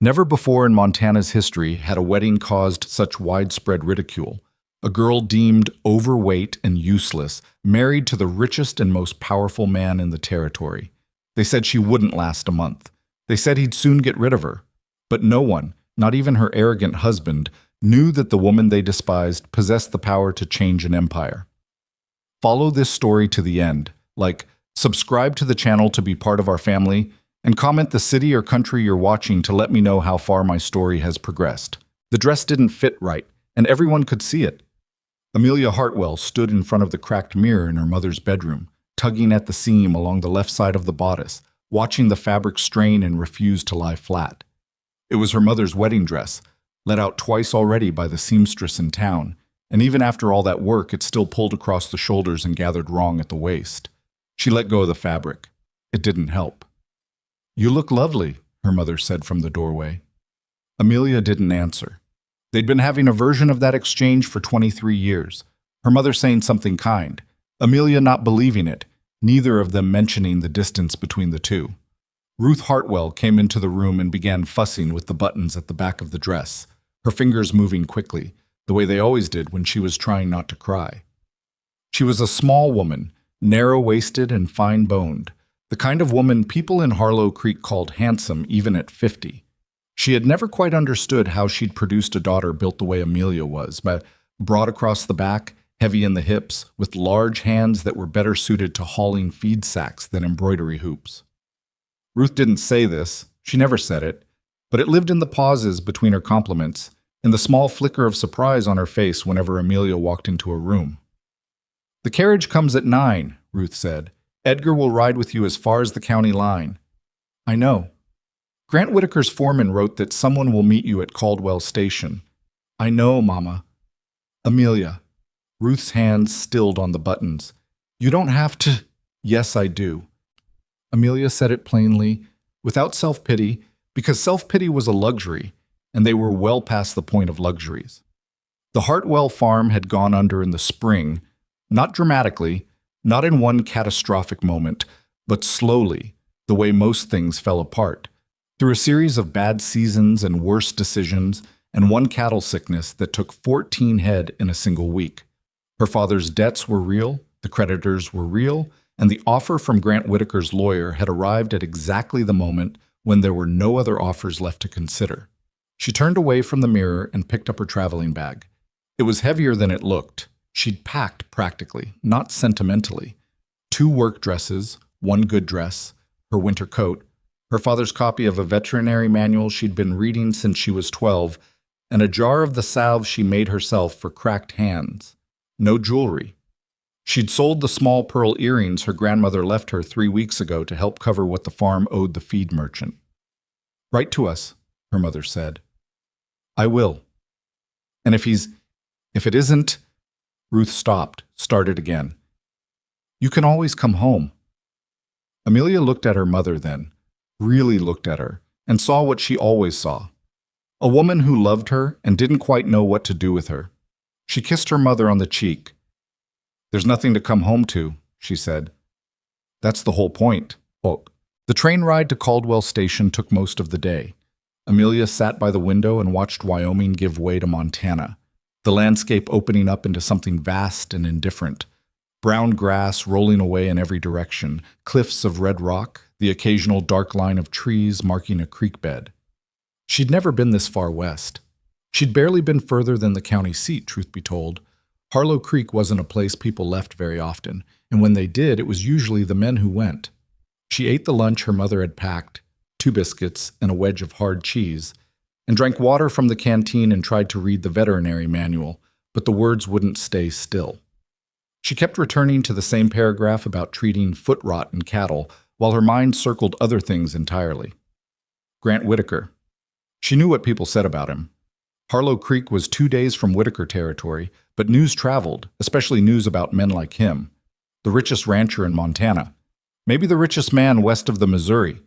Never before in Montana's history had a wedding caused such widespread ridicule. A girl deemed overweight and useless, married to the richest and most powerful man in the territory. They said she wouldn't last a month. They said he'd soon get rid of her. But no one, not even her arrogant husband, knew that the woman they despised possessed the power to change an empire. Follow this story to the end, like subscribe to the channel to be part of our family, and comment the city or country you're watching to let me know how far my story has progressed. The dress didn't fit right, and everyone could see it. Amelia Hartwell stood in front of the cracked mirror in her mother's bedroom, tugging at the seam along the left side of the bodice, watching the fabric strain and refuse to lie flat. It was her mother's wedding dress, let out twice already by the seamstress in town, and even after all that work, it still pulled across the shoulders and gathered wrong at the waist. She let go of the fabric. It didn't help. "You look lovely," her mother said from the doorway. Amelia didn't answer. They'd been having a version of that exchange for 23 years. Her mother saying something kind, Amelia not believing it, neither of them mentioning the distance between the two. Ruth Hartwell came into the room and began fussing with the buttons at the back of the dress, her fingers moving quickly, the way they always did when she was trying not to cry. She was a small woman, narrow-waisted and fine-boned, the kind of woman people in Harlow Creek called handsome even at 50. She had never quite understood how she'd produced a daughter built the way Amelia was, broad across the back, heavy in the hips, with large hands that were better suited to hauling feed sacks than embroidery hoops. Ruth didn't say this, she never said it, but it lived in the pauses between her compliments, in the small flicker of surprise on her face whenever Amelia walked into a room. "The carriage comes at 9, Ruth said. "Edgar will ride with you as far as the county line." "I know." "Grant Whitaker's foreman wrote that someone will meet you at Caldwell Station." "I know, Mama." "Amelia." Ruth's hands stilled on the buttons. "You don't have to—" "Yes, I do." Amelia said it plainly, without self-pity, because self-pity was a luxury, and they were well past the point of luxuries. The Hartwell farm had gone under in the spring, not dramatically, not in one catastrophic moment, but slowly, the way most things fell apart, through a series of bad seasons and worse decisions, and one cattle sickness that took 14 head in a single week. Her father's debts were real, the creditors were real, and the offer from Grant Whitaker's lawyer had arrived at exactly the moment when there were no other offers left to consider. She turned away from the mirror and picked up her traveling bag. It was heavier than it looked. She'd packed practically, not sentimentally. 2 work dresses, 1 good dress, her winter coat, her father's copy of a veterinary manual she'd been reading since she was 12, and a jar of the salve she made herself for cracked hands. No jewelry. She'd sold the small pearl earrings her grandmother left her 3 weeks ago to help cover what the farm owed the feed merchant. "Write to us," her mother said. "I will." "And if it isn't—" Ruth stopped, started again. "You can always come home." Amelia looked at her mother then, really looked at her, and saw what she always saw. A woman who loved her and didn't quite know what to do with her. She kissed her mother on the cheek. "There's nothing to come home to," she said. "That's the whole point." The train ride to Caldwell Station took most of the day. Amelia sat by the window and watched Wyoming give way to Montana, the landscape opening up into something vast and indifferent. Brown grass rolling away in every direction, cliffs of red rock, the occasional dark line of trees marking a creek bed. She'd never been this far west. She'd barely been further than the county seat, truth be told. Harlow Creek wasn't a place people left very often, and when they did, it was usually the men who went. She ate the lunch her mother had packed, 2 biscuits and a wedge of hard cheese, and drank water from the canteen and tried to read the veterinary manual, but the words wouldn't stay still. She kept returning to the same paragraph about treating foot rot in cattle, while her mind circled other things entirely. Grant Whitaker. She knew what people said about him. Harlow Creek was 2 days from Whitaker territory, but news traveled, especially news about men like him. The richest rancher in Montana. Maybe the richest man west of the Missouri.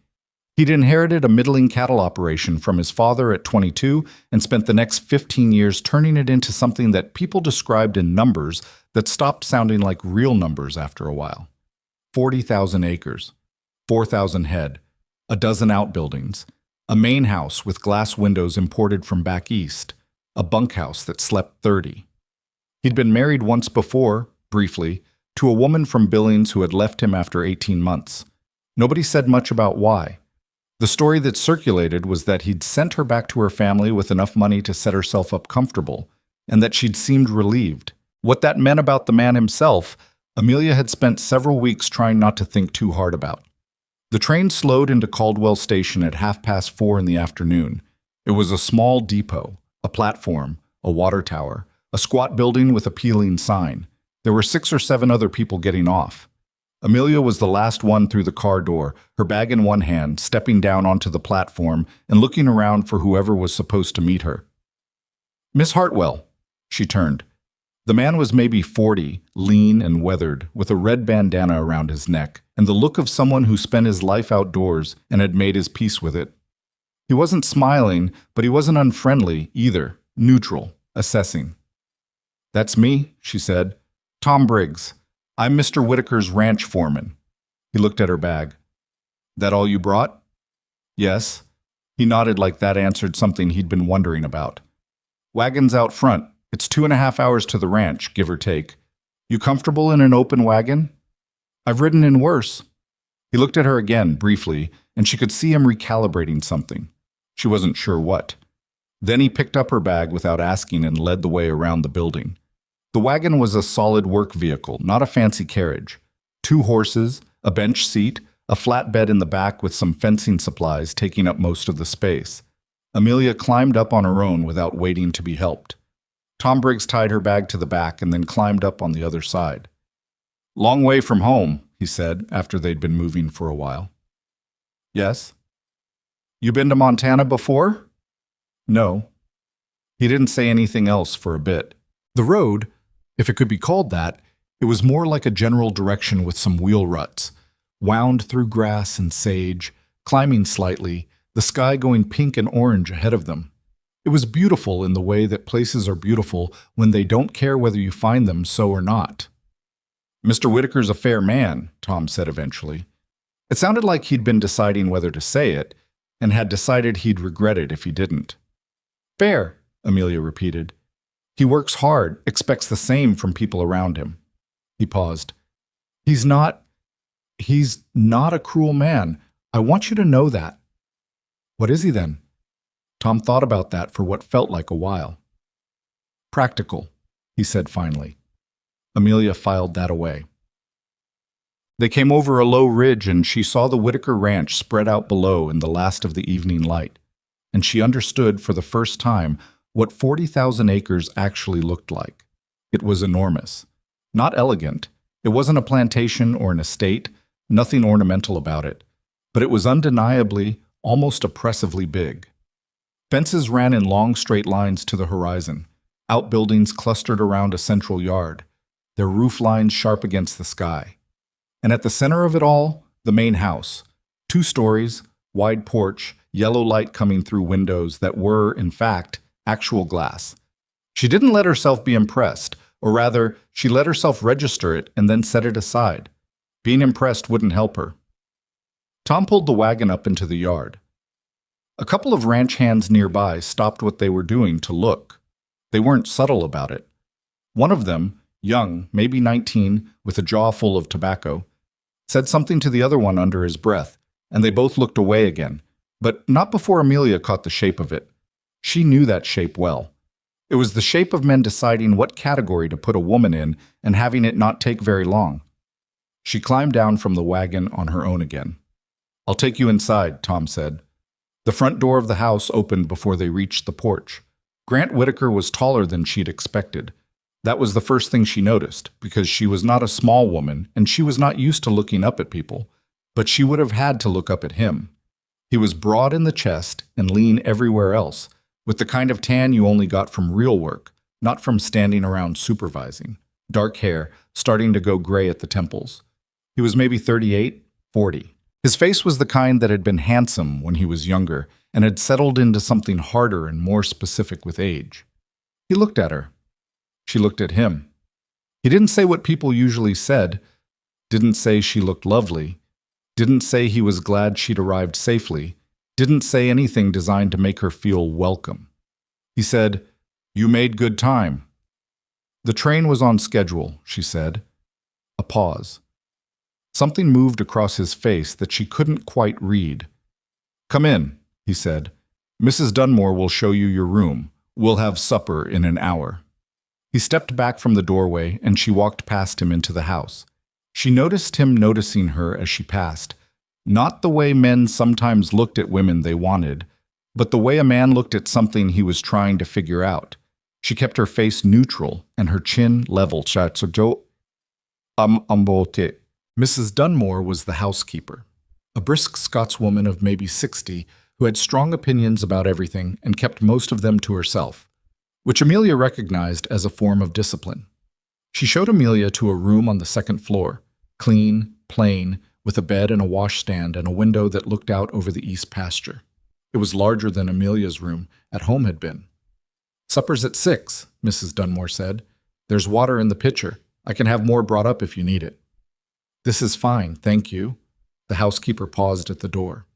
He'd inherited a middling cattle operation from his father at 22 and spent the next 15 years turning it into something that people described in numbers that stopped sounding like real numbers after a while. 40,000 acres, 4,000 head, a dozen outbuildings, A main house with glass windows imported from back east. A bunkhouse that slept 30. He'd been married once before, briefly, to a woman from Billings who had left him after 18 months. Nobody said much about why. The story that circulated was that he'd sent her back to her family with enough money to set herself up comfortable, and that she'd seemed relieved. What that meant about the man himself, Amelia had spent several weeks trying not to think too hard about. The train slowed into Caldwell Station at 4:30 in the afternoon. It was a small depot, a platform, a water tower, a squat building with a peeling sign. There were 6 or 7 other people getting off. Amelia was the last one through the car door, her bag in one hand, stepping down onto the platform and looking around for whoever was supposed to meet her. "Miss Hartwell," she turned. The man was maybe 40, lean and weathered, with a red bandana around his neck, and the look of someone who spent his life outdoors and had made his peace with it. He wasn't smiling, but he wasn't unfriendly either, neutral, assessing. "That's me," she said. "Tom Briggs. I'm Mr. Whitaker's ranch foreman." He looked at her bag. "That all you brought?" "Yes." He nodded like that answered something he'd been wondering about. "Wagon's out front. It's 2.5 hours to the ranch, give or take. You comfortable in an open wagon?" "I've ridden in worse." He looked at her again, briefly, and she could see him recalibrating something. She wasn't sure what. Then he picked up her bag without asking and led the way around the building. The wagon was a solid work vehicle, not a fancy carriage. 2 horses, a bench seat, a flatbed in the back with some fencing supplies taking up most of the space. Amelia climbed up on her own without waiting to be helped. Tom Briggs tied her bag to the back and then climbed up on the other side. "Long way from home," he said, after they'd been moving for a while. "Yes." "You been to Montana before?" "No." He didn't say anything else for a bit. The road, if it could be called that, it was more like a general direction with some wheel ruts, wound through grass and sage, climbing slightly, the sky going pink and orange ahead of them. It was beautiful in the way that places are beautiful when they don't care whether you find them so or not. "Mr. Whitaker's a fair man," Tom said eventually. It sounded like he'd been deciding whether to say it, and had decided he'd regret it if he didn't. "Fair," Amelia repeated. "He works hard, expects the same from people around him." He paused. He's not a cruel man. I want you to know that." "What is he then?" Tom thought about that for what felt like a while. "Practical," he said finally. Amelia filed that away. They came over a low ridge and she saw the Whitaker ranch spread out below in the last of the evening light, and she understood for the first time what 40,000 acres actually looked like. It was enormous. Not elegant. It wasn't a plantation or an estate, nothing ornamental about it, but it was undeniably, almost oppressively big. Fences ran in long straight lines to the horizon, outbuildings clustered around a central yard, their roof lines sharp against the sky. And at the center of it all, the main house, 2 stories, wide porch, yellow light coming through windows that were, in fact, actual glass. She didn't let herself be impressed, or rather, she let herself register it and then set it aside. Being impressed wouldn't help her. Tom pulled the wagon up into the yard. A couple of ranch hands nearby stopped what they were doing to look. They weren't subtle about it. One of them, young, maybe 19, with a jaw full of tobacco, said something to the other one under his breath, and they both looked away again, but not before Amelia caught the shape of it. She knew that shape well. It was the shape of men deciding what category to put a woman in and having it not take very long. She climbed down from the wagon on her own again. "I'll take you inside," Tom said. The front door of the house opened before they reached the porch. Grant Whitaker was taller than she'd expected. That was the first thing she noticed, because she was not a small woman and she was not used to looking up at people, but she would have had to look up at him. He was broad in the chest and lean everywhere else, with the kind of tan you only got from real work, not from standing around supervising. Dark hair, starting to go gray at the temples. He was maybe 38, 40. His face was the kind that had been handsome when he was younger and had settled into something harder and more specific with age. He looked at her. She looked at him. He didn't say what people usually said, didn't say she looked lovely, didn't say he was glad she'd arrived safely, didn't say anything designed to make her feel welcome. He said, "You made good time." "The train was on schedule," she said. A pause. Something moved across his face that she couldn't quite read. "Come in," he said. "Mrs. Dunmore will show you your room. We'll have supper in an hour." He stepped back from the doorway and she walked past him into the house. She noticed him noticing her as she passed, not the way men sometimes looked at women they wanted, but the way a man looked at something he was trying to figure out. She kept her face neutral and her chin level. Mrs. Dunmore was the housekeeper, a brisk Scotswoman of maybe 60 who had strong opinions about everything and kept most of them to herself, which Amelia recognized as a form of discipline. She showed Amelia to a room on the second floor, clean, plain, with a bed and a washstand and a window that looked out over the east pasture. It was larger than Amelia's room at home had been. "Supper's at 6, Mrs. Dunmore said. "There's water in the pitcher. I can have more brought up if you need it." "This is fine, thank you." The housekeeper paused at the door.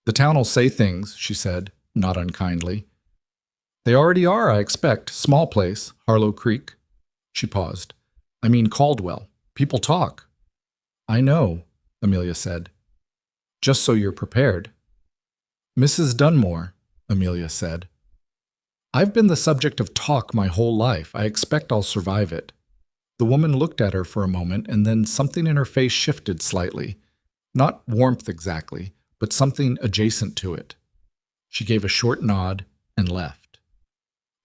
"The town'll say things," she said, not unkindly. "They already are, I expect. Small place, Harlow Creek." She paused. "I mean Caldwell. People talk." "I know," Amelia said. "Just so you're prepared." "Mrs. Dunmore," Amelia said. "I've been the subject of talk my whole life. I expect I'll survive it." The woman looked at her for a moment, and then something in her face shifted slightly. Not warmth exactly, but something adjacent to it. She gave a short nod and left.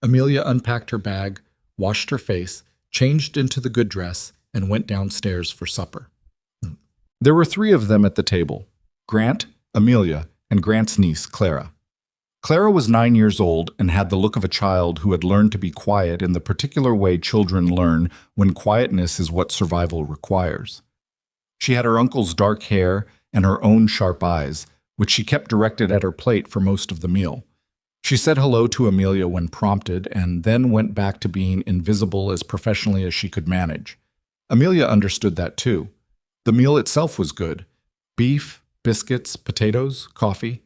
Amelia unpacked her bag, washed her face, changed into the good dress, and went downstairs for supper. There were 3 of them at the table: Grant, Amelia, and Grant's niece, Clara. Clara was 9 years old and had the look of a child who had learned to be quiet in the particular way children learn when quietness is what survival requires. She had her uncle's dark hair and her own sharp eyes, which she kept directed at her plate for most of the meal. She said hello to Amelia when prompted and then went back to being invisible as professionally as she could manage. Amelia understood that too. The meal itself was good: beef, biscuits, potatoes, coffee.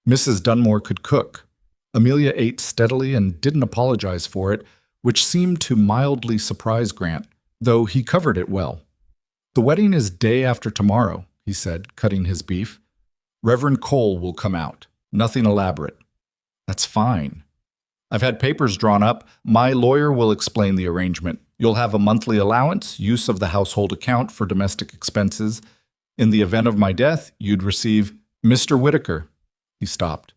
Mrs. Dunmore could cook. Amelia ate steadily and didn't apologize for it, which seemed to mildly surprise Grant, though he covered it well. "The wedding is day after tomorrow," he said, cutting his beef. "Reverend Cole will come out. Nothing elaborate." "That's fine. I've had papers drawn up. My lawyer will explain the arrangement. You'll have a monthly allowance, use of the household account for domestic expenses. In the event of my death, you'd receive Mr. Whitaker." He stopped.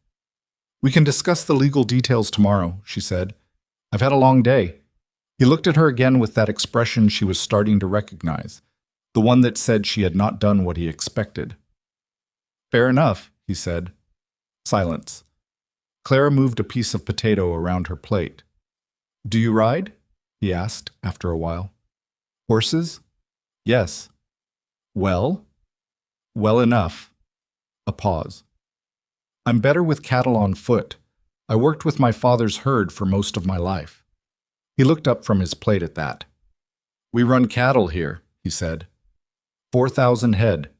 "We can discuss the legal details tomorrow," she said. "I've had a long day." He looked at her again with that expression she was starting to recognize, the one that said she had not done what he expected. "Fair enough," he said. Silence. Clara moved a piece of potato around her plate. "Do you ride?" he asked after a while. "Horses?" "Yes." "Well?" "Well enough." A pause. "I'm better with cattle on foot. I worked with my father's herd for most of my life." He looked up from his plate at that. "We run cattle here," he said. 4,000 head.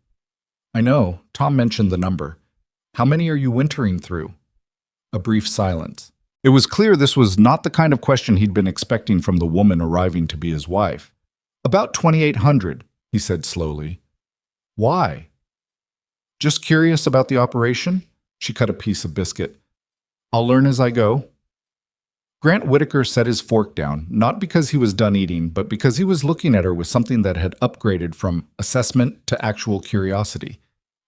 "I know. Tom mentioned the number. How many are you wintering through?" A brief silence. It was clear this was not the kind of question he'd been expecting from the woman arriving to be his wife. "About 2,800, he said slowly. "Why?" "Just curious about the operation?" She cut a piece of biscuit. "I'll learn as I go." Grant Whitaker set his fork down, not because he was done eating, but because he was looking at her with something that had upgraded from assessment to actual curiosity.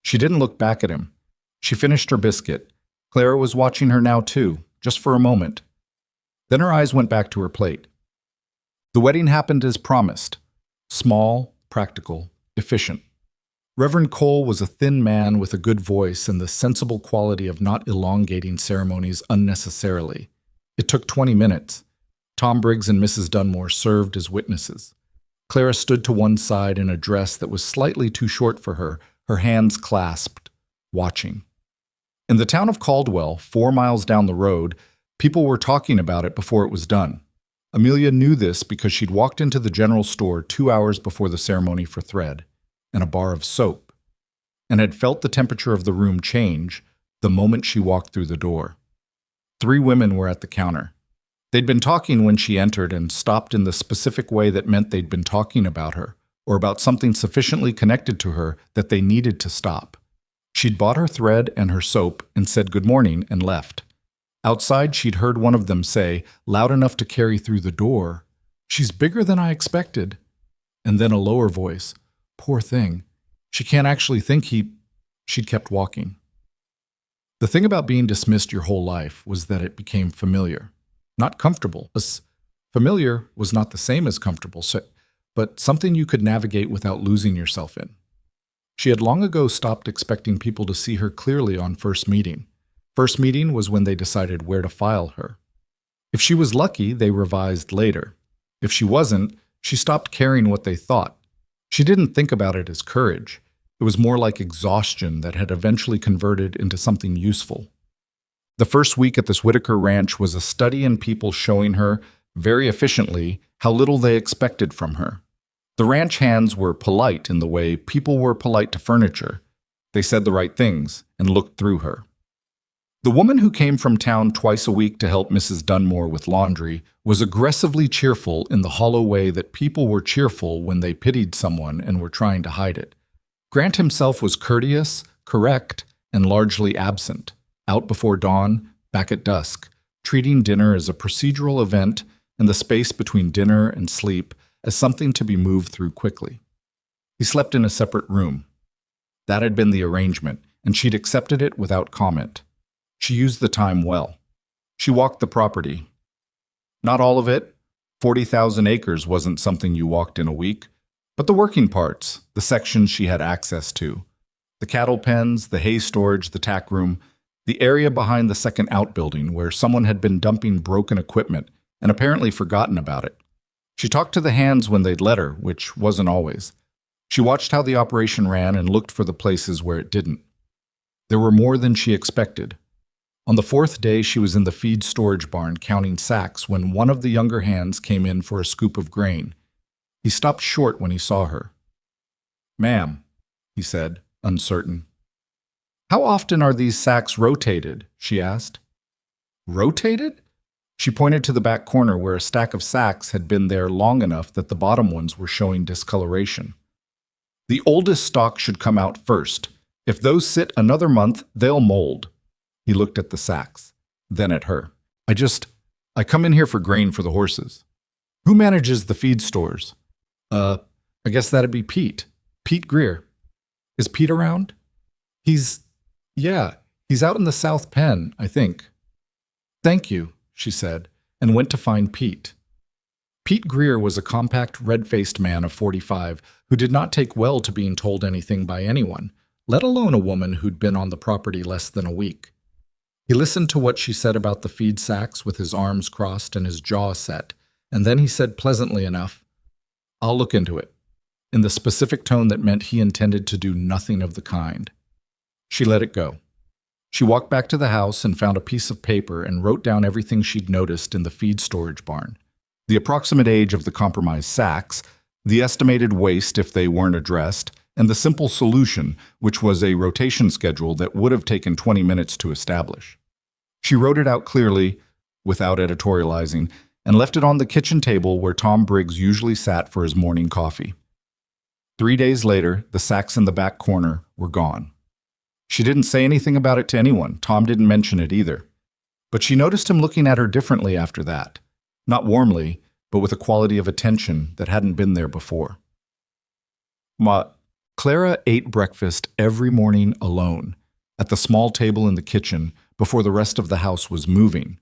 She didn't look back at him. She finished her biscuit. Clara was watching her now too, just for a moment. Then her eyes went back to her plate. The wedding happened as promised. Small, practical, efficient. Reverend Cole was a thin man with a good voice and the sensible quality of not elongating ceremonies unnecessarily. It took 20 minutes. Tom Briggs and Mrs. Dunmore served as witnesses. Clara stood to one side in a dress that was slightly too short for her, her hands clasped, watching. In the town of Caldwell, 4 miles down the road, people were talking about it before it was done. Amelia knew this because she'd walked into the general store 2 hours before the ceremony for thread and a bar of soap, and had felt the temperature of the room change, the moment she walked through the door. 3 women were at the counter. They'd been talking when she entered and stopped in the specific way that meant they'd been talking about her, or about something sufficiently connected to her that they needed to stop. She'd bought her thread and her soap and said good morning and left. Outside, she'd heard one of them say, loud enough to carry through the door, "She's bigger than I expected." And then a lower voice, "Poor thing. She can't actually think he—" She'd kept walking. The thing about being dismissed your whole life was that it became familiar. Not comfortable. Familiar was not the same as comfortable, but something you could navigate without losing yourself in. She had long ago stopped expecting people to see her clearly on first meeting. First meeting was when they decided where to file her. If she was lucky, they revised later. If she wasn't, she stopped caring what they thought. She didn't think about it as courage. It was more like exhaustion that had eventually converted into something useful. The first week at this Whitaker ranch was a study in people showing her, very efficiently, how little they expected from her. The ranch hands were polite in the way people were polite to furniture. They said the right things and looked through her. The woman who came from town twice a week to help Mrs. Dunmore with laundry was aggressively cheerful in the hollow way that people were cheerful when they pitied someone and were trying to hide it. Grant himself was courteous, correct, and largely absent, out before dawn, back at dusk, treating dinner as a procedural event and the space between dinner and sleep as something to be moved through quickly. He slept in a separate room. That had been the arrangement, and she'd accepted it without comment. She used the time well. She walked the property. Not all of it. 40,000 acres wasn't something you walked in a week, but the working parts, the sections she had access to. The cattle pens, the hay storage, the tack room, the area behind the second outbuilding where someone had been dumping broken equipment and apparently forgotten about it. She talked to the hands when they'd let her, which wasn't always. She watched how the operation ran and looked for the places where it didn't. There were more than she expected. On the 4th day, she was in the feed storage barn counting sacks when one of the younger hands came in for a scoop of grain. He stopped short when he saw her. "Ma'am," he said, uncertain. "How often are these sacks rotated?" she asked. "Rotated?" She pointed to the back corner where a stack of sacks had been there long enough that the bottom ones were showing discoloration. "The oldest stalk should come out first. If those sit another month, they'll mold." He looked at the sacks, then at her. I come in here for grain for the horses." "Who manages the feed stores?" I guess that'd be Pete. Pete Greer." "Is Pete around?" He's out in the south pen, I think." "Thank you," she said, and went to find Pete. Pete Greer was a compact, red-faced man of 45 who did not take well to being told anything by anyone, let alone a woman who'd been on the property less than a week. He listened to what she said about the feed sacks with his arms crossed and his jaw set, and then he said pleasantly enough, "I'll look into it," in the specific tone that meant he intended to do nothing of the kind. She let it go. She walked back to the house and found a piece of paper and wrote down everything she'd noticed in the feed storage barn. The approximate age of the compromised sacks, the estimated waste if they weren't addressed, and the simple solution, which was a rotation schedule that would have taken 20 minutes to establish. She wrote it out clearly, without editorializing, and left it on the kitchen table where Tom Briggs usually sat for his morning coffee. 3 days later, the sacks in the back corner were gone. She didn't say anything about it to anyone. Tom didn't mention it either. But she noticed him looking at her differently after that. Not warmly, but with a quality of attention that hadn't been there before. Clara ate breakfast every morning alone, at the small table in the kitchen before the rest of the house was moving.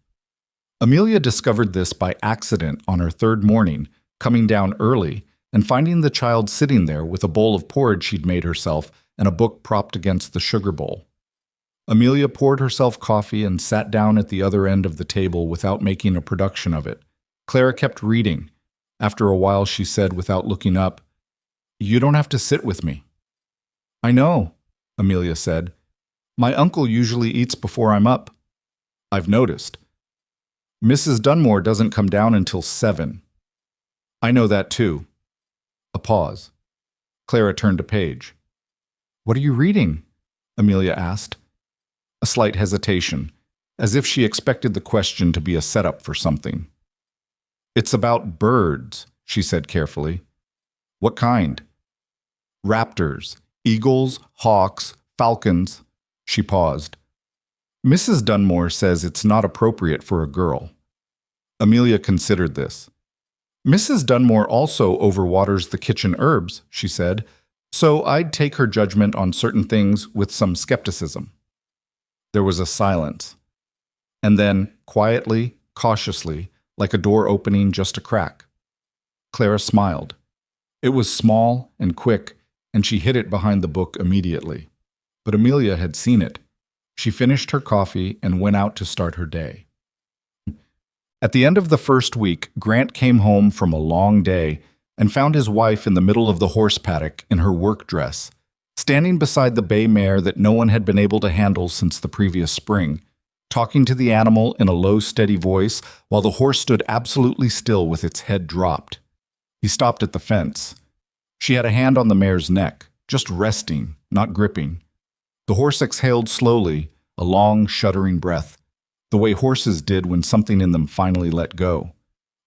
Amelia discovered this by accident on her 3rd morning, coming down early and finding the child sitting there with a bowl of porridge she'd made herself and a book propped against the sugar bowl. Amelia poured herself coffee and sat down at the other end of the table without making a production of it. Clara kept reading. After a while she said without looking up, "You don't have to sit with me." "I know," Amelia said. "My uncle usually eats before I'm up." "I've noticed." "Mrs. Dunmore doesn't come down until 7. "I know that too." A pause. Clara turned a page. "What are you reading?" Amelia asked. a slight hesitation, as if she expected the question to be a setup for something. "It's about birds," she said carefully. "What kind?" "Raptors, eagles, hawks, falcons." She paused. "Mrs. Dunmore says it's not appropriate for a girl." Amelia considered this. "Mrs. Dunmore also overwaters the kitchen herbs," she said, "so I'd take her judgment on certain things with some skepticism." There was a silence. And then, quietly, cautiously, like a door opening just a crack, Clara smiled. It was small and quick, and she hid it behind the book immediately. But Amelia had seen it. She finished her coffee and went out to start her day. At the end of the first week, Grant came home from a long day and found his wife in the middle of the horse paddock in her work dress, standing beside the bay mare that no one had been able to handle since the previous spring, talking to the animal in a low, steady voice while the horse stood absolutely still with its head dropped. He stopped at the fence. She had a hand on the mare's neck, just resting, not gripping. The horse exhaled slowly, a long, shuddering breath, the way horses did when something in them finally let go.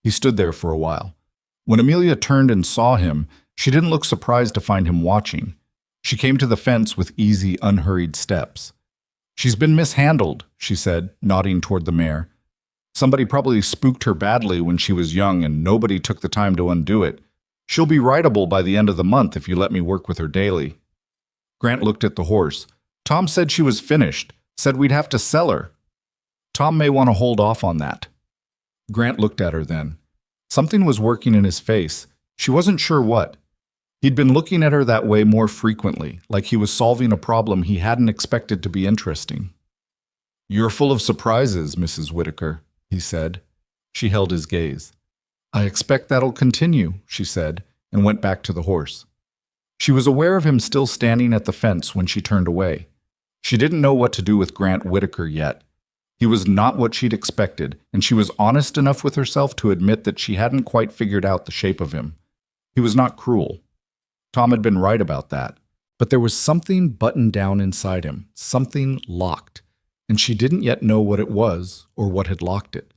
He stood there for a while. When Amelia turned and saw him, she didn't look surprised to find him watching. She came to the fence with easy, unhurried steps. "She's been mishandled," she said, nodding toward the mare. "Somebody probably spooked her badly when she was young and nobody took the time to undo it. She'll be rideable by the end of the month if you let me work with her daily." Grant looked at the horse. "Tom said she was finished, said we'd have to sell her." "Tom may want to hold off on that." Grant looked at her then. Something was working in his face. She wasn't sure what. He'd been looking at her that way more frequently, like he was solving a problem he hadn't expected to be interesting. "You're full of surprises, Mrs. Whitaker," he said. She held his gaze. "I expect that'll continue," she said, and went back to the horse. She was aware of him still standing at the fence when she turned away. She didn't know what to do with Grant Whitaker yet. He was not what she'd expected, and she was honest enough with herself to admit that she hadn't quite figured out the shape of him. He was not cruel. Tom had been right about that. But there was something buttoned down inside him, something locked, and she didn't yet know what it was or what had locked it.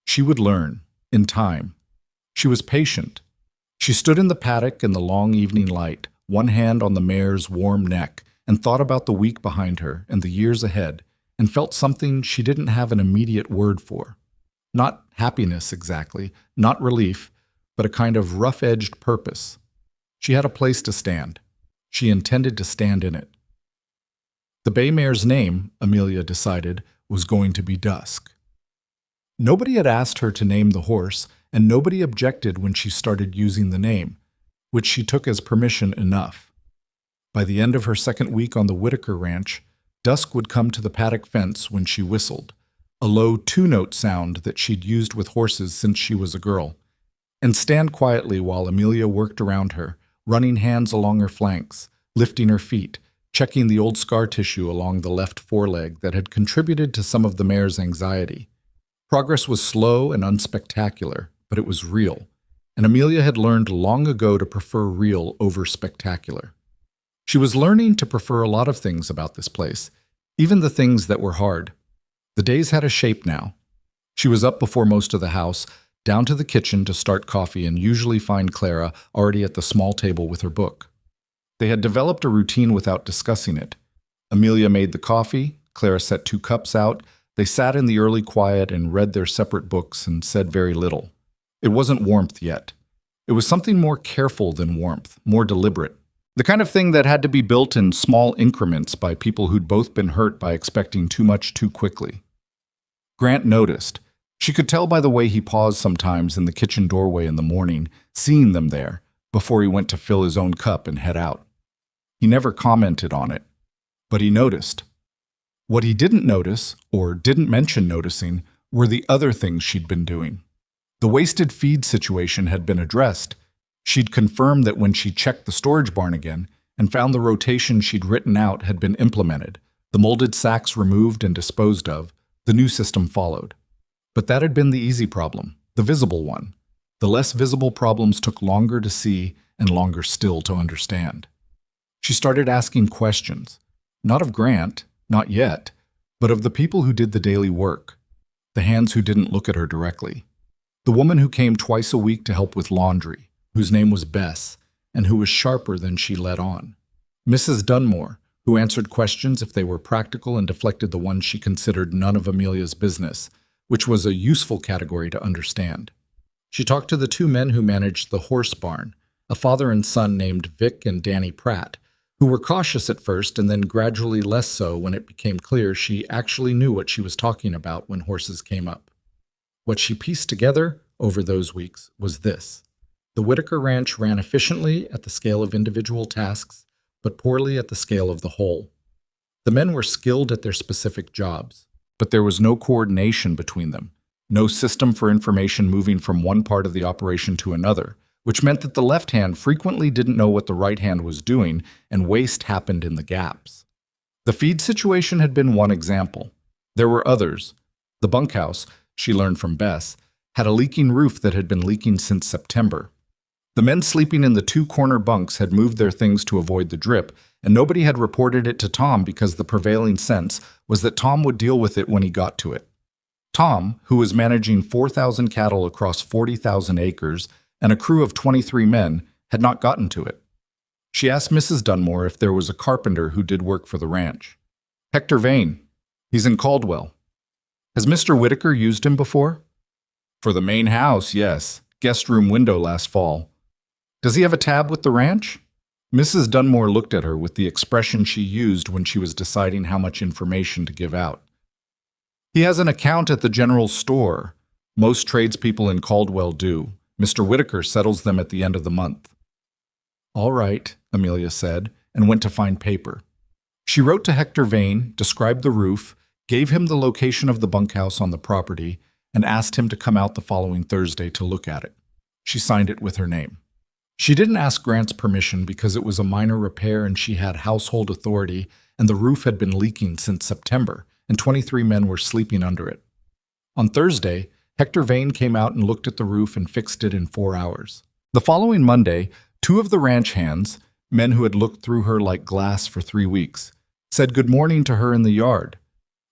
She would learn, in time. She was patient. She stood in the paddock in the long evening light, one hand on the mare's warm neck, and thought about the week behind her and the years ahead, and felt something she didn't have an immediate word for. Not happiness exactly, not relief, but a kind of rough-edged purpose. She had a place to stand. She intended to stand in it. The bay mare's name, Amelia decided, was going to be Dusk. Nobody had asked her to name the horse, and nobody objected when she started using the name, which she took as permission enough. By the end of her second week on the Whitaker ranch, Dusk would come to the paddock fence when she whistled, a low two-note sound that she'd used with horses since she was a girl, and stand quietly while Amelia worked around her, running hands along her flanks, lifting her feet, checking the old scar tissue along the left foreleg that had contributed to some of the mare's anxiety. Progress was slow and unspectacular, but it was real, and Amelia had learned long ago to prefer real over spectacular. She was learning to prefer a lot of things about this place, even the things that were hard. The days had a shape now. She was up before most of the house, down to the kitchen to start coffee and usually find Clara already at the small table with her book. They had developed a routine without discussing it. Amelia made the coffee, Clara set 2 cups out, they sat in the early quiet and read their separate books and said very little. It wasn't warmth yet. It was something more careful than warmth, more deliberate. The kind of thing that had to be built in small increments by people who'd both been hurt by expecting too much too quickly. Grant noticed. She could tell by the way he paused sometimes in the kitchen doorway in the morning, seeing them there, before he went to fill his own cup and head out. He never commented on it, but he noticed. What he didn't notice, or didn't mention noticing, were the other things she'd been doing. The wasted feed situation had been addressed. She'd confirmed that when she checked the storage barn again and found the rotation she'd written out had been implemented, the molded sacks removed and disposed of, the new system followed. But that had been the easy problem, the visible one. The less visible problems took longer to see and longer still to understand. She started asking questions, not of Grant, not yet, but of the people who did the daily work, the hands who didn't look at her directly. The woman who came twice a week to help with laundry, whose name was Bess, and who was sharper than she let on. Mrs. Dunmore, who answered questions if they were practical and deflected the ones she considered none of Amelia's business, which was a useful category to understand. She talked to the two men who managed the horse barn, a father and son named Vic and Danny Pratt, who were cautious at first and then gradually less so when it became clear she actually knew what she was talking about when horses came up. What she pieced together over those weeks was this. The Whitaker Ranch ran efficiently at the scale of individual tasks, but poorly at the scale of the whole. The men were skilled at their specific jobs, but there was no coordination between them, no system for information moving from one part of the operation to another, which meant that the left hand frequently didn't know what the right hand was doing, and waste happened in the gaps. The feed situation had been one example. There were others. The bunkhouse, she learned from Bess, had a leaking roof that had been leaking since September. The men sleeping in the two corner bunks had moved their things to avoid the drip, and nobody had reported it to Tom because the prevailing sense was that Tom would deal with it when he got to it. Tom, who was managing 4,000 cattle across 40,000 acres and a crew of 23 men, had not gotten to it. She asked Mrs. Dunmore if there was a carpenter who did work for the ranch. Hector Vane. He's in Caldwell. Has Mr. Whitaker used him before? For the main house, yes. Guest room window last fall. Does he have a tab with the ranch? Mrs. Dunmore looked at her with the expression she used when she was deciding how much information to give out. He has an account at the general store. Most tradespeople in Caldwell do. Mr. Whitaker settles them at the end of the month. All right, Amelia said, and went to find paper. She wrote to Hector Vane, described the roof, gave him the location of the bunkhouse on the property, and asked him to come out the following Thursday to look at it. She signed it with her name. She didn't ask Grant's permission because it was a minor repair and she had household authority, and the roof had been leaking since September, and 23 men were sleeping under it. On Thursday, Hector Vane came out and looked at the roof and fixed it in 4 hours. The following Monday, two of the ranch hands, men who had looked through her like glass for 3 weeks, said good morning to her in the yard.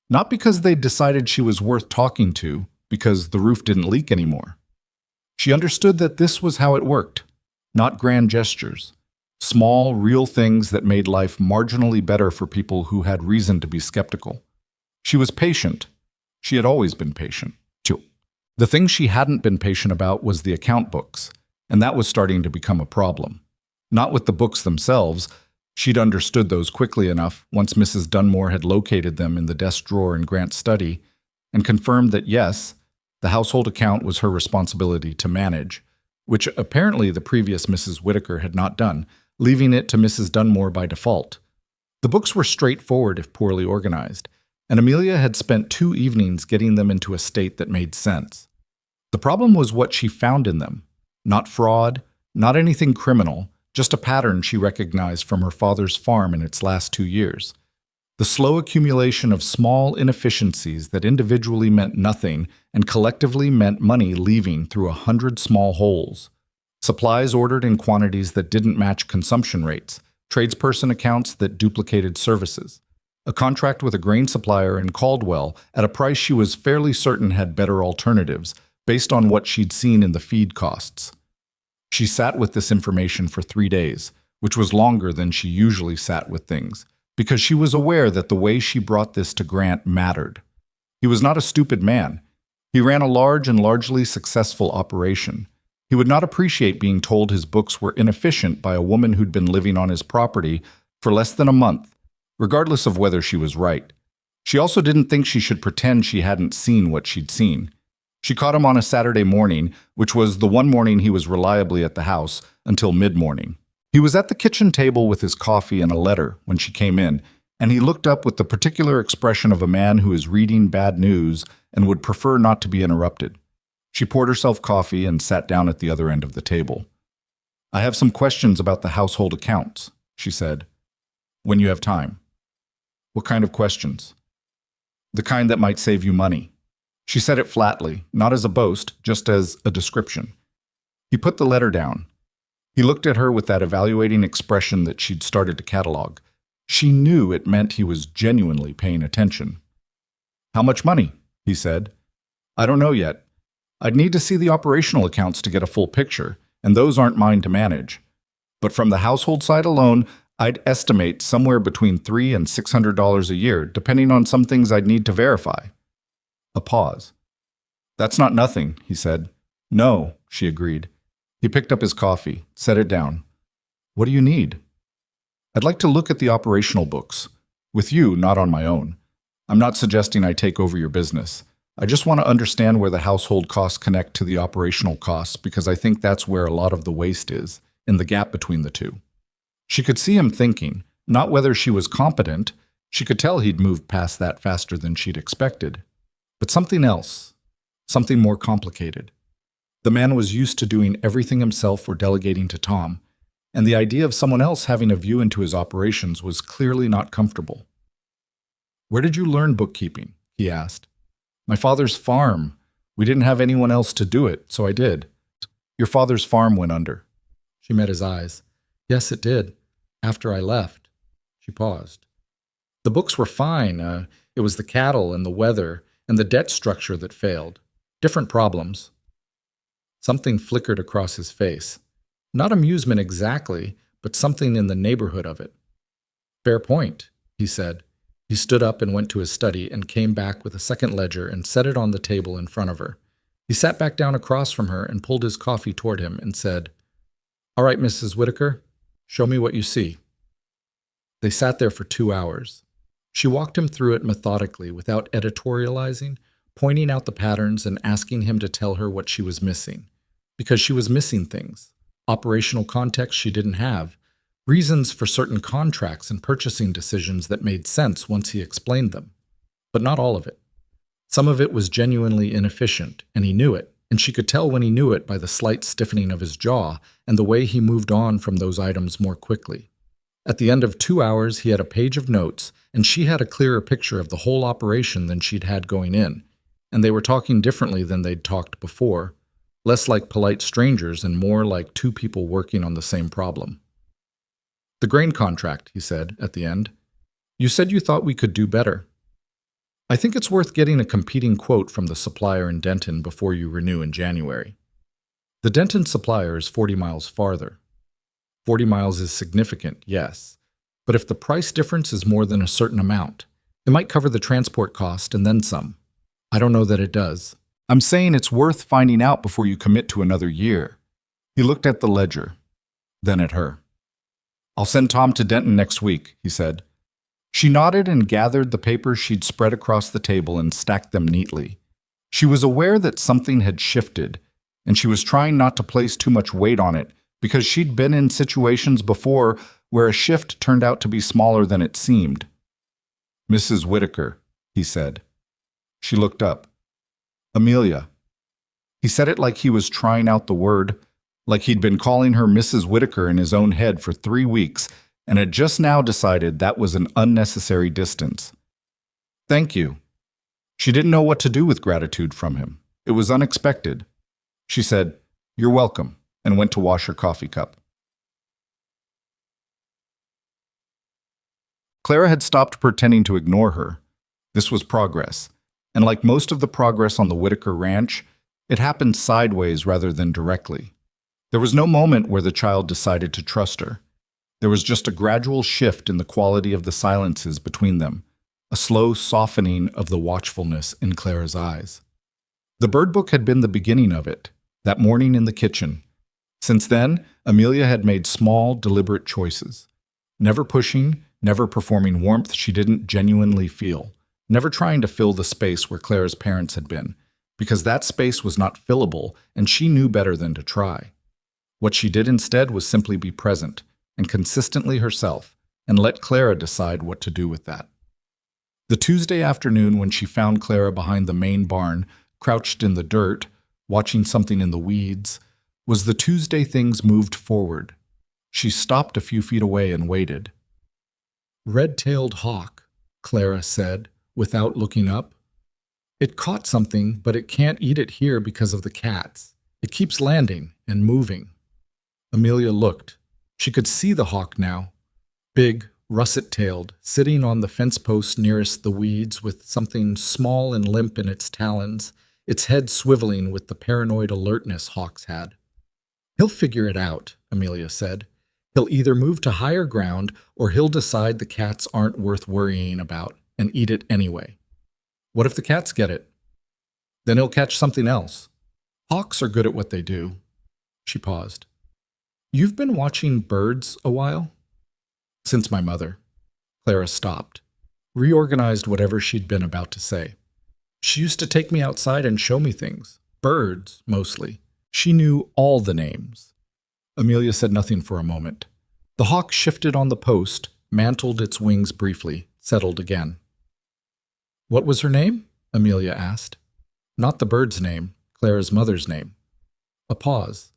Not because they'd decided she was worth talking to, because the roof didn't leak anymore. She understood that this was how it worked. Not grand gestures. Small, real things that made life marginally better for people who had reason to be skeptical. She was patient. She had always been patient. The thing she hadn't been patient about was the account books, and that was starting to become a problem. Not with the books themselves. She'd understood those quickly enough once Mrs. Dunmore had located them in the desk drawer in Grant's study and confirmed that yes, the household account was her responsibility to manage, which apparently the previous Mrs. Whitaker had not done, leaving it to Mrs. Dunmore by default. The books were straightforward if poorly organized, and Amelia had spent 2 evenings getting them into a state that made sense. The problem was what she found in them. Not fraud, not anything criminal, just a pattern she recognized from her father's farm in its last 2 years. The slow accumulation of small inefficiencies that individually meant nothing and collectively meant money leaving through 100 small holes. Supplies ordered in quantities that didn't match consumption rates, tradesperson accounts that duplicated services. A contract with a grain supplier in Caldwell at a price she was fairly certain had better alternatives, based on what she'd seen in the feed costs. She sat with this information for 3 days, which was longer than she usually sat with things, because she was aware that the way she brought this to Grant mattered. He was not a stupid man. He ran a large and largely successful operation. He would not appreciate being told his books were inefficient by a woman who'd been living on his property for less than a month, regardless of whether she was right. She also didn't think she should pretend she hadn't seen what she'd seen. She caught him on a Saturday morning, which was the one morning he was reliably at the house, until mid-morning. He was at the kitchen table with his coffee and a letter when she came in, and he looked up with the particular expression of a man who is reading bad news and would prefer not to be interrupted. She poured herself coffee and sat down at the other end of the table. "I have some questions about the household accounts," she said. "When you have time." "What kind of questions?" "The kind that might save you money." She said it flatly, not as a boast, just as a description. He put the letter down. He looked at her with that evaluating expression that she'd started to catalog. She knew it meant he was genuinely paying attention. How much money? He said. I don't know yet. I'd need to see the operational accounts to get a full picture, and those aren't mine to manage. But from the household side alone, I'd estimate somewhere between $300 and $600 a year, depending on some things I'd need to verify. A pause. That's not nothing, he said. No, she agreed. He picked up his coffee, set it down. What do you need? I'd like to look at the operational books. With you, not on my own. I'm not suggesting I take over your business. I just want to understand where the household costs connect to the operational costs because I think that's where a lot of the waste is, in the gap between the two. She could see him thinking, not whether she was competent, she could tell he'd moved past that faster than she'd expected, but something else, something more complicated. The man was used to doing everything himself or delegating to Tom, and the idea of someone else having a view into his operations was clearly not comfortable. Where did you learn bookkeeping? He asked. My father's farm. We didn't have anyone else to do it, so I did. Your father's farm went under. She met his eyes. Yes, it did. After I left. She paused. The books were fine. It was the cattle and the weather and the debt structure that failed. Different problems. Something flickered across his face. Not amusement exactly, but something in the neighborhood of it. Fair point, he said. He stood up and went to his study and came back with a second ledger and set it on the table in front of her. He sat back down across from her and pulled his coffee toward him and said, All right, Mrs. Whitaker, show me what you see. They sat there for 2 hours. She walked him through it methodically without editorializing, pointing out the patterns and asking him to tell her what she was missing. Because she was missing things. Operational context she didn't have. Reasons for certain contracts and purchasing decisions that made sense once he explained them. But not all of it. Some of it was genuinely inefficient, and he knew it, and she could tell when he knew it by the slight stiffening of his jaw and the way he moved on from those items more quickly. At the end of 2 hours, he had a page of notes, and she had a clearer picture of the whole operation than she'd had going in, and they were talking differently than they'd talked before, less like polite strangers and more like two people working on the same problem. The grain contract, he said at the end. You said you thought we could do better. I think it's worth getting a competing quote from the supplier in Denton before you renew in January. The Denton supplier is 40 miles farther. 40 miles is significant, yes, but if the price difference is more than a certain amount, it might cover the transport cost and then some. I don't know that it does. I'm saying it's worth finding out before you commit to another year. He looked at the ledger, then at her. I'll send Tom to Denton next week, he said. She nodded and gathered the papers she'd spread across the table and stacked them neatly. She was aware that something had shifted, and she was trying not to place too much weight on it because she'd been in situations before where a shift turned out to be smaller than it seemed. Mrs. Whitaker, he said. She looked up. Amelia. He said it like he was trying out the word, like he'd been calling her Mrs. Whitaker in his own head for 3 weeks and had just now decided that was an unnecessary distance. Thank you. She didn't know what to do with gratitude from him. It was unexpected. She said, You're welcome, and went to wash her coffee cup. Clara had stopped pretending to ignore her. This was progress, and like most of the progress on the Whitaker ranch, it happened sideways rather than directly. There was no moment where the child decided to trust her. There was just a gradual shift in the quality of the silences between them, a slow softening of the watchfulness in Clara's eyes. The bird book had been the beginning of it, that morning in the kitchen. Since then, Amelia had made small, deliberate choices. Never pushing, never performing warmth she didn't genuinely feel, never trying to fill the space where Clara's parents had been, because that space was not fillable and she knew better than to try. What she did instead was simply be present and consistently herself and let Clara decide what to do with that. The Tuesday afternoon when she found Clara behind the main barn, crouched in the dirt, watching something in the weeds, was the Tuesday things moved forward. She stopped a few feet away and waited. Red-tailed hawk, Clara said, without looking up. It caught something, but it can't eat it here because of the cats. It keeps landing and moving. Amelia looked. She could see the hawk now. Big, russet-tailed, sitting on the fence post nearest the weeds with something small and limp in its talons, its head swiveling with the paranoid alertness hawks had. "He'll figure it out," Amelia said. "He'll either move to higher ground or he'll decide the cats aren't worth worrying about and eat it anyway. What if the cats get it? Then he'll catch something else. Hawks are good at what they do." She paused. "You've been watching birds a while?" "Since my mother." Clara stopped, reorganized whatever she'd been about to say. "She used to take me outside and show me things. Birds, mostly. She knew all the names." Amelia said nothing for a moment. The hawk shifted on the post, mantled its wings briefly, settled again. "What was her name?" Amelia asked. Not the bird's name, Clara's mother's name. A pause,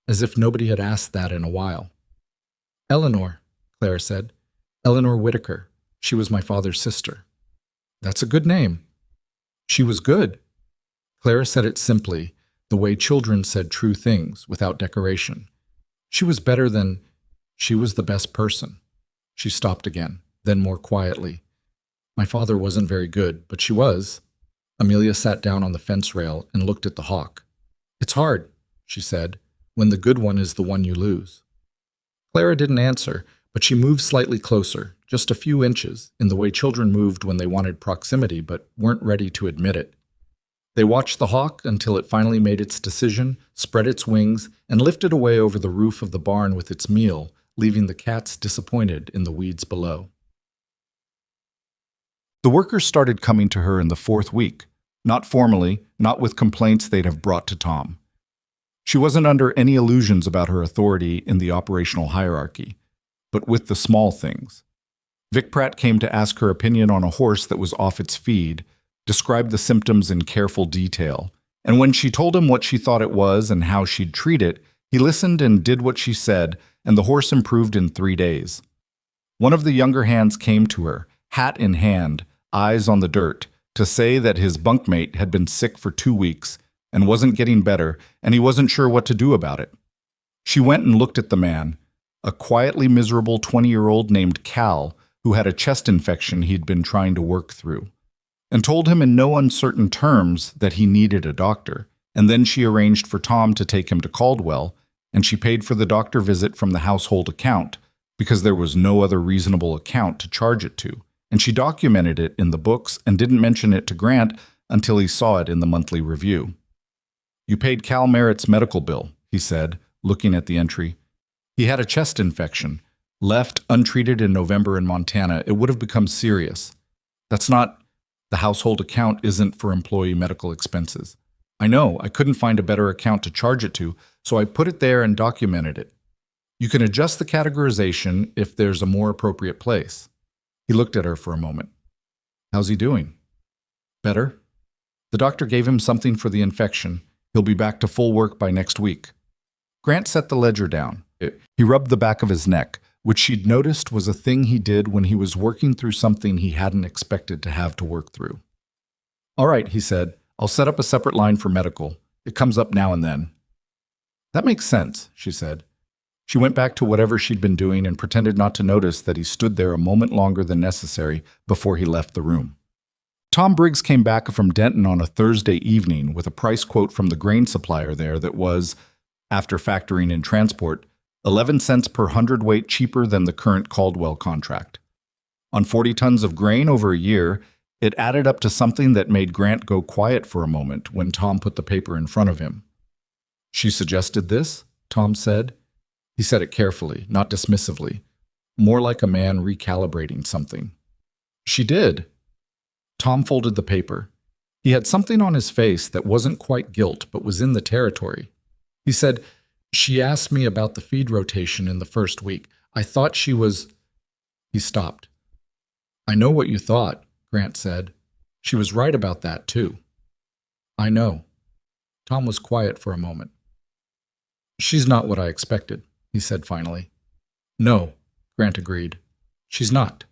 as if nobody had asked that in a while. "Eleanor," Clara said. "Eleanor Whitaker. She was my father's sister." "That's a good name." "She was good." Clara said it simply, the way children said true things, without decoration. "She was better than... She was the best person." She stopped again, then more quietly. "My father wasn't very good, but she was." Amelia sat down on the fence rail and looked at the hawk. "It's hard," she said, "when the good one is the one you lose." Clara didn't answer, but she moved slightly closer, just a few inches, in the way children moved when they wanted proximity but weren't ready to admit it. They watched the hawk until it finally made its decision, spread its wings, and lifted away over the roof of the barn with its meal, leaving the cats disappointed in the weeds below. The workers started coming to her in the 4th week, not formally, not with complaints they'd have brought to Tom. She wasn't under any illusions about her authority in the operational hierarchy, but with the small things. Vic Pratt came to ask her opinion on a horse that was off its feed, described the symptoms in careful detail, and when she told him what she thought it was and how she'd treat it, he listened and did what she said, and the horse improved in 3 days. One of the younger hands came to her, hat in hand, eyes on the dirt, to say that his bunkmate had been sick for 2 weeks and wasn't getting better, and he wasn't sure what to do about it. She went and looked at the man, a quietly miserable 20-year-old named Cal, who had a chest infection he'd been trying to work through, and told him in no uncertain terms that he needed a doctor, and then she arranged for Tom to take him to Caldwell, and she paid for the doctor visit from the household account, because there was no other reasonable account to charge it to, and she documented it in the books and didn't mention it to Grant until he saw it in the monthly review. "You paid Cal Merritt's medical bill," he said, looking at the entry. "He had a chest infection. Left untreated in November in Montana, it would have become serious. That's not... The household account isn't for employee medical expenses. I know, I couldn't find a better account to charge it to, so I put it there and documented it. You can adjust the categorization if there's a more appropriate place." He looked at her for a moment. "How's he doing?" "Better. The doctor gave him something for the infection. He'll be back to full work by next week." Grant set the ledger down. He rubbed the back of his neck, which she'd noticed was a thing he did when he was working through something he hadn't expected to have to work through. "All right," he said. "I'll set up a separate line for medical. It comes up now and then." "That makes sense," she said. She went back to whatever she'd been doing and pretended not to notice that he stood there a moment longer than necessary before he left the room. Tom Briggs came back from Denton on a Thursday evening with a price quote from the grain supplier there that was, after factoring in transport, 11 cents per hundredweight cheaper than the current Caldwell contract. On 40 tons of grain over a year, it added up to something that made Grant go quiet for a moment when Tom put the paper in front of him. "She suggested this?" Tom said. He said it carefully, not dismissively, more like a man recalibrating something. "She did." Tom folded the paper. He had something on his face that wasn't quite guilt, but was in the territory. He said, "She asked me about the feed rotation in the 1st week. I thought she was..." He stopped. "I know what you thought," Grant said. "She was right about that, too." "I know." Tom was quiet for a moment. "She's not what I expected," he said finally. "No," Grant agreed. "She's not."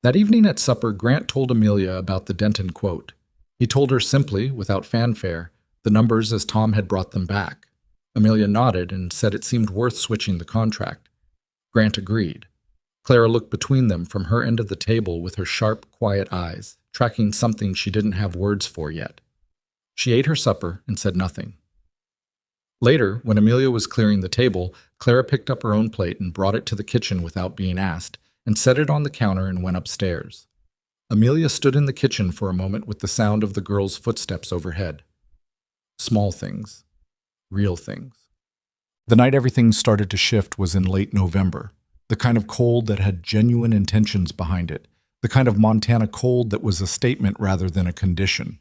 That evening at supper, Grant told Amelia about the Denton quote. He told her simply, without fanfare, the numbers as Tom had brought them back. Amelia nodded and said it seemed worth switching the contract. Grant agreed. Clara looked between them from her end of the table with her sharp, quiet eyes, tracking something she didn't have words for yet. She ate her supper and said nothing. Later, when Amelia was clearing the table, Clara picked up her own plate and brought it to the kitchen without being asked, and set it on the counter and went upstairs. Amelia stood in the kitchen for a moment with the sound of the girl's footsteps overhead. Small things. Real things. The night everything started to shift was in late November, the kind of cold that had genuine intentions behind it, the kind of Montana cold that was a statement rather than a condition.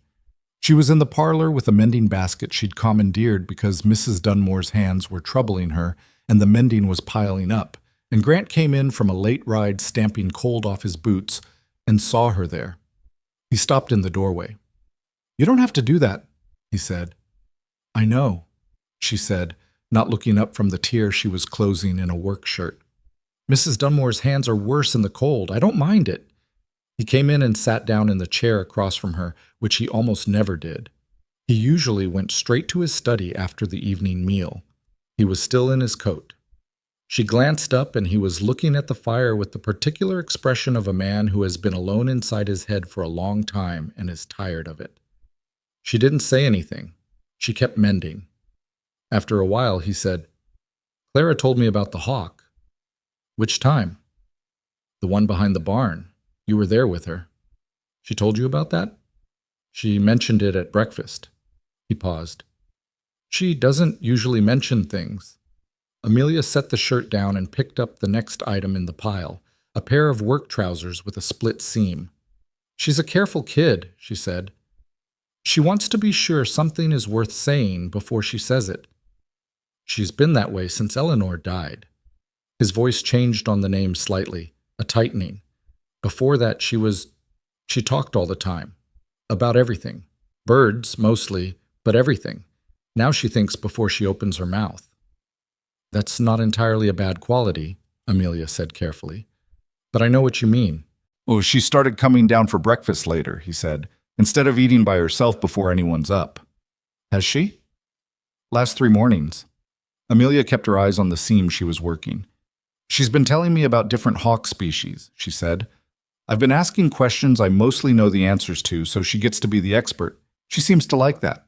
She was in the parlor with a mending basket she'd commandeered because Mrs. Dunmore's hands were troubling her and the mending was piling up, and Grant came in from a late ride stamping cold off his boots and saw her there. He stopped in the doorway. "You don't have to do that," he said. "I know," she said, not looking up from the tear she was closing in a work shirt. "Mrs. Dunmore's hands are worse in the cold. I don't mind it." He came in and sat down in the chair across from her, which he almost never did. He usually went straight to his study after the evening meal. He was still in his coat. She glanced up and he was looking at the fire with the particular expression of a man who has been alone inside his head for a long time and is tired of it. She didn't say anything. She kept mending. After a while, he said, "Clara told me about the hawk." "Which time?" "The one behind the barn. You were there with her." "She told you about that?" "She mentioned it at breakfast." He paused. "She doesn't usually mention things." Amelia set the shirt down and picked up the next item in the pile, a pair of work trousers with a split seam. "She's a careful kid," she said. "She wants to be sure something is worth saying before she says it. She's been that way since Eleanor died." His voice changed on the name slightly, a tightening. Before that, she talked all the time. About everything. Birds, mostly, but everything. Now she thinks before she opens her mouth. "That's not entirely a bad quality," Amelia said carefully. "But I know what you mean." "Oh, she started coming down for breakfast later," he said, "instead of eating by herself before anyone's up." "Has she?" "Last 3 mornings." Amelia kept her eyes on the seam she was working. "She's been telling me about different hawk species," she said. "I've been asking questions I mostly know the answers to, so she gets to be the expert. She seems to like that."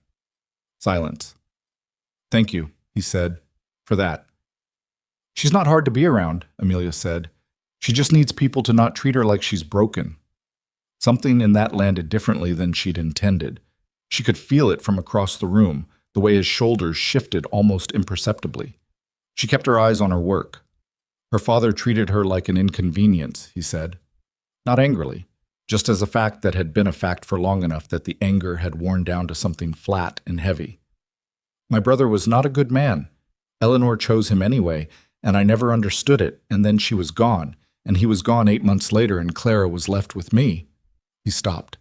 Silence. "Thank you," he said, "for that." "She's not hard to be around," Amelia said. "She just needs people to not treat her like she's broken." Something in that landed differently than she'd intended. She could feel it from across the room, the way his shoulders shifted almost imperceptibly. She kept her eyes on her work. Her father treated her like an inconvenience, he said. Not angrily, just as a fact that had been a fact for long enough that the anger had worn down to something flat and heavy. "My brother was not a good man. Eleanor chose him anyway, and I never understood it, and then she was gone, and he was gone 8 months later, and Clara was left with me." He stopped.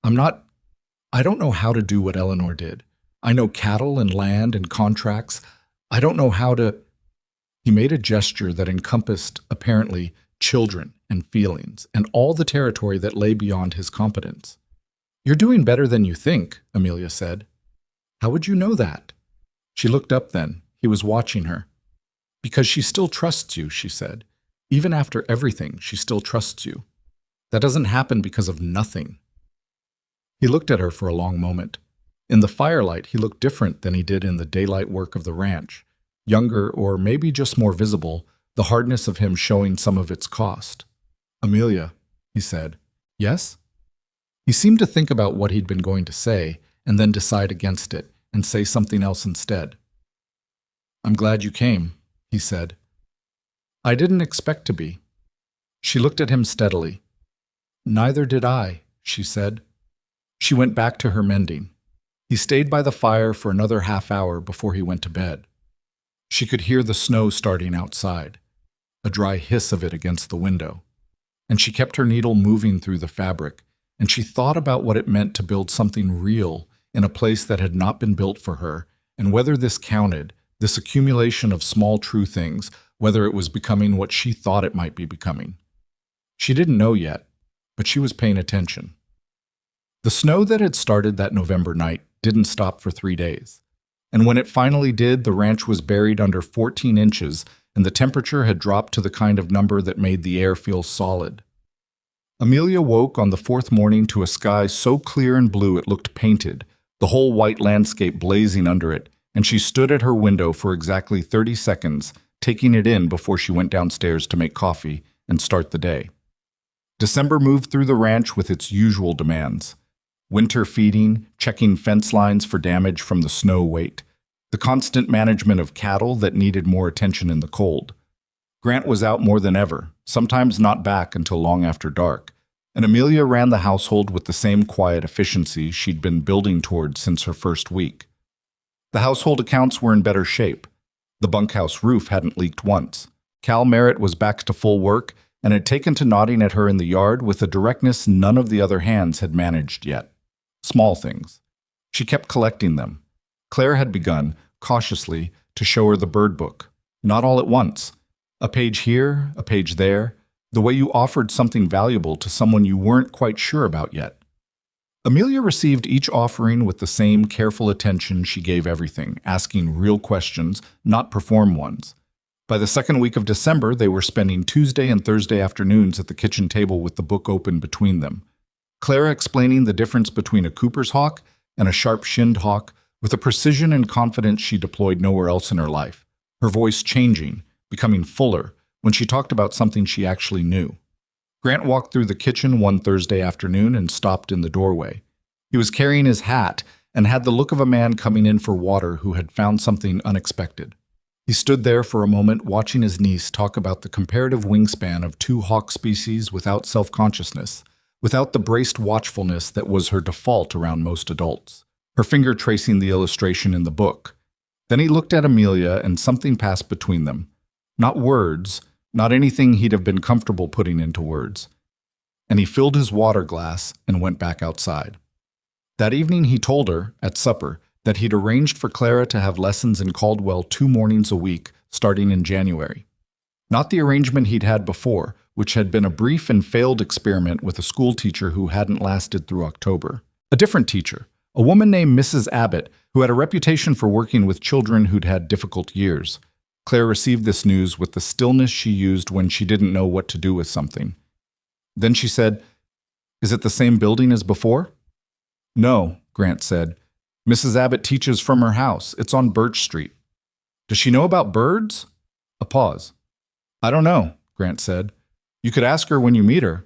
I don't know how to do what Eleanor did. I know cattle and land and contracts. I don't know how to—" He made a gesture that encompassed, apparently, children and feelings, and all the territory that lay beyond his competence. "You're doing better than you think," Amelia said. "How would you know that?" She looked up then. He was watching her. "Because she still trusts you," she said. "Even after everything, she still trusts you. That doesn't happen because of nothing." He looked at her for a long moment. In the firelight, he looked different than he did in the daylight work of the ranch. Younger, or maybe just more visible, the hardness of him showing some of its cost. "Amelia," he said. "Yes?" He seemed to think about what he'd been going to say, and then decide against it, and say something else instead. "I'm glad you came," he said. "I didn't expect to be." She looked at him steadily. "Neither did I," she said. She went back to her mending. He stayed by the fire for another half-hour before he went to bed. She could hear the snow starting outside, a dry hiss of it against the window, and she kept her needle moving through the fabric, and she thought about what it meant to build something real in a place that had not been built for her, and whether this counted, this accumulation of small true things, whether it was becoming what she thought it might be becoming. She didn't know yet, but she was paying attention. The snow that had started that November night didn't stop for 3 days. And when it finally did, the ranch was buried under 14 inches, and the temperature had dropped to the kind of number that made the air feel solid. Amelia woke on the fourth morning to a sky so clear and blue it looked painted, the whole white landscape blazing under it, and she stood at her window for exactly 30 seconds, taking it in before she went downstairs to make coffee and start the day. December moved through the ranch with its usual demands. Winter feeding, checking fence lines for damage from the snow weight, the constant management of cattle that needed more attention in the cold. Grant was out more than ever, sometimes not back until long after dark, and Amelia ran the household with the same quiet efficiency she'd been building toward since her first week. The household accounts were in better shape. The bunkhouse roof hadn't leaked once. Cal Merritt was back to full work and had taken to nodding at her in the yard with a directness none of the other hands had managed yet. Small things. She kept collecting them. Claire had begun, cautiously, to show her the bird book. Not all at once. A page here, a page there, the way you offered something valuable to someone you weren't quite sure about yet. Amelia received each offering with the same careful attention she gave everything, asking real questions, not perform ones. By the second week of December, they were spending Tuesday and Thursday afternoons at the kitchen table with the book open between them. Clara explaining the difference between a Cooper's hawk and a sharp-shinned hawk with a precision and confidence she deployed nowhere else in her life, her voice changing, becoming fuller, when she talked about something she actually knew. Grant walked through the kitchen one Thursday afternoon and stopped in the doorway. He was carrying his hat and had the look of a man coming in for water who had found something unexpected. He stood there for a moment watching his niece talk about the comparative wingspan of two hawk species without self-consciousness, without the braced watchfulness that was her default around most adults, her finger tracing the illustration in the book. Then he looked at Amelia and something passed between them. Not words, not anything he'd have been comfortable putting into words. And he filled his water glass and went back outside. That evening he told her, at supper, that he'd arranged for Clara to have lessons in Caldwell 2 mornings a week, starting in January. Not the arrangement he'd had before, which had been a brief and failed experiment with a school teacher who hadn't lasted through October. A different teacher, a woman named Mrs. Abbott, who had a reputation for working with children who'd had difficult years. Claire received this news with the stillness she used when she didn't know what to do with something. Then she said, "Is it the same building as before?" "No," Grant said. "Mrs. Abbott teaches from her house. It's on Birch Street." "Does she know about birds?" A pause. "I don't know," Grant said. "You could ask her when you meet her."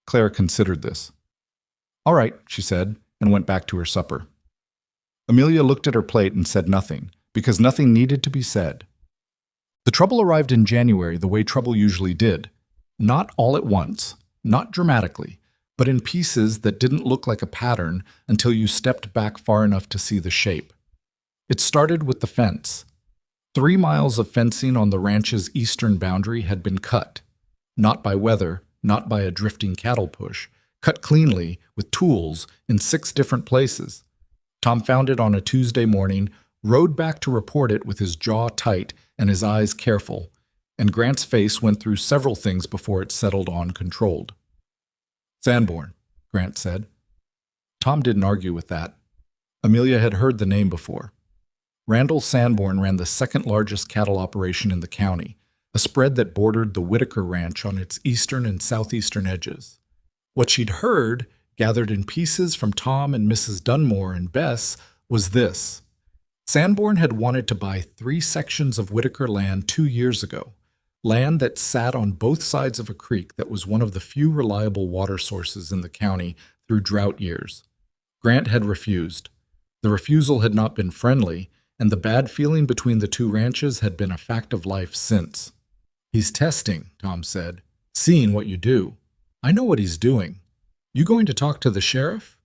Claire considered this. "All right," she said, and went back to her supper. Amelia looked at her plate and said nothing, because nothing needed to be said. The trouble arrived in January the way trouble usually did. Not all at once, not dramatically, but in pieces that didn't look like a pattern until you stepped back far enough to see the shape. It started with the fence. 3 miles of fencing on the ranch's eastern boundary had been cut. Not by weather, not by a drifting cattle push, cut cleanly, with tools, in 6 different places. Tom found it on a Tuesday morning, rode back to report it with his jaw tight and his eyes careful, and Grant's face went through several things before it settled on controlled. "Sanborn," Grant said. Tom didn't argue with that. Amelia had heard the name before. Randall Sanborn ran the second-largest cattle operation in the county, a spread that bordered the Whitaker Ranch on its eastern and southeastern edges. What she'd heard, gathered in pieces from Tom and Mrs. Dunmore and Bess, was this. Sanborn had wanted to buy 3 sections of Whitaker land 2 years ago, land that sat on both sides of a creek that was one of the few reliable water sources in the county through drought years. Grant had refused. The refusal had not been friendly, and the bad feeling between the 2 ranches had been a fact of life since. "He's testing," Tom said, "seeing what you do. I know what he's doing. You going to talk to the sheriff?"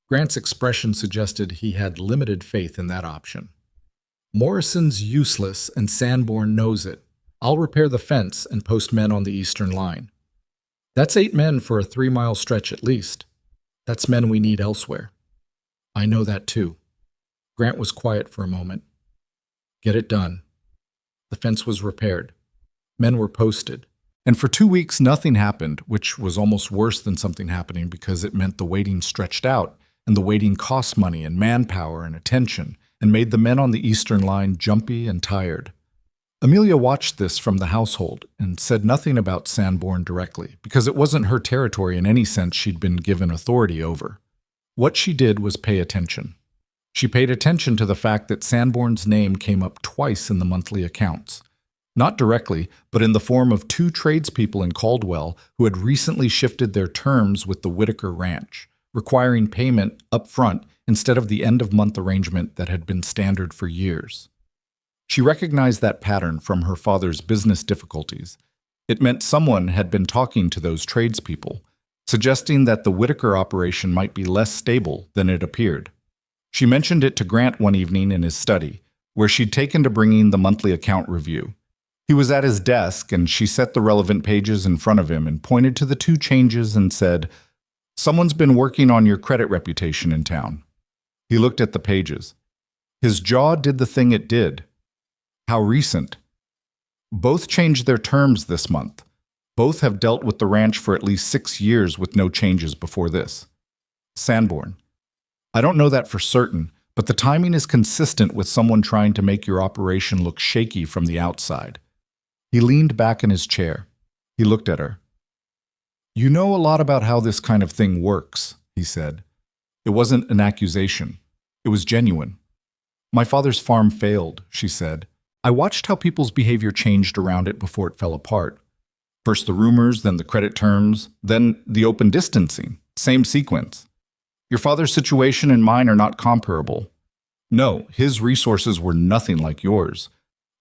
Grant's expression suggested he had limited faith in that option. "Morrison's useless, and Sanborn knows it. I'll repair the fence and post men on the eastern line. That's 8 men for a 3-mile stretch at least. That's men we need elsewhere." "I know that too." Grant was quiet for a moment. "Get it done." The fence was repaired. Men were posted. And for 2 weeks nothing happened, which was almost worse than something happening because it meant the waiting stretched out, and the waiting cost money and manpower and attention, and made the men on the eastern line jumpy and tired. Amelia watched this from the household and said nothing about Sanborn directly, because it wasn't her territory in any sense she'd been given authority over. What she did was pay attention. She paid attention to the fact that Sanborn's name came up twice in the monthly accounts. Not directly, but in the form of two tradespeople in Caldwell who had recently shifted their terms with the Whitaker Ranch, requiring payment up front instead of the end-of-month arrangement that had been standard for years. She recognized that pattern from her father's business difficulties. It meant someone had been talking to those tradespeople, suggesting that the Whitaker operation might be less stable than it appeared. She mentioned it to Grant one evening in his study, where she'd taken to bringing the monthly account review. He was at his desk, and she set the relevant pages in front of him and pointed to the two changes and said, "Someone's been working on your credit reputation in town." He looked at the pages. His jaw did the thing it did. How recent? Both changed their terms this month. Both have dealt with the ranch for at least 6 years with no changes before this. Sanborn. I don't know that for certain, but the timing is consistent with someone trying to make your operation look shaky from the outside. He leaned back in his chair. He looked at her. "You know a lot about how this kind of thing works," he said. It wasn't an accusation. It was genuine. "My father's farm failed," she said. "I watched how people's behavior changed around it before it fell apart. First the rumors, then the credit terms, then the open distancing. Same sequence. Your father's situation and mine are not comparable. No, his resources were nothing like yours,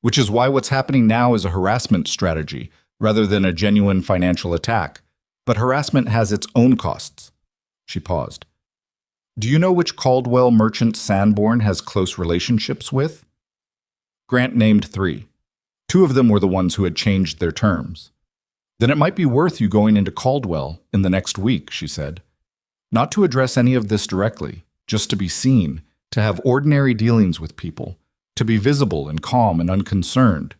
which is why what's happening now is a harassment strategy rather than a genuine financial attack. But harassment has its own costs." She paused. "Do you know which Caldwell merchant Sanborn has close relationships with?" Grant named 3. 2 of them were the ones who had changed their terms. "Then it might be worth you going into Caldwell in the next week," she said. "Not to address any of this directly, just to be seen, to have ordinary dealings with people, to be visible and calm and unconcerned.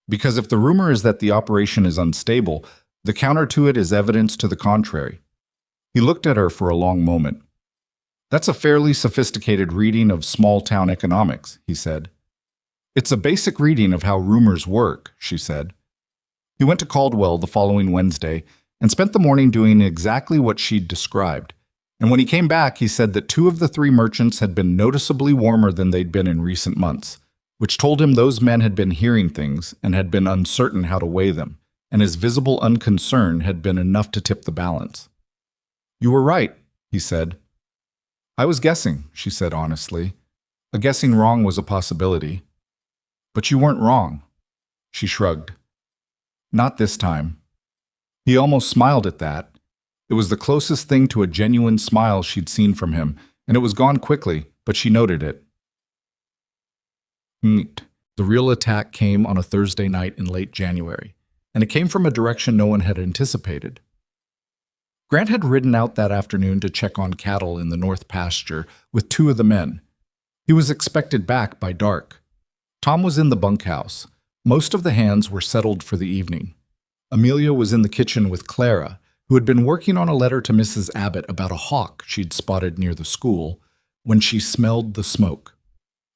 Because if the rumor is that the operation is unstable, the counter to it is evidence to the contrary." He looked at her for a long moment. "That's a fairly sophisticated reading of small-town economics," he said. "It's a basic reading of how rumors work," she said. He went to Caldwell the following Wednesday and spent the morning doing exactly what she'd described. And when he came back, he said that 2 of the 3 merchants had been noticeably warmer than they'd been in recent months, which told him those men had been hearing things and had been uncertain how to weigh them, and his visible unconcern had been enough to tip the balance. "You were right," he said. "I was guessing," she said honestly. "A guessing wrong was a possibility." "But you weren't wrong." She shrugged. "Not this time." He almost smiled at that. It was the closest thing to a genuine smile she'd seen from him, and it was gone quickly, but she noted it. The real attack came on a Thursday night in late January, and it came from a direction no one had anticipated. Grant had ridden out that afternoon to check on cattle in the north pasture with 2 of the men. He was expected back by dark. Tom was in the bunkhouse. Most of the hands were settled for the evening. Amelia was in the kitchen with Clara, who had been working on a letter to Mrs. Abbott about a hawk she'd spotted near the school, when she smelled the smoke.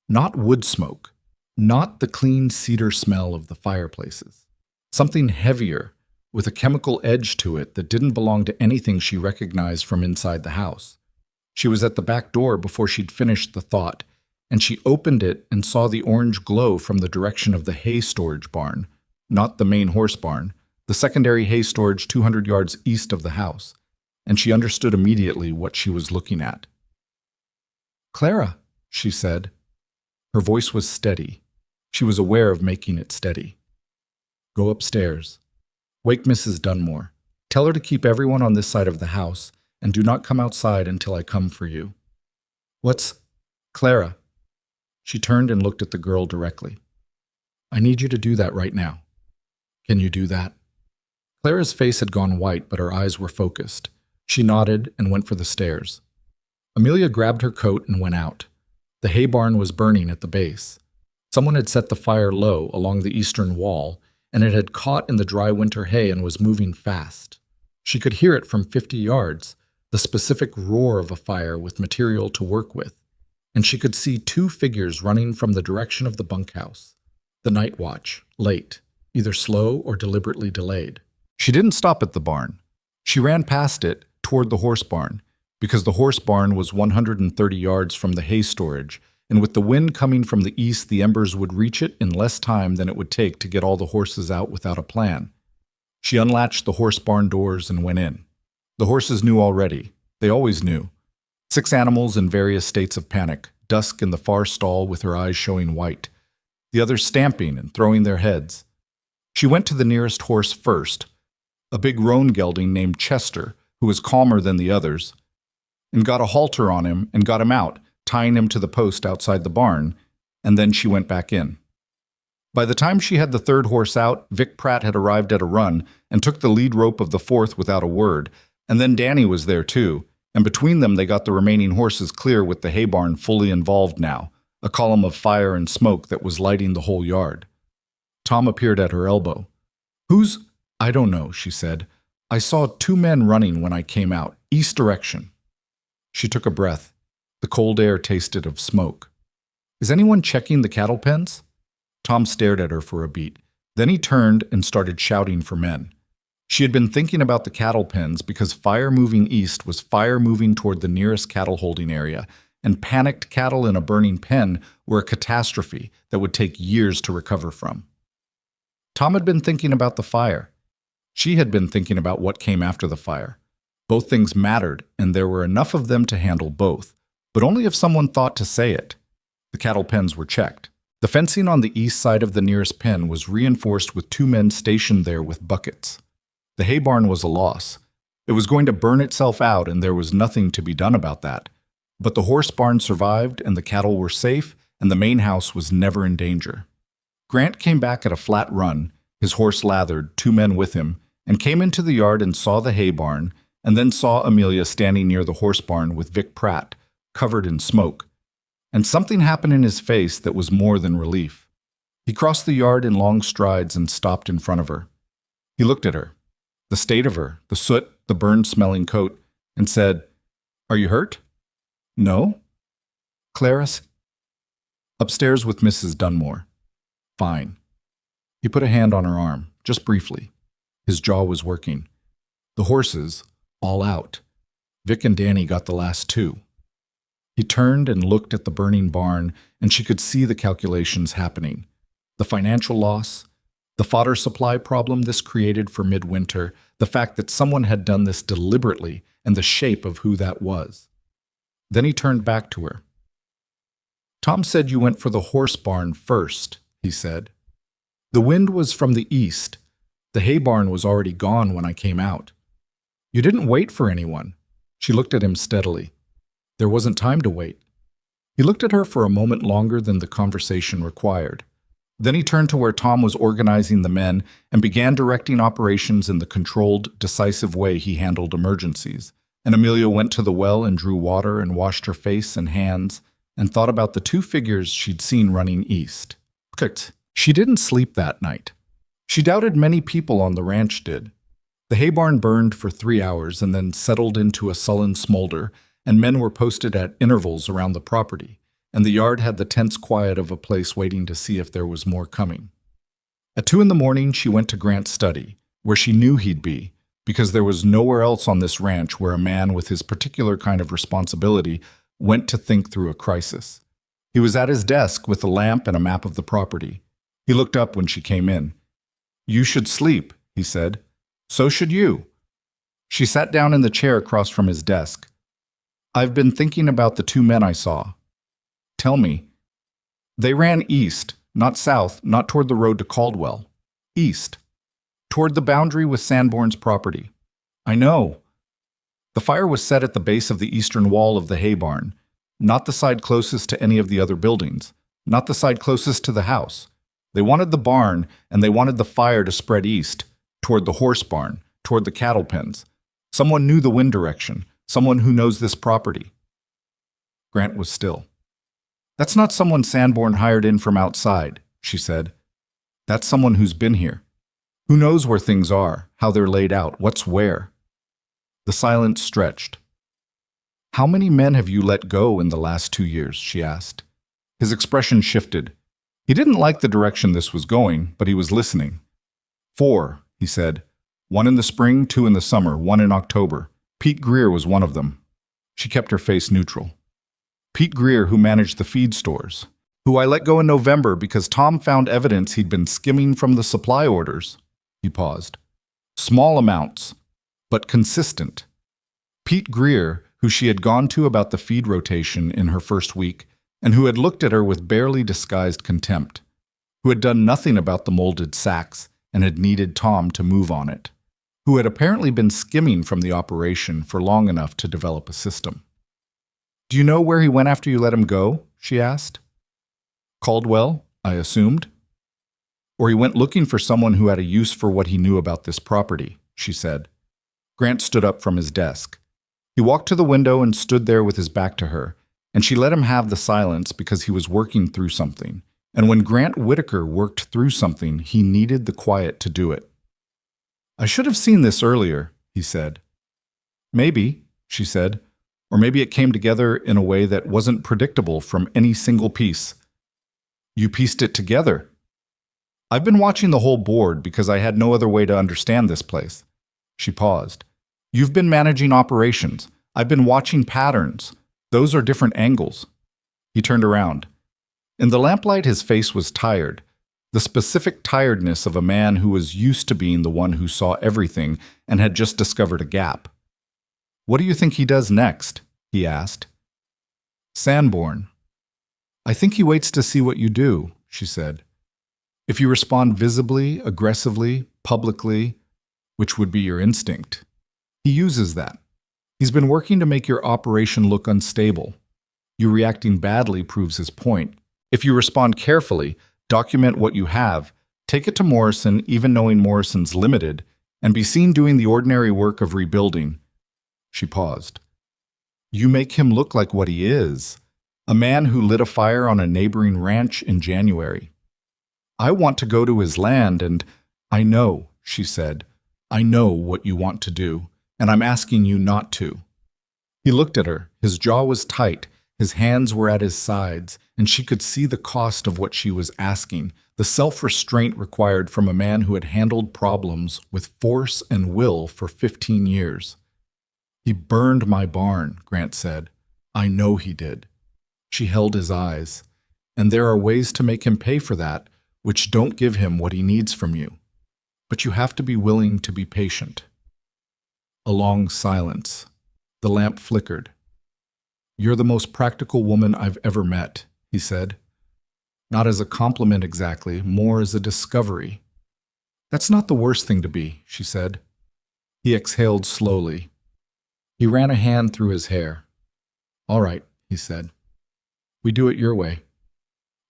Not wood smoke, not the clean cedar smell of the fireplaces. Something heavier, with a chemical edge to it that didn't belong to anything she recognized from inside the house. She was at the back door before she'd finished the thought, and she opened it and saw the orange glow from the direction of the hay storage barn, not the main horse barn, the secondary hay storage 200 yards east of the house, and she understood immediately what she was looking at. "Clara," she said. Her voice was steady. She was aware of making it steady. "Go upstairs. Wake Mrs. Dunmore. Tell her to keep everyone on this side of the house, and do not come outside until I come for you." "What's... Clara?" She turned and looked at the girl directly. "I need you to do that right now. Can you do that?" Clara's face had gone white, but her eyes were focused. She nodded and went for the stairs. Amelia grabbed her coat and went out. The hay barn was burning at the base. Someone had set the fire low along the eastern wall, and it had caught in the dry winter hay and was moving fast. She could hear it from 50 yards, the specific roar of a fire with material to work with, and she could see 2 figures running from the direction of the bunkhouse, the night watch. late, either slow or deliberately delayed. She didn't stop at the barn. She ran past it toward the horse barn, because the horse barn was 130 yards from the hay storage, and with the wind coming from the east, the embers would reach it in less time than it would take to get all the horses out without a plan. She unlatched the horse barn doors and went in. The horses knew already. They always knew. 6 animals in various states of panic, Dusk in the far stall with her eyes showing white, the others stamping and throwing their heads. She went to the nearest horse first, a big roan gelding named Chester, who was calmer than the others, and got a halter on him and got him out, tying him to the post outside the barn, and then she went back in. By the time she had the 3rd horse out, Vic Pratt had arrived at a run and took the lead rope of the 4th without a word, and then Danny was there too, and between them they got the remaining horses clear with the hay barn fully involved now, a column of fire and smoke that was lighting the whole yard. Tom appeared at her elbow. "Who's—" "I don't know," she said. "I saw 2 men running when I came out, east direction." She took a breath. The cold air tasted of smoke. "Is anyone checking the cattle pens?" Tom stared at her for a beat. Then he turned and started shouting for men. She had been thinking about the cattle pens because fire moving east was fire moving toward the nearest cattle holding area, and panicked cattle in a burning pen were a catastrophe that would take years to recover from. Tom had been thinking about the fire. She had been thinking about what came after the fire. Both things mattered, and there were enough of them to handle both, but only if someone thought to say it. The cattle pens were checked. The fencing on the east side of the nearest pen was reinforced with 2 men stationed there with buckets. The hay barn was a loss. It was going to burn itself out, and there was nothing to be done about that. But the horse barn survived, and the cattle were safe, and the main house was never in danger. Grant came back at a flat run, his horse lathered, 2 men with him, and came into the yard and saw the hay barn, and then saw Amelia standing near the horse barn with Vic Pratt, covered in smoke. And something happened in his face that was more than relief. He crossed the yard in long strides and stopped in front of her. He looked at her, the state of her, the soot, the burned-smelling coat, and said, "Are you hurt?" "No." "Clarice?" "Upstairs with Mrs. Dunmore." "Fine." He put a hand on her arm, just briefly. His jaw was working. The horses, all out. Vic and Danny got the last 2. He turned and looked at the burning barn, and she could see the calculations happening. The financial loss, the fodder supply problem this created for midwinter, the fact that someone had done this deliberately, and the shape of who that was. Then he turned back to her. "Tom said you went for the horse barn first," he said. "The wind was from the east. The hay barn was already gone when I came out. You didn't wait for anyone." She looked at him steadily. There wasn't time to wait. He looked at her for a moment longer than the conversation required. Then he turned to where Tom was organizing the men and began directing operations in the controlled, decisive way he handled emergencies. And Amelia went to the well and drew water and washed her face and hands and thought about the 2 figures she'd seen running east. She didn't sleep that night. She doubted many people on the ranch did. The hay barn burned for 3 hours and then settled into a sullen smolder, and men were posted at intervals around the property, and the yard had the tense quiet of a place waiting to see if there was more coming. At 2 in the morning, she went to Grant's study, where she knew he'd be, because there was nowhere else on this ranch where a man with his particular kind of responsibility went to think through a crisis. He was at his desk with a lamp and a map of the property. He looked up when she came in. "You should sleep," he said. "So should you." She sat down in the chair across from his desk. "I've been thinking about the 2 men I saw." "Tell me." "They ran east, not south, not toward the road to Caldwell. East. Toward the boundary with Sanborn's property." "I know." "The fire was set at the base of the eastern wall of the hay barn, not the side closest to any of the other buildings, not the side closest to the house. They wanted the barn, and they wanted the fire to spread east, toward the horse barn, toward the cattle pens. Someone knew the wind direction, someone who knows this property." Grant was still. "That's not someone Sanborn hired in from outside," she said. "That's someone who's been here. Who knows where things are, how they're laid out, what's where." The silence stretched. "How many men have you let go in the last 2 years?" she asked. His expression shifted. He didn't like the direction this was going, but he was listening. 4, he said. 1 in the spring, 2 in the summer, 1 in October. Pete Greer was one of them. She kept her face neutral. Pete Greer, who managed the feed stores, who I let go in November because Tom found evidence he'd been skimming from the supply orders. He paused. Small amounts, but consistent. Pete Greer, who she had gone to about the feed rotation in her first week, and who had looked at her with barely disguised contempt, who had done nothing about the molded sacks and had needed Tom to move on it, who had apparently been skimming from the operation for long enough to develop a system. Do you know where he went after you let him go? She asked. Caldwell, I assumed. Or he went looking for someone who had a use for what he knew about this property, she said. Grant stood up from his desk. He walked to the window and stood there with his back to her, and she let him have the silence because he was working through something. And when Grant Whitaker worked through something, he needed the quiet to do it. I should have seen this earlier, he said. Maybe, she said, or maybe it came together in a way that wasn't predictable from any single piece. You pieced it together. I've been watching the whole board because I had no other way to understand this place. She paused. You've been managing operations. I've been watching patterns. Those are different angles. He turned around. In the lamplight, his face was tired, the specific tiredness of a man who was used to being the one who saw everything and had just discovered a gap. What do you think he does next? He asked. Sanborn. I think he waits to see what you do, she said. If you respond visibly, aggressively, publicly, which would be your instinct, he uses that. He's been working to make your operation look unstable. You reacting badly proves his point. If you respond carefully, document what you have, take it to Morrison, even knowing Morrison's limited, and be seen doing the ordinary work of rebuilding. She paused. You make him look like what he is, a man who lit a fire on a neighboring ranch in January. I want to go to his land, and I know, she said, I know what you want to do, and I'm asking you not to. He looked at her. His jaw was tight. His hands were at his sides, and she could see the cost of what she was asking, the self-restraint required from a man who had handled problems with force and will for 15 years. He burned my barn, Grant said. I know he did. She held his eyes. And there are ways to make him pay for that, which don't give him what he needs from you. But you have to be willing to be patient. A long silence. The lamp flickered. You're the most practical woman I've ever met, he said. Not as a compliment exactly, more as a discovery. That's not the worst thing to be, she said. He exhaled slowly. He ran a hand through his hair. All right, he said. We do it your way.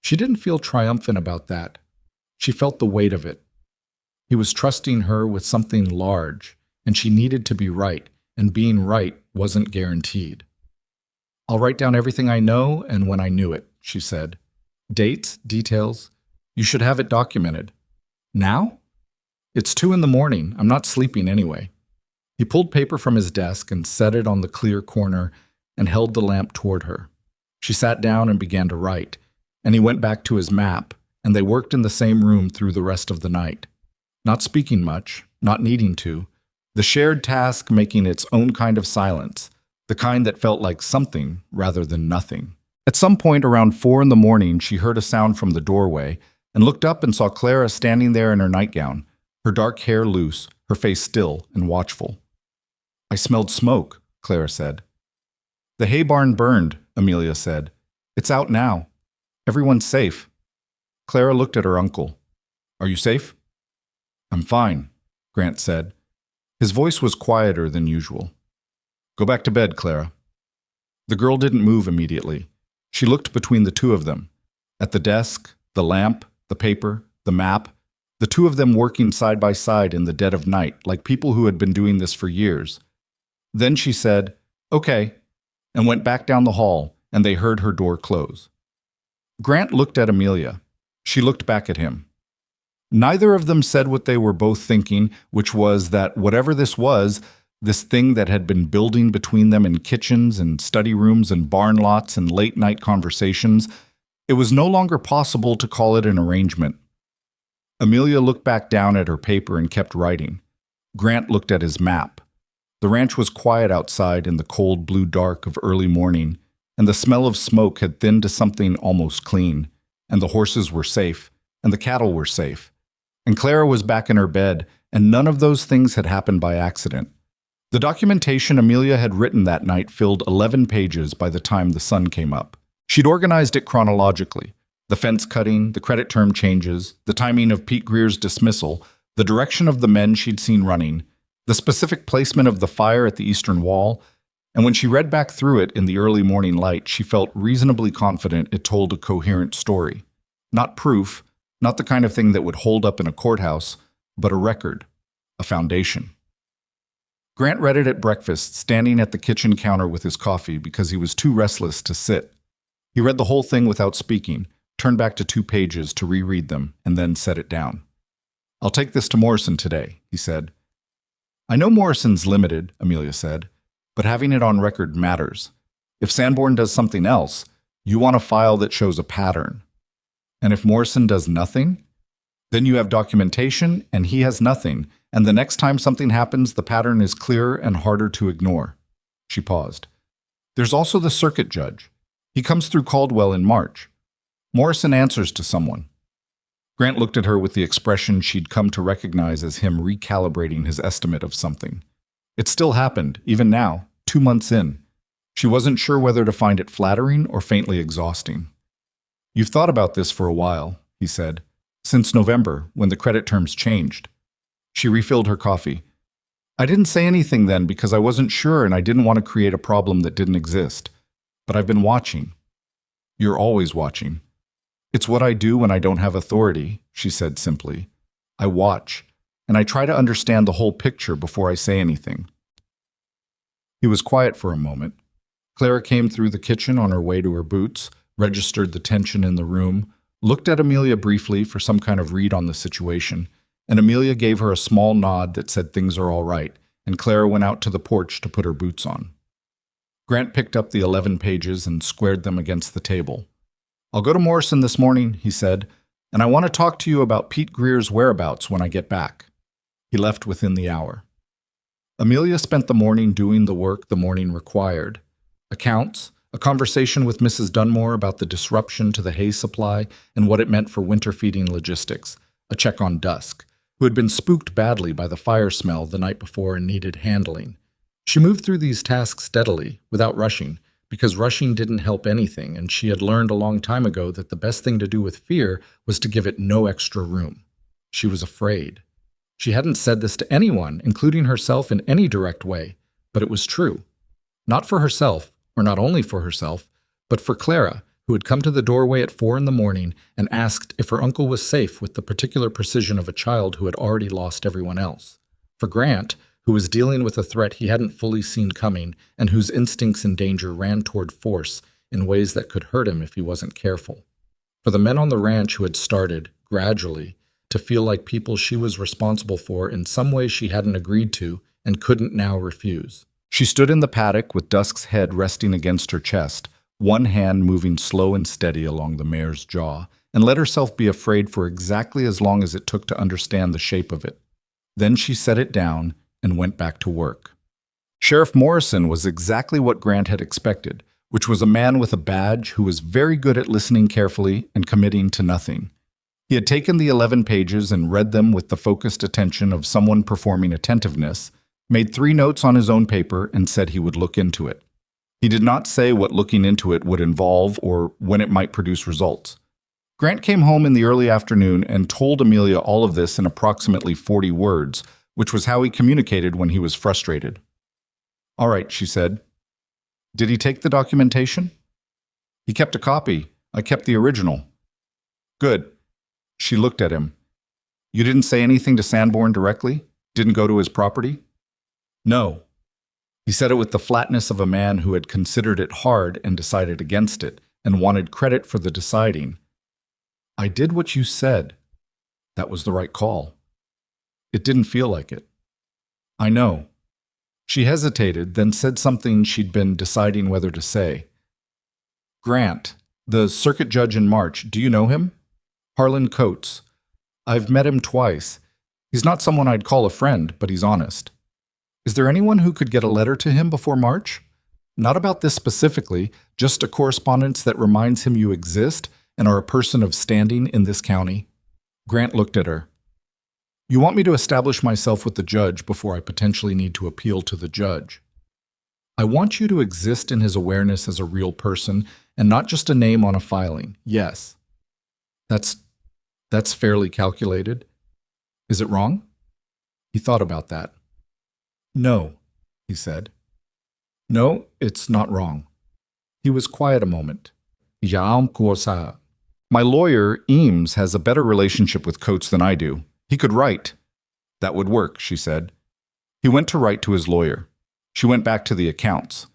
She didn't feel triumphant about that. She felt the weight of it. He was trusting her with something large, and she needed to be right, and being right wasn't guaranteed. I'll write down everything I know and when I knew it, she said. Dates, details. You should have it documented. Now? It's 2 a.m. I'm not sleeping anyway. He pulled paper from his desk and set it on the clear corner and held the lamp toward her. She sat down and began to write, and he went back to his map, and they worked in the same room through the rest of the night. Not speaking much, not needing to, the shared task making its own kind of silence, the kind that felt like something rather than nothing. At some point around 4 a.m, she heard a sound from the doorway and looked up and saw Clara standing there in her nightgown, her dark hair loose, her face still and watchful. I smelled smoke, Clara said. The hay barn burned, Amelia said. It's out now. Everyone's safe. Clara looked at her uncle. Are you safe? I'm fine, Grant said. His voice was quieter than usual. Go back to bed, Clara. The girl didn't move immediately. She looked between the two of them. At the desk, the lamp, the paper, the map, the two of them working side by side in the dead of night, like people who had been doing this for years. Then she said, okay, and went back down the hall, and they heard her door close. Grant looked at Amelia. She looked back at him. Neither of them said what they were both thinking, which was that whatever this was, this thing that had been building between them in kitchens and study rooms and barn lots and late-night conversations, It was no longer possible to call it an arrangement. Amelia looked back down at her paper and kept writing. Grant looked at his map. The ranch was quiet outside in the cold blue dark of early morning, and the smell of smoke had thinned to something almost clean, and the horses were safe, and the cattle were safe. And Clara was back in her bed, and none of those things had happened by accident. The documentation Amelia had written that night filled 11 pages by the time the sun came up. She'd organized it chronologically. The fence cutting, the credit term changes, the timing of Pete Greer's dismissal, the direction of the men she'd seen running, the specific placement of the fire at the eastern wall, and when she read back through it in the early morning light, she felt reasonably confident it told a coherent story. Not proof, not the kind of thing that would hold up in a courthouse, but a record, a foundation. Grant read it at breakfast, standing at the kitchen counter with his coffee because he was too restless to sit. He read the whole thing without speaking, turned back to 2 pages to reread them, and then set it down. "I'll take this to Morrison today," he said. "I know Morrison's limited," Amelia said, "but having it on record matters. If Sanborn does something else, you want a file that shows a pattern. And if Morrison does nothing, then you have documentation and he has nothing, and the next time something happens, the pattern is clearer and harder to ignore." She paused. "There's also the circuit judge. He comes through Caldwell in March. Morrison answers to someone." Grant looked at her with the expression she'd come to recognize as him recalibrating his estimate of something. It still happened, even now, 2 months in. She wasn't sure whether to find it flattering or faintly exhausting. "You've thought about this for a while," he said, "since November, when the credit terms changed." She refilled her coffee. "I didn't say anything then because I wasn't sure and I didn't want to create a problem that didn't exist. But I've been watching." "You're always watching." "It's what I do when I don't have authority," she said simply. "I watch, and I try to understand the whole picture before I say anything." He was quiet for a moment. Clara came through the kitchen on her way to her boots, registered the tension in the room, looked at Amelia briefly for some kind of read on the situation, and Amelia gave her a small nod that said things are all right, and Clara went out to the porch to put her boots on. Grant picked up the 11 pages and squared them against the table. "I'll go to Morrison this morning," he said, "and I want to talk to you about Pete Greer's whereabouts when I get back." He left within the hour. Amelia spent the morning doing the work the morning required. Accounts, a conversation with Mrs. Dunmore about the disruption to the hay supply and what it meant for winter feeding logistics, a check on Dusk, who had been spooked badly by the fire smell the night before and needed handling. She moved through these tasks steadily, without rushing, because rushing didn't help anything, and she had learned a long time ago that the best thing to do with fear was to give it no extra room. She was afraid. She hadn't said this to anyone, including herself in any direct way, but it was true. Not for herself, or not only for herself, but for Clara, who had come to the doorway at 4 in the morning and asked if her uncle was safe with the particular precision of a child who had already lost everyone else. For Grant, who was dealing with a threat he hadn't fully seen coming and whose instincts in danger ran toward force in ways that could hurt him if he wasn't careful. For the men on the ranch who had started, gradually, to feel like people she was responsible for in some way she hadn't agreed to and couldn't now refuse. She stood in the paddock with Dusk's head resting against her chest, one hand moving slow and steady along the mare's jaw, and let herself be afraid for exactly as long as it took to understand the shape of it. Then she set it down and went back to work. Sheriff Morrison was exactly what Grant had expected, which was a man with a badge who was very good at listening carefully and committing to nothing. He had taken the 11 pages and read them with the focused attention of someone performing attentiveness, made 3 notes on his own paper, and said he would look into it. He did not say what looking into it would involve or when it might produce results. Grant came home in the early afternoon and told Amelia all of this in approximately 40 words, which was how he communicated when he was frustrated. "All right," she said. "Did he take the documentation?" "He kept a copy. I kept the original." "Good." She looked at him. "You didn't say anything to Sanborn directly? Didn't go to his property?" "No." He said it with the flatness of a man who had considered it hard and decided against it, and wanted credit for the deciding. "I did what you said. That was the right call. It didn't feel like it." "I know." She hesitated, then said something she'd been deciding whether to say. "Grant," The circuit judge in March, do you know him? Harlan Coates. I've met him twice. He's not someone I'd call a friend, but he's honest. Is there anyone who could get a letter to him before March? Not about this specifically, just a correspondence that reminds him you exist and are a person of standing in this county. Grant looked at her. You want me to establish myself with the judge before I potentially need to appeal to the judge. I want you to exist in his awareness as a real person and not just a name on a filing. Yes. That's fairly calculated. Is it wrong? He thought about that. No, he said. No, it's not wrong. He was quiet a moment. My lawyer, Eames, has a better relationship with Coates than I do. He could write. That would work, she said. He went to write to his lawyer. She went back to the accounts.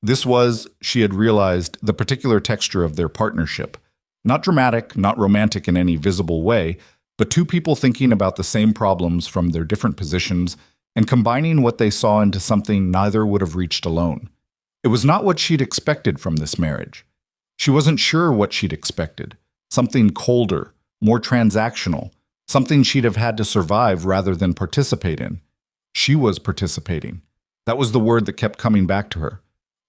This was, she had realized, the particular texture of their partnership. Not dramatic, not romantic in any visible way, but two people thinking about the same problems from their different positions and combining what they saw into something neither would have reached alone. It was not what she'd expected from this marriage. She wasn't sure what she'd expected. Something colder, more transactional, something she'd have had to survive rather than participate in. She was participating. That was the word that kept coming back to her.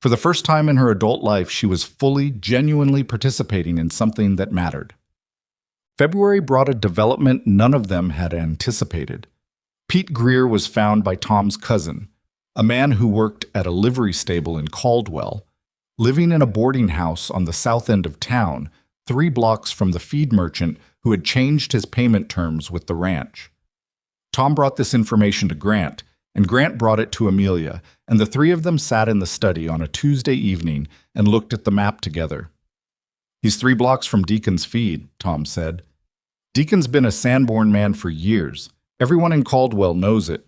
For the first time in her adult life, she was fully, genuinely participating in something that mattered. February brought a development none of them had anticipated. Pete Greer was found by Tom's cousin, a man who worked at a livery stable in Caldwell, living in a boarding house on the south end of town, 3 blocks from the feed merchant who had changed his payment terms with the ranch. Tom brought this information to Grant, and Grant brought it to Amelia, and the 3 of them sat in the study on a Tuesday evening and looked at the map together. He's 3 blocks from Deacon's feed, Tom said. Deacon's been a Sanborn man for years. Everyone in Caldwell knows it.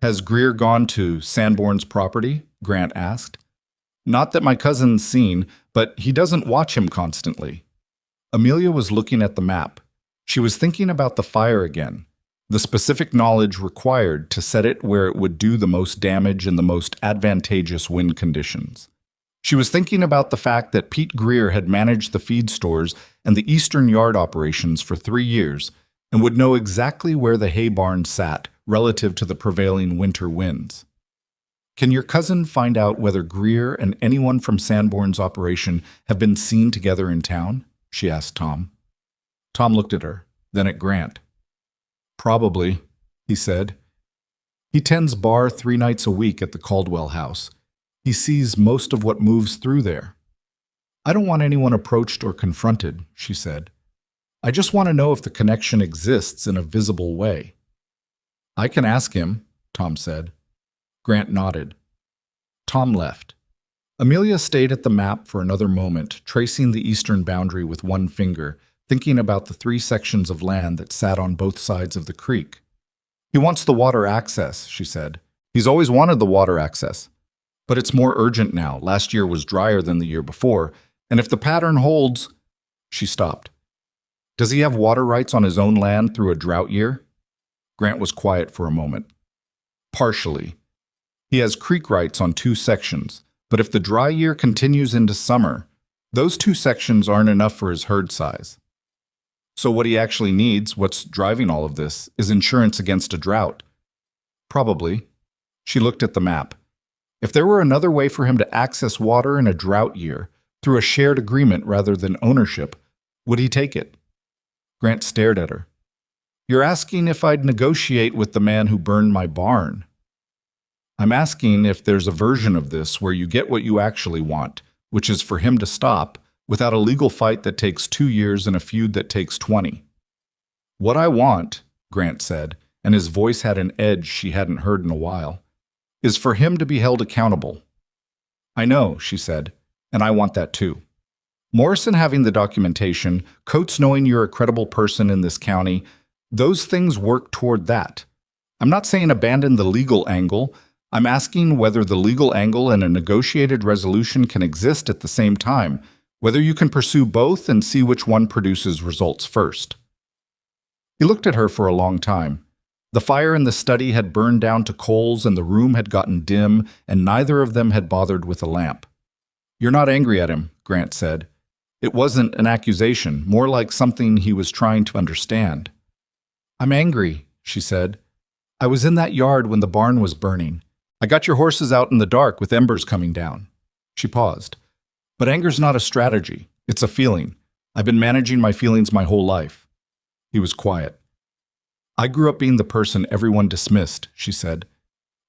Has Greer gone to Sanborn's property? Grant asked. Not that my cousin's seen, but he doesn't watch him constantly. Amelia was looking at the map. She was thinking about the fire again, the specific knowledge required to set it where it would do the most damage in the most advantageous wind conditions. She was thinking about the fact that Pete Greer had managed the feed stores and the eastern yard operations for 3 years and would know exactly where the hay barn sat relative to the prevailing winter winds. Can your cousin find out whether Greer and anyone from Sanborn's operation have been seen together in town? She asked Tom. Tom looked at her, then at Grant. Probably, he said. He tends bar 3 nights a week at the Caldwell house. He sees most of what moves through there. I don't want anyone approached or confronted, she said. I just want to know if the connection exists in a visible way. I can ask him, Tom said. Grant nodded. Tom left. Amelia stayed at the map for another moment, tracing the eastern boundary with one finger, thinking about the 3 sections of land that sat on both sides of the creek. He wants the water access, she said. He's always wanted the water access. But it's more urgent now. Last year was drier than the year before, and if the pattern holds... She stopped. Does he have water rights on his own land through a drought year? Grant was quiet for a moment. Partially. He has creek rights on 2 sections, but if the dry year continues into summer, those 2 sections aren't enough for his herd size. So what he actually needs, what's driving all of this, is insurance against a drought. Probably. She looked at the map. If there were another way for him to access water in a drought year, through a shared agreement rather than ownership, would he take it? Grant stared at her. You're asking if I'd negotiate with the man who burned my barn. I'm asking if there's a version of this where you get what you actually want, which is for him to stop, without a legal fight that takes 2 years and a feud that takes 20. What I want, Grant said, and his voice had an edge she hadn't heard in a while, is for him to be held accountable. I know, she said, and I want that too. Morrison having the documentation, Coates knowing you're a credible person in this county, those things work toward that. I'm not saying abandon the legal angle. I'm asking whether the legal angle and a negotiated resolution can exist at the same time, whether you can pursue both and see which one produces results first. He looked at her for a long time. The fire in the study had burned down to coals and the room had gotten dim, and neither of them had bothered with a lamp. You're not angry at him, Grant said. It wasn't an accusation, more like something he was trying to understand. "I'm angry," she said. "I was in that yard when the barn was burning. I got your horses out in the dark with embers coming down." She paused. "But anger's not a strategy. It's a feeling. I've been managing my feelings my whole life." He was quiet. "I grew up being the person everyone dismissed," she said.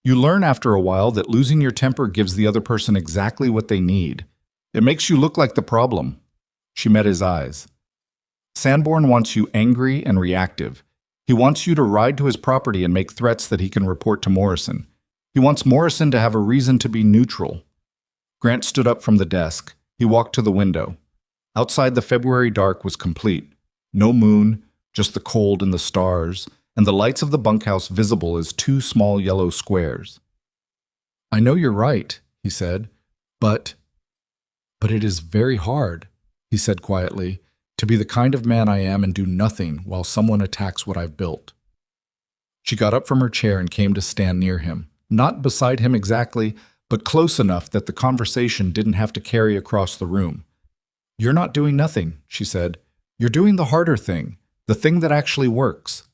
"You learn after a while that losing your temper gives the other person exactly what they need. It makes you look like the problem." She met his eyes. "Sanborn wants you angry and reactive. He wants you to ride to his property and make threats that he can report to Morrison. He wants Morrison to have a reason to be neutral." Grant stood up from the desk. He walked to the window. Outside, the February dark was complete. No moon, just the cold and the stars, and the lights of the bunkhouse visible as two small yellow squares. "I know you're right," he said, but it is very hard," he said quietly, "to be the kind of man I am and do nothing while someone attacks what I've built." She got up from her chair and came to stand near him, not beside him exactly, but close enough that the conversation didn't have to carry across the room. "You're not doing nothing," she said. "You're doing the harder thing, the thing that actually works."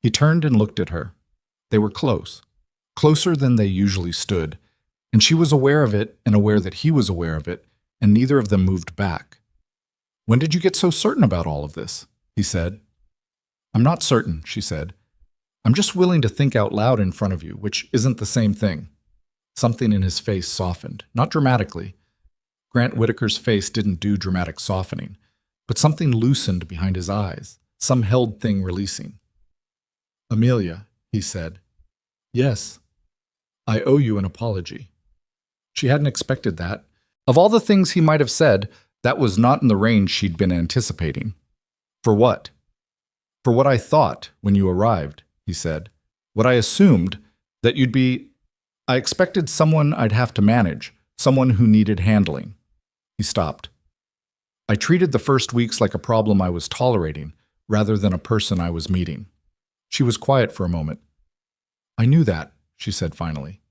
He turned and looked at her. They were close, closer than they usually stood, and she was aware of it and aware that he was aware of it, and neither of them moved back. "When did you get so certain about all of this?" he said. "I'm not certain," she said. "I'm just willing to think out loud in front of you, which isn't the same thing." Something in his face softened, not dramatically. Grant Whitaker's face didn't do dramatic softening, but something loosened behind his eyes, some held thing releasing. "Amelia," he said. "Yes, I owe you an apology." She hadn't expected that. Of all the things he might have said, that was not in the range she'd been anticipating. "For what?" "For what I thought when you arrived," he said. "What I assumed, that you'd be... I expected someone I'd have to manage, someone who needed handling." He stopped. "I treated the first weeks like a problem I was tolerating, rather than a person I was meeting." She was quiet for a moment. "I knew that," she said finally.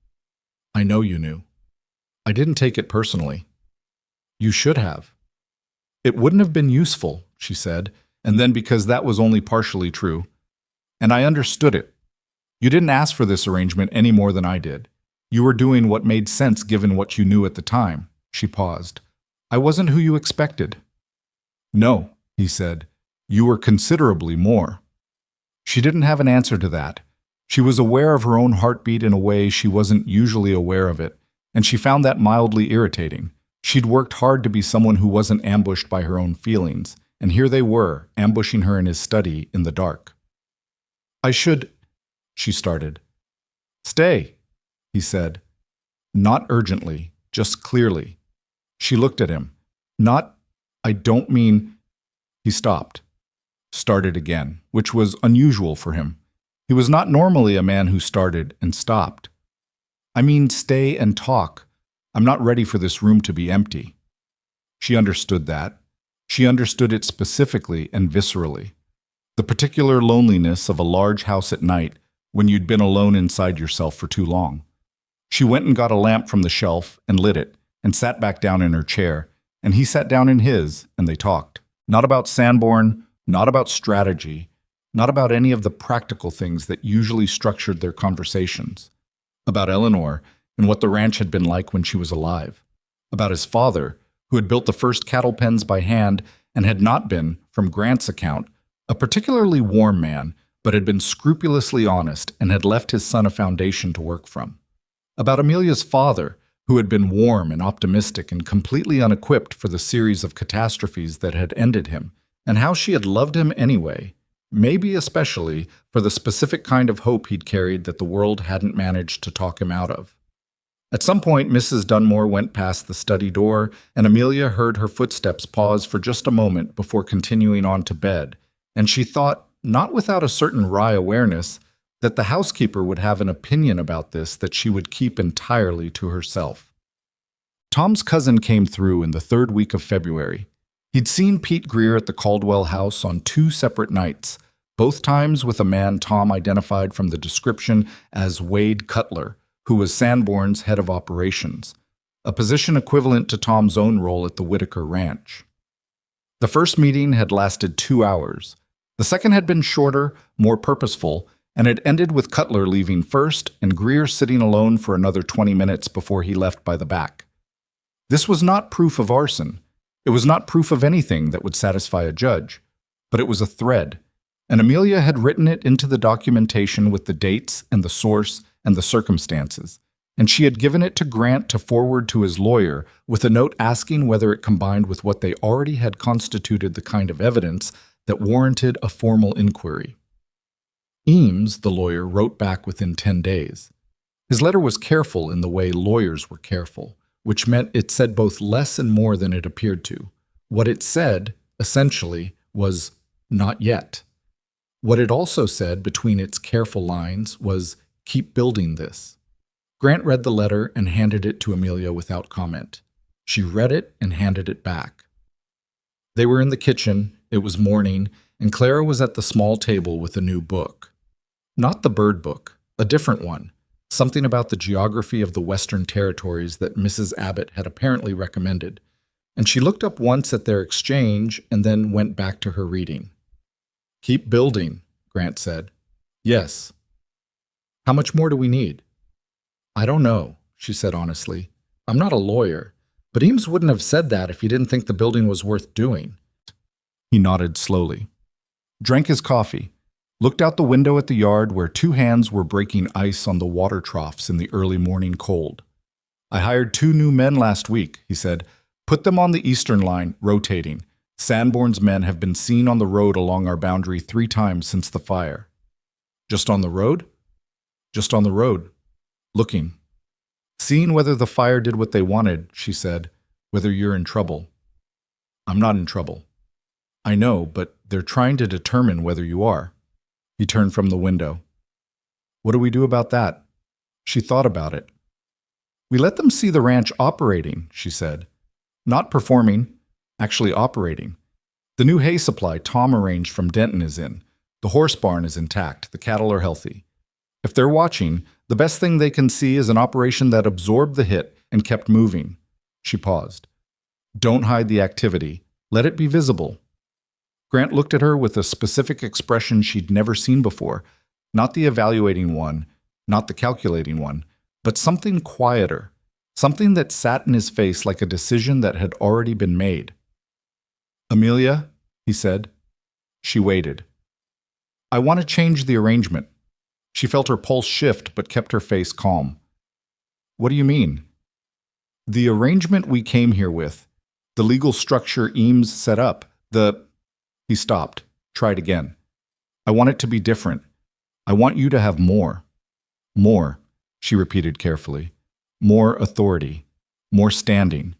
"I know you knew. I didn't take it personally." "You should have." "It wouldn't have been useful," she said, and then because that was only partially true. "And I understood it. You didn't ask for this arrangement any more than I did. You were doing what made sense given what you knew at the time." She paused. "I wasn't who you expected." "No," he said. "You were considerably more." She didn't have an answer to that. She was aware of her own heartbeat in a way she wasn't usually aware of it, and she found that mildly irritating. She'd worked hard to be someone who wasn't ambushed by her own feelings, and here they were, ambushing her in his study in the dark. "I should..." she started. "Stay," he said. Not urgently, just clearly. She looked at him. "Not, I don't mean..." He stopped. Started again, which was unusual for him. He was not normally a man who started and stopped. "I mean stay and talk. I'm not ready for this room to be empty." She understood that. She understood it specifically and viscerally. The particular loneliness of a large house at night when you'd been alone inside yourself for too long. She went and got a lamp from the shelf and lit it and sat back down in her chair, and he sat down in his, and they talked. Not about Sanborn, not about strategy, not about any of the practical things that usually structured their conversations. About Eleanor and what the ranch had been like when she was alive. About his father, who had built the first cattle pens by hand and had not been, from Grant's account, a particularly warm man, but had been scrupulously honest and had left his son a foundation to work from. About Amelia's father, who had been warm and optimistic and completely unequipped for the series of catastrophes that had ended him, and how she had loved him anyway, maybe especially for the specific kind of hope he'd carried that the world hadn't managed to talk him out of. At some point, Mrs. Dunmore went past the study door, and Amelia heard her footsteps pause for just a moment before continuing on to bed, and she thought, not without a certain wry awareness, that the housekeeper would have an opinion about this that she would keep entirely to herself. Tom's cousin came through in the third week of February. He'd seen Pete Greer at the Caldwell house on 2 separate nights, both times with a man Tom identified from the description as Wade Cutler, who was Sanborn's head of operations, a position equivalent to Tom's own role at the Whitaker Ranch. The first meeting had lasted 2 hours. The second had been shorter, more purposeful, and it ended with Cutler leaving first and Greer sitting alone for another 20 minutes before he left by the back. This was not proof of arson. It was not proof of anything that would satisfy a judge, but it was a thread, and Amelia had written it into the documentation with the dates and the source and the circumstances, and she had given it to Grant to forward to his lawyer with a note asking whether it combined with what they already had constituted the kind of evidence that warranted a formal inquiry. Eames, the lawyer, wrote back within 10 days. His letter was careful in the way lawyers were careful, which meant it said both less and more than it appeared to. What it said, essentially, was, "Not yet." What it also said, between its careful lines, was, "Keep building this." Grant read the letter and handed it to Amelia without comment. She read it and handed it back. They were in the kitchen, it was morning, and Clara was at the small table with a new book. Not the bird book, a different one. Something about the geography of the Western Territories that Mrs. Abbott had apparently recommended, and she looked up once at their exchange and then went back to her reading. "Keep building," Grant said. "Yes." "How much more do we need?" "I don't know," she said honestly. "I'm not a lawyer, but Eames wouldn't have said that if he didn't think the building was worth doing." He nodded slowly, drank his coffee, looked out the window at the yard where 2 hands were breaking ice on the water troughs in the early morning cold. "I hired 2 new men last week," he said. "Put them on the eastern line, rotating. Sanborn's men have been seen on the road along our boundary 3 times since the fire." "Just on the road?" "Just on the road. Looking. Seeing whether the fire did what they wanted," she said, "whether you're in trouble." "I'm not in trouble." "I know, but they're trying to determine whether you are." He turned from the window. "What do we do about that?" She thought about it. "We let them see the ranch operating," she said. "Not performing, actually operating. The new hay supply Tom arranged from Denton is in. The horse barn is intact. The cattle are healthy. If they're watching, the best thing they can see is an operation that absorbed the hit and kept moving." She paused. "Don't hide the activity. Let it be visible." Grant looked at her with a specific expression she'd never seen before, not the evaluating one, not the calculating one, but something quieter, something that sat in his face like a decision that had already been made. "Amelia," he said. She waited. "I want to change the arrangement." She felt her pulse shift but kept her face calm. "What do you mean?" "The arrangement we came here with, the legal structure Eames set up, He stopped, tried again. "I want it to be different. I want you to have more." "More," she repeated carefully. "More authority. More standing.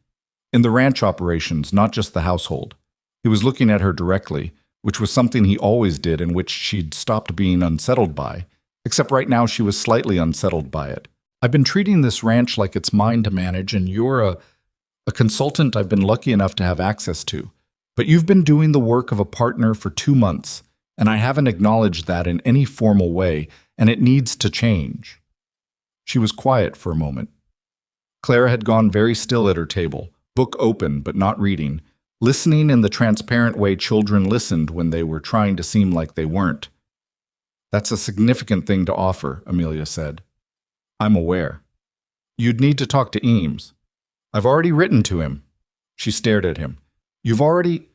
In the ranch operations, not just the household." He was looking at her directly, which was something he always did and which she'd stopped being unsettled by, except right now she was slightly unsettled by it. "I've been treating this ranch like it's mine to manage, and you're a consultant I've been lucky enough to have access to. But you've been doing the work of a partner for 2 months, and I haven't acknowledged that in any formal way, and it needs to change." She was quiet for a moment. Clara had gone very still at her table, book open but not reading, listening in the transparent way children listened when they were trying to seem like they weren't. "That's a significant thing to offer," Amelia said. "I'm aware. You'd need to talk to Eames." "I've already written to him." She stared at him. "You've already—"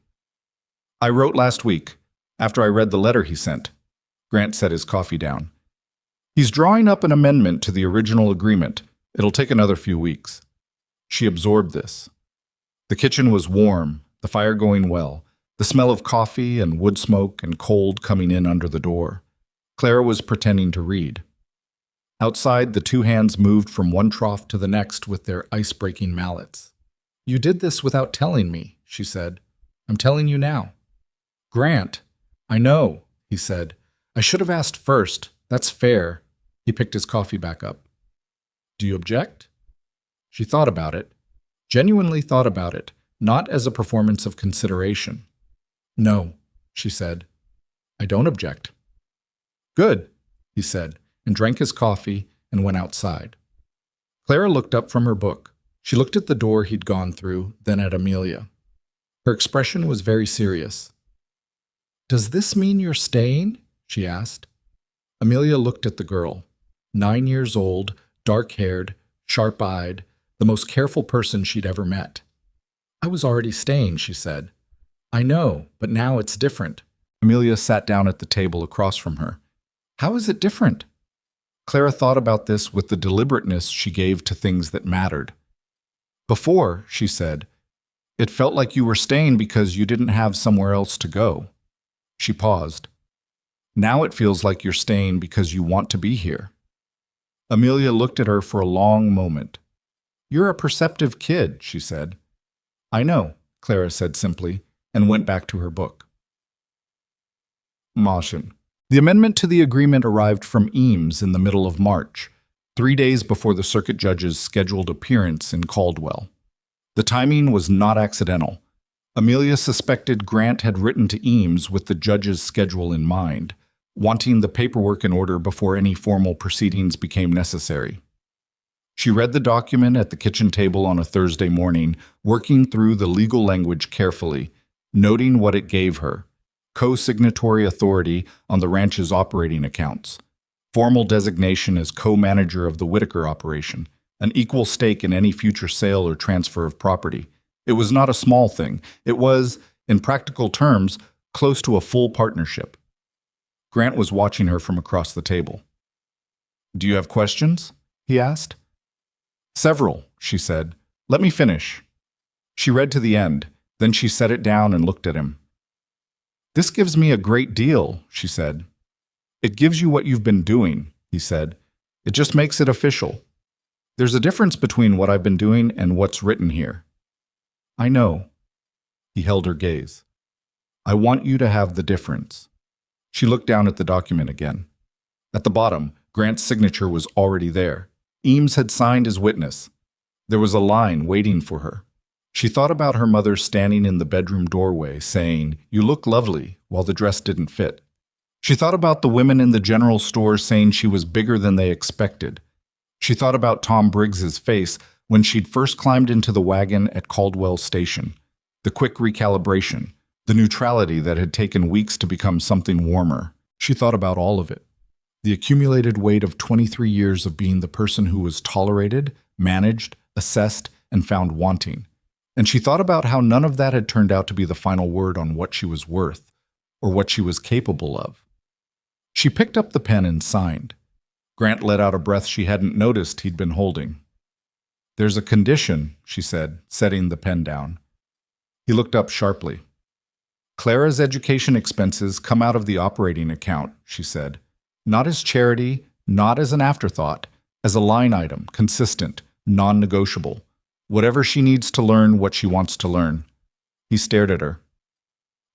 "I wrote last week, after I read the letter he sent." Grant set his coffee down. "He's drawing up an amendment to the original agreement. It'll take another few weeks." She absorbed this. The kitchen was warm, the fire going well, the smell of coffee and wood smoke and cold coming in under the door. Clara was pretending to read. Outside, the 2 hands moved from one trough to the next with their ice-breaking mallets. "You did this without telling me," she said. "I'm telling you now." "Grant." "I know," he said. "I should have asked first. That's fair." He picked his coffee back up. "Do you object?" She thought about it, genuinely thought about it, not as a performance of consideration. "No," she said. "I don't object." "Good," he said, and drank his coffee and went outside. Clara looked up from her book. She looked at the door he'd gone through, then at Amelia. Her expression was very serious. "Does this mean you're staying?" she asked. Amelia looked at the girl. 9 years old, dark-haired, sharp-eyed, the most careful person she'd ever met. "I was already staying," she said. "I know, but now it's different." Amelia sat down at the table across from her. "How is it different?" Clara thought about this with the deliberateness she gave to things that mattered. "Before," she said, "it felt like you were staying because you didn't have somewhere else to go." She paused. "Now it feels like you're staying because you want to be here." Amelia looked at her for a long moment. "You're a perceptive kid," she said. "I know," Clara said simply, and went back to her book. Motion. The amendment to the agreement arrived from Eames in the middle of March, 3 days before the circuit judge's scheduled appearance in Caldwell. The timing was not accidental. Amelia suspected Grant had written to Eames with the judge's schedule in mind, wanting the paperwork in order before any formal proceedings became necessary. She read the document at the kitchen table on a Thursday morning, working through the legal language carefully, noting what it gave her: co-signatory authority on the ranch's operating accounts, formal designation as co-manager of the Whitaker operation, an equal stake in any future sale or transfer of property. It was not a small thing. It was, in practical terms, close to a full partnership. Grant was watching her from across the table. "Do you have questions?" he asked. "Several," she said. "Let me finish." She read to the end, then she set it down and looked at him. "This gives me a great deal," she said. "It gives you what you've been doing," he said. "It just makes it official. There's a difference between what I've been doing and what's written here." "I know." He held her gaze. "I want you to have the difference." She looked down at the document again. At the bottom, Grant's signature was already there. Eames had signed as witness. There was a line waiting for her. She thought about her mother standing in the bedroom doorway saying, "You look lovely," while the dress didn't fit. She thought about the women in the general store saying she was bigger than they expected. She thought about Tom Briggs's face when she'd first climbed into the wagon at Caldwell Station, the quick recalibration, the neutrality that had taken weeks to become something warmer. She thought about all of it. The accumulated weight of 23 years of being the person who was tolerated, managed, assessed, and found wanting. And she thought about how none of that had turned out to be the final word on what she was worth, or what she was capable of. She picked up the pen and signed. Grant let out a breath she hadn't noticed he'd been holding. "There's a condition," she said, setting the pen down. He looked up sharply. "Clara's education expenses come out of the operating account," she said. "Not as charity, not as an afterthought, as a line item, consistent, non-negotiable. Whatever she needs to learn what she wants to learn." He stared at her.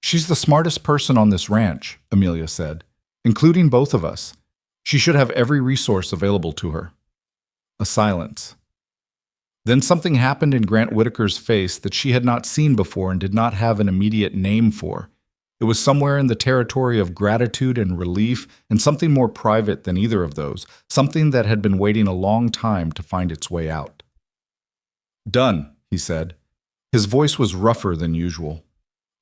"She's the smartest person on this ranch," Amelia said, "including both of us. She should have every resource available to her." A silence. Then something happened in Grant Whitaker's face that she had not seen before and did not have an immediate name for. It was somewhere in the territory of gratitude and relief, and something more private than either of those, something that had been waiting a long time to find its way out. "Done," he said. His voice was rougher than usual.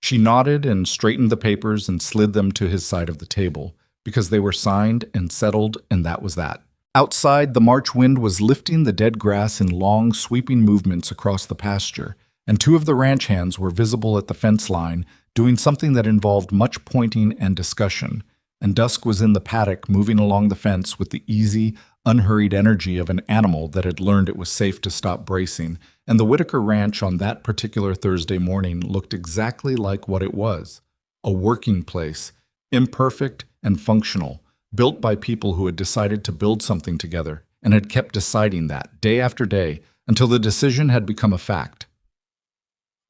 She nodded and straightened the papers and slid them to his side of the table, because they were signed and settled, and that was that. Outside, the March wind was lifting the dead grass in long, sweeping movements across the pasture, and 2 of the ranch hands were visible at the fence line, doing something that involved much pointing and discussion, and dusk was in the paddock moving along the fence with the easy, unhurried energy of an animal that had learned it was safe to stop bracing, and the Whitaker Ranch on that particular Thursday morning looked exactly like what it was: a working place, imperfect and functional, built by people who had decided to build something together and had kept deciding that day after day until the decision had become a fact.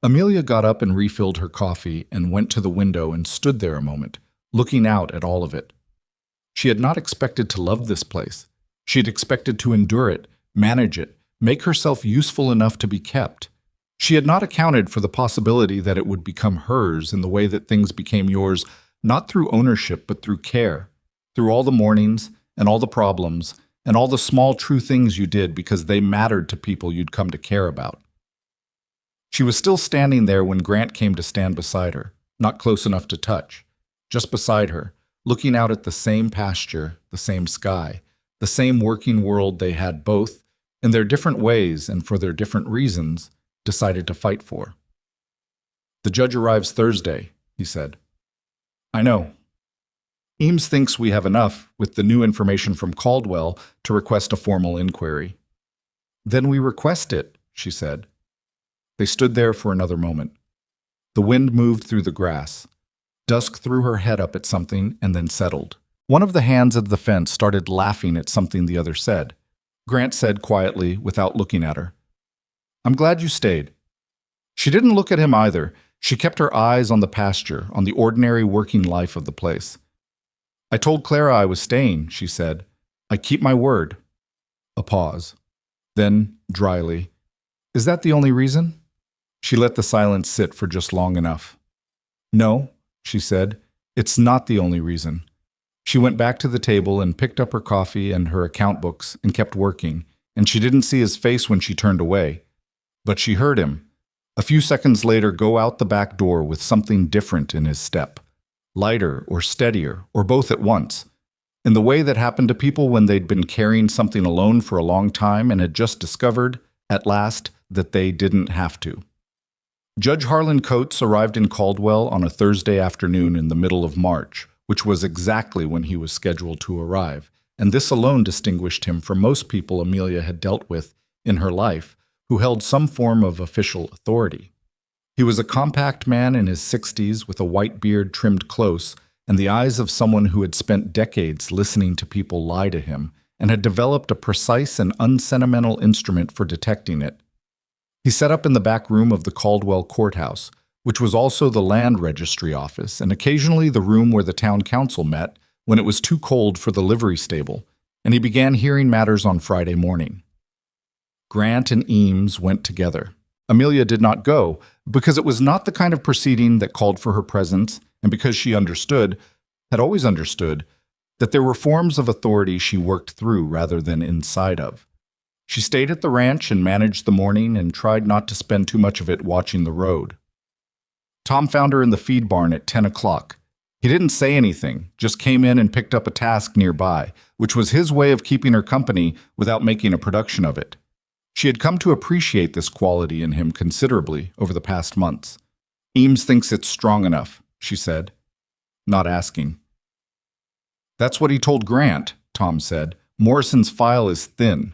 Amelia got up and refilled her coffee and went to the window and stood there a moment, looking out at all of it. She had not expected to love this place. She had expected to endure it, manage it, make herself useful enough to be kept. She had not accounted for the possibility that it would become hers in the way that things became yours, not through ownership but through care, through all the mornings and all the problems and all the small true things you did because they mattered to people you'd come to care about. She was still standing there when Grant came to stand beside her, not close enough to touch, just beside her, looking out at the same pasture, the same sky, the same working world they had both, in their different ways and for their different reasons, decided to fight for. "The judge arrives Thursday," he said. "I know. Eames thinks we have enough, with the new information from Caldwell, to request a formal inquiry." "Then we request it," she said. They stood there for another moment. The wind moved through the grass. Dusk threw her head up at something and then settled. One of the hands of the fence started laughing at something the other said. Grant said quietly, without looking at her, "I'm glad you stayed." She didn't look at him either. She kept her eyes on the pasture, on the ordinary working life of the place. "I told Clara I was staying," she said. "I keep my word." A pause. Then, dryly, "Is that the only reason?" She let the silence sit for just long enough. "No," she said, "it's not the only reason." She went back to the table and picked up her coffee and her account books and kept working, and she didn't see his face when she turned away. But she heard him, a few seconds later, go out the back door with something different in his step. Lighter or steadier, or both at once, in the way that happened to people when they'd been carrying something alone for a long time and had just discovered, at last, that they didn't have to. Judge Harlan Coates arrived in Caldwell on a Thursday afternoon in the middle of March, which was exactly when he was scheduled to arrive, and this alone distinguished him from most people Amelia had dealt with in her life who held some form of official authority. He was a compact man in his 60s with a white beard trimmed close and the eyes of someone who had spent decades listening to people lie to him and had developed a precise and unsentimental instrument for detecting it. He set up in the back room of the Caldwell courthouse, which was also the land registry office and occasionally the room where the town council met when it was too cold for the livery stable, and he began hearing matters on Friday morning. Grant and Eames went together. Amelia did not go, because it was not the kind of proceeding that called for her presence, and because she understood, had always understood, that there were forms of authority she worked through rather than inside of. She stayed at the ranch and managed the morning and tried not to spend too much of it watching the road. Tom found her in the feed barn at 10 o'clock. He didn't say anything, just came in and picked up a task nearby, which was his way of keeping her company without making a production of it. She had come to appreciate this quality in him considerably over the past months. "Eames thinks it's strong enough," she said, not asking. "That's what he told Grant," Tom said. "Morrison's file is thin."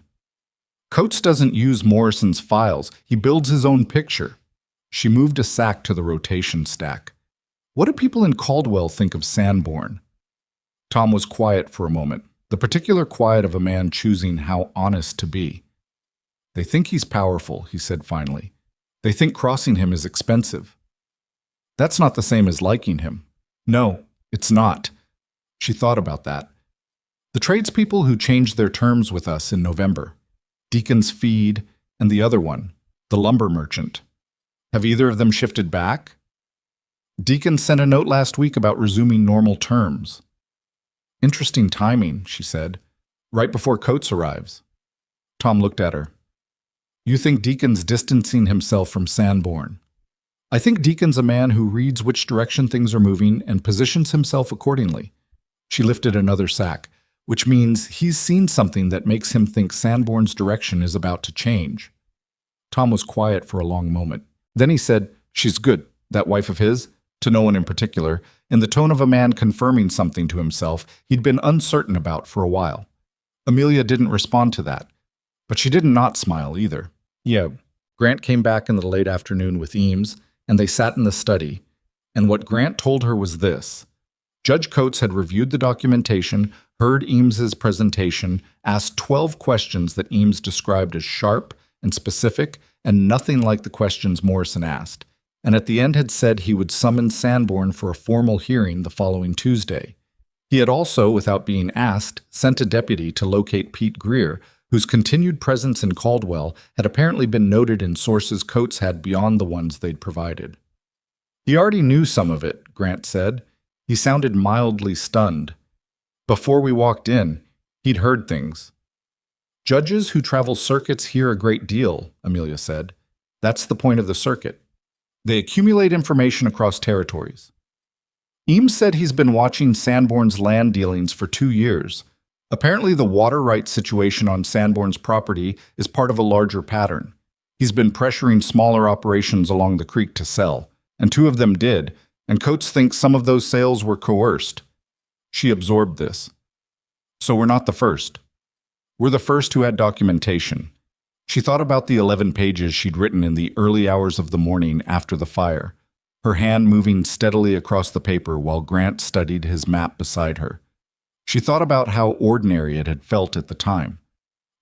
"Coates doesn't use Morrison's files. He builds his own picture." She moved a sack to the rotation stack. "What do people in Caldwell think of Sanborn?" Tom was quiet for a moment, the particular quiet of a man choosing how honest to be. "They think he's powerful," he said finally. "They think crossing him is expensive." "That's not the same as liking him." "No, it's not." She thought about that. "The tradespeople who changed their terms with us in November, Deacon's Feed and the other one, the lumber merchant. Have either of them shifted back?" "Deacon sent a note last week about resuming normal terms." "Interesting timing," she said, "right before Coates arrives." Tom looked at her. "You think Deacon's distancing himself from Sanborn?" "I think Deacon's a man who reads which direction things are moving and positions himself accordingly." She lifted another sack, "which means he's seen something that makes him think Sanborn's direction is about to change." Tom was quiet for a long moment. Then he said, "She's good, that wife of his," to no one in particular, in the tone of a man confirming something to himself he'd been uncertain about for a while. Amelia didn't respond to that, but she did not smile either. "Yeah." Grant came back in the late afternoon with Eames, and they sat in the study, and what Grant told her was this. Judge Coates had reviewed the documentation, heard Eames's presentation, asked 12 questions that Eames described as sharp and specific and nothing like the questions Morrison asked, and at the end had said he would summon Sanborn for a formal hearing the following Tuesday. He had also, without being asked, sent a deputy to locate Pete Greer, whose continued presence in Caldwell had apparently been noted in sources Coates had beyond the ones they'd provided. "He already knew some of it," Grant said. He sounded mildly stunned. "Before we walked in, he'd heard things." "Judges who travel circuits hear a great deal," Amelia said. That's the point of the circuit. They accumulate information across territories. Eames said he's been watching Sanborn's land dealings for 2 years. Apparently, the water rights situation on Sanborn's property is part of a larger pattern. He's been pressuring smaller operations along the creek to sell, and 2 of them did, and Coates thinks some of those sales were coerced. She absorbed this. So we're not the first. We're the first who had documentation. She thought about the 11 pages she'd written in the early hours of the morning after the fire, her hand moving steadily across the paper while Grant studied his map beside her. She thought about how ordinary it had felt at the time.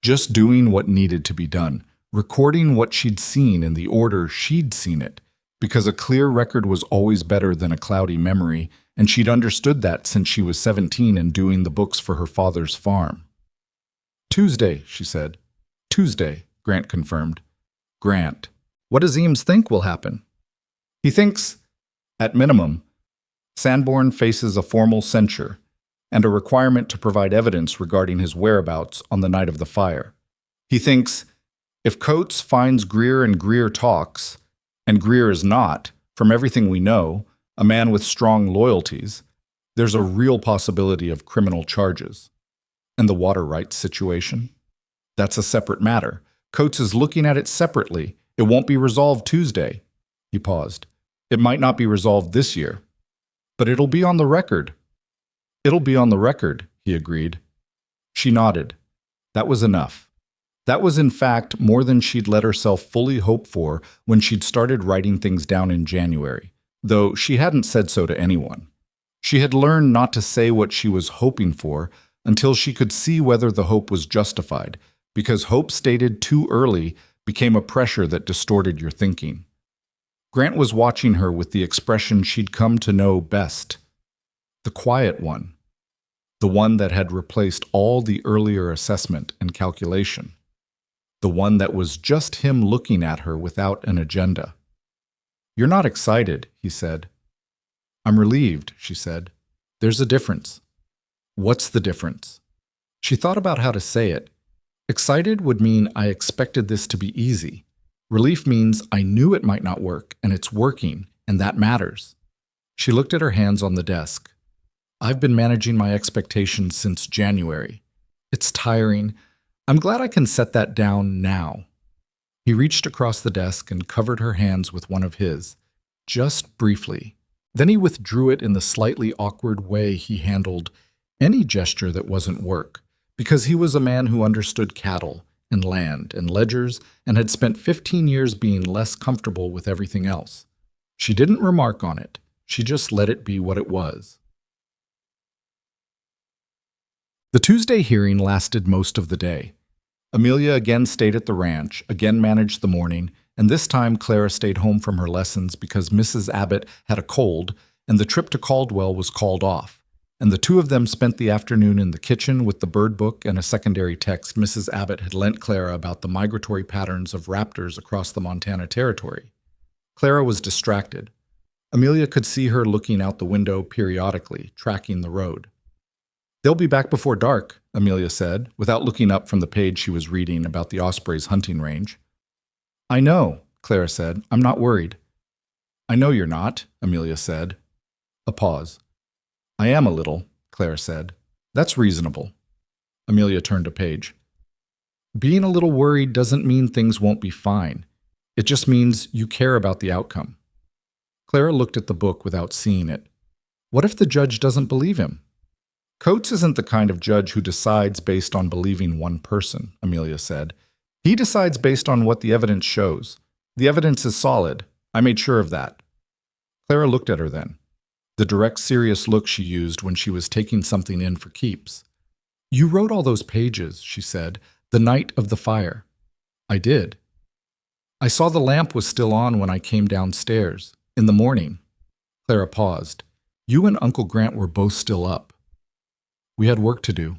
Just doing what needed to be done, recording what she'd seen in the order she'd seen it, because a clear record was always better than a cloudy memory, and she'd understood that since she was 17 and doing the books for her father's farm. Tuesday, she said. Tuesday, Grant confirmed. Grant, what does Eames think will happen? He thinks, at minimum, Sanborn faces a formal censure and a requirement to provide evidence regarding his whereabouts on the night of the fire. He thinks, if Coates finds Greer and Greer talks, and Greer is not, from everything we know, a man with strong loyalties, there's a real possibility of criminal charges. And the water rights situation? That's a separate matter. Coates is looking at it separately. It won't be resolved Tuesday. He paused. It might not be resolved this year. But it'll be on the record. It'll be on the record, he agreed. She nodded. That was enough. That was, in fact, more than she'd let herself fully hope for when she'd started writing things down in January, though she hadn't said so to anyone. She had learned not to say what she was hoping for until she could see whether the hope was justified, because hope stated too early became a pressure that distorted your thinking. Grant was watching her with the expression she'd come to know best, the quiet one, the one that had replaced all the earlier assessment and calculation, the one that was just him looking at her without an agenda. You're not excited, he said. I'm relieved, she said. There's a difference. What's the difference? She thought about how to say it. Excited would mean I expected this to be easy. Relief means I knew it might not work, and it's working, and that matters. She looked at her hands on the desk. I've been managing my expectations since January. It's tiring. I'm glad I can set that down now. He reached across the desk and covered her hands with one of his, just briefly. Then he withdrew it in the slightly awkward way he handled any gesture that wasn't work, because he was a man who understood cattle and land and ledgers and had spent 15 years being less comfortable with everything else. She didn't remark on it. She just let it be what it was. The Tuesday hearing lasted most of the day. Amelia again stayed at the ranch, again managed the morning, and this time Clara stayed home from her lessons because Mrs. Abbott had a cold and the trip to Caldwell was called off, and the 2 of them spent the afternoon in the kitchen with the bird book and a secondary text Mrs. Abbott had lent Clara about the migratory patterns of raptors across the Montana Territory. Clara was distracted. Amelia could see her looking out the window periodically, tracking the road. They'll be back before dark, Amelia said, without looking up from the page she was reading about the osprey's hunting range. I know, Clara said. I'm not worried. I know you're not, Amelia said. A pause. I am a little, Clara said. That's reasonable. Amelia turned a page. Being a little worried doesn't mean things won't be fine. It just means you care about the outcome. Clara looked at the book without seeing it. What if the judge doesn't believe him? Coates isn't the kind of judge who decides based on believing one person, Amelia said. He decides based on what the evidence shows. The evidence is solid. I made sure of that. Clara looked at her then, the direct, serious look she used when she was taking something in for keeps. You wrote all those pages, she said, the night of the fire. I did. I saw the lamp was still on when I came downstairs, in the morning. Clara paused. You and Uncle Grant were both still up. We had work to do.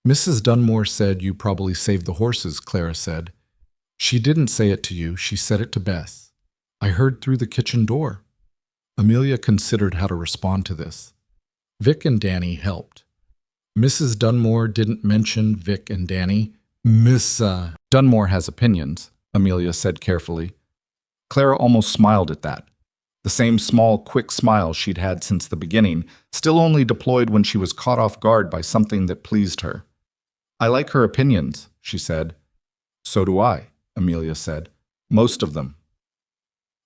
Mrs. Dunmore said you probably saved the horses, Clara said. She didn't say it to you, she said it to Bess. I heard through the kitchen door. Amelia considered how to respond to this. Vic and Danny helped. Mrs. Dunmore didn't mention Vic and Danny. Miss Dunmore has opinions, Amelia said carefully. Clara almost smiled at that. The same small, quick smile she'd had since the beginning, still only deployed when she was caught off guard by something that pleased her. "I like her opinions," she said. "So do I," Amelia said. "Most of them."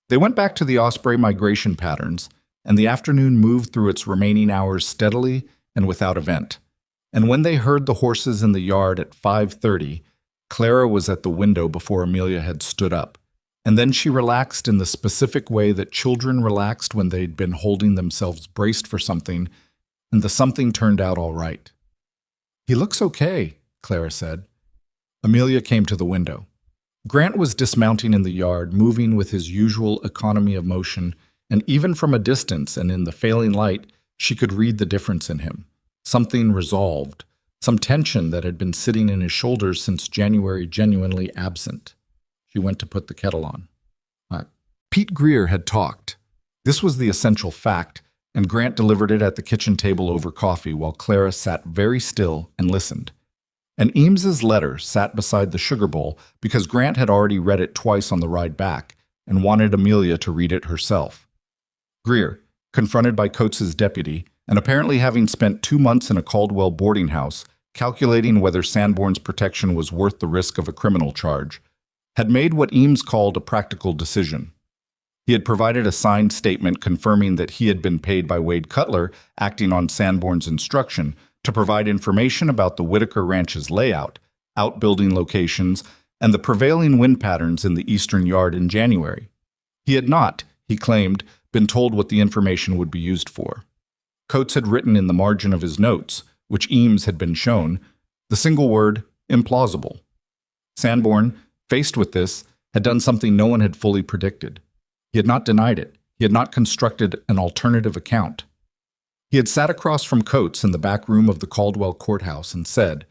They went back to the Osprey migration patterns, and the afternoon moved through its remaining hours steadily and without event. And when they heard the horses in the yard at 5:30, Clara was at the window before Amelia had stood up. And then she relaxed in the specific way that children relaxed when they'd been holding themselves braced for something, and the something turned out all right. "He looks okay," Clara said. Amelia came to the window. Grant was dismounting in the yard, moving with his usual economy of motion, and even from a distance and in the failing light, she could read the difference in him. Something resolved, some tension that had been sitting in his shoulders since January genuinely absent. She went to put the kettle on. Pete Greer had talked. This was the essential fact, and Grant delivered it at the kitchen table over coffee while Clara sat very still and listened. And Eames's letter sat beside the sugar bowl because Grant had already read it twice on the ride back and wanted Amelia to read it herself. Greer, confronted by Coates's deputy, and apparently having spent 2 months in a Caldwell boarding house, calculating whether Sanborn's protection was worth the risk of a criminal charge, had made what Eames called a practical decision. He had provided a signed statement confirming that he had been paid by Wade Cutler, acting on Sanborn's instruction, to provide information about the Whitaker Ranch's layout, outbuilding locations, and the prevailing wind patterns in the eastern yard in January. He had not, he claimed, been told what the information would be used for. Coates had written in the margin of his notes, which Eames had been shown, the single word, implausible. Sanborn, faced with this, had done something no one had fully predicted. He had not denied it. He had not constructed an alternative account. He had sat across from Coates in the back room of the Caldwell courthouse and said,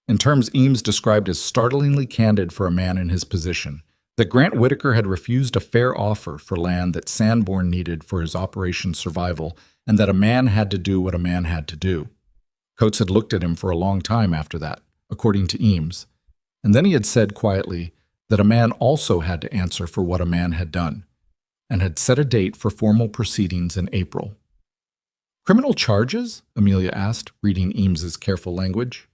in terms Eames described as startlingly candid for a man in his position, that Grant Whitaker had refused a fair offer for land that Sanborn needed for his Operation Survival, and that a man had to do what a man had to do. Coates had looked at him for a long time after that, according to Eames, and then he had said quietly that a man also had to answer for what a man had done, and had set a date for formal proceedings in April. "Criminal charges?" Amelia asked, reading Eames's careful language.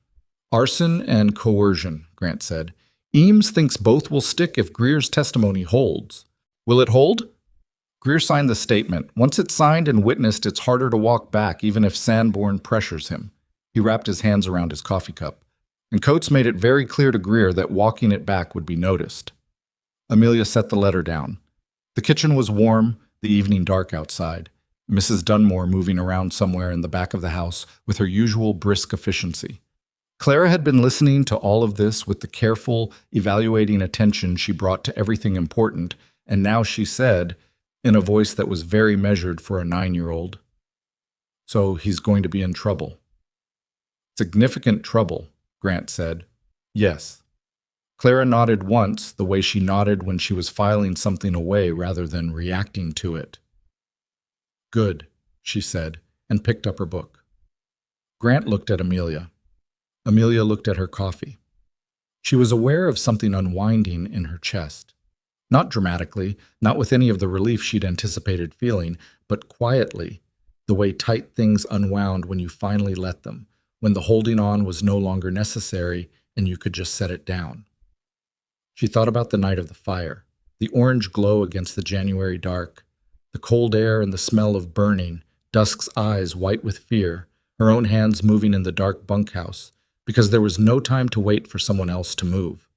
"Arson and coercion," Grant said. "Eames thinks both will stick if Greer's testimony holds. Will it hold?" Greer signed the statement. Once it's signed and witnessed, it's harder to walk back, even if Sanborn pressures him. He wrapped his hands around his coffee cup, and Coates made it very clear to Greer that walking it back would be noticed. Amelia set the letter down. The kitchen was warm, the evening dark outside, Mrs. Dunmore moving around somewhere in the back of the house with her usual brisk efficiency. Clara had been listening to all of this with the careful, evaluating attention she brought to everything important, and now she said, in a voice that was very measured for a 9-year-old, "So he's going to be in trouble." "Significant trouble," Grant said. "Yes." Clara nodded once, the way she nodded when she was filing something away rather than reacting to it. "Good," she said, and picked up her book. Grant looked at Amelia. Amelia looked at her coffee. She was aware of something unwinding in her chest. Not dramatically, not with any of the relief she'd anticipated feeling, but quietly, the way tight things unwound when you finally let them, when the holding on was no longer necessary and you could just set it down. She thought about the night of the fire, the orange glow against the January dark, the cold air and the smell of burning, Dusk's eyes white with fear, her own hands moving in the dark bunkhouse, because there was no time to wait for someone else to move.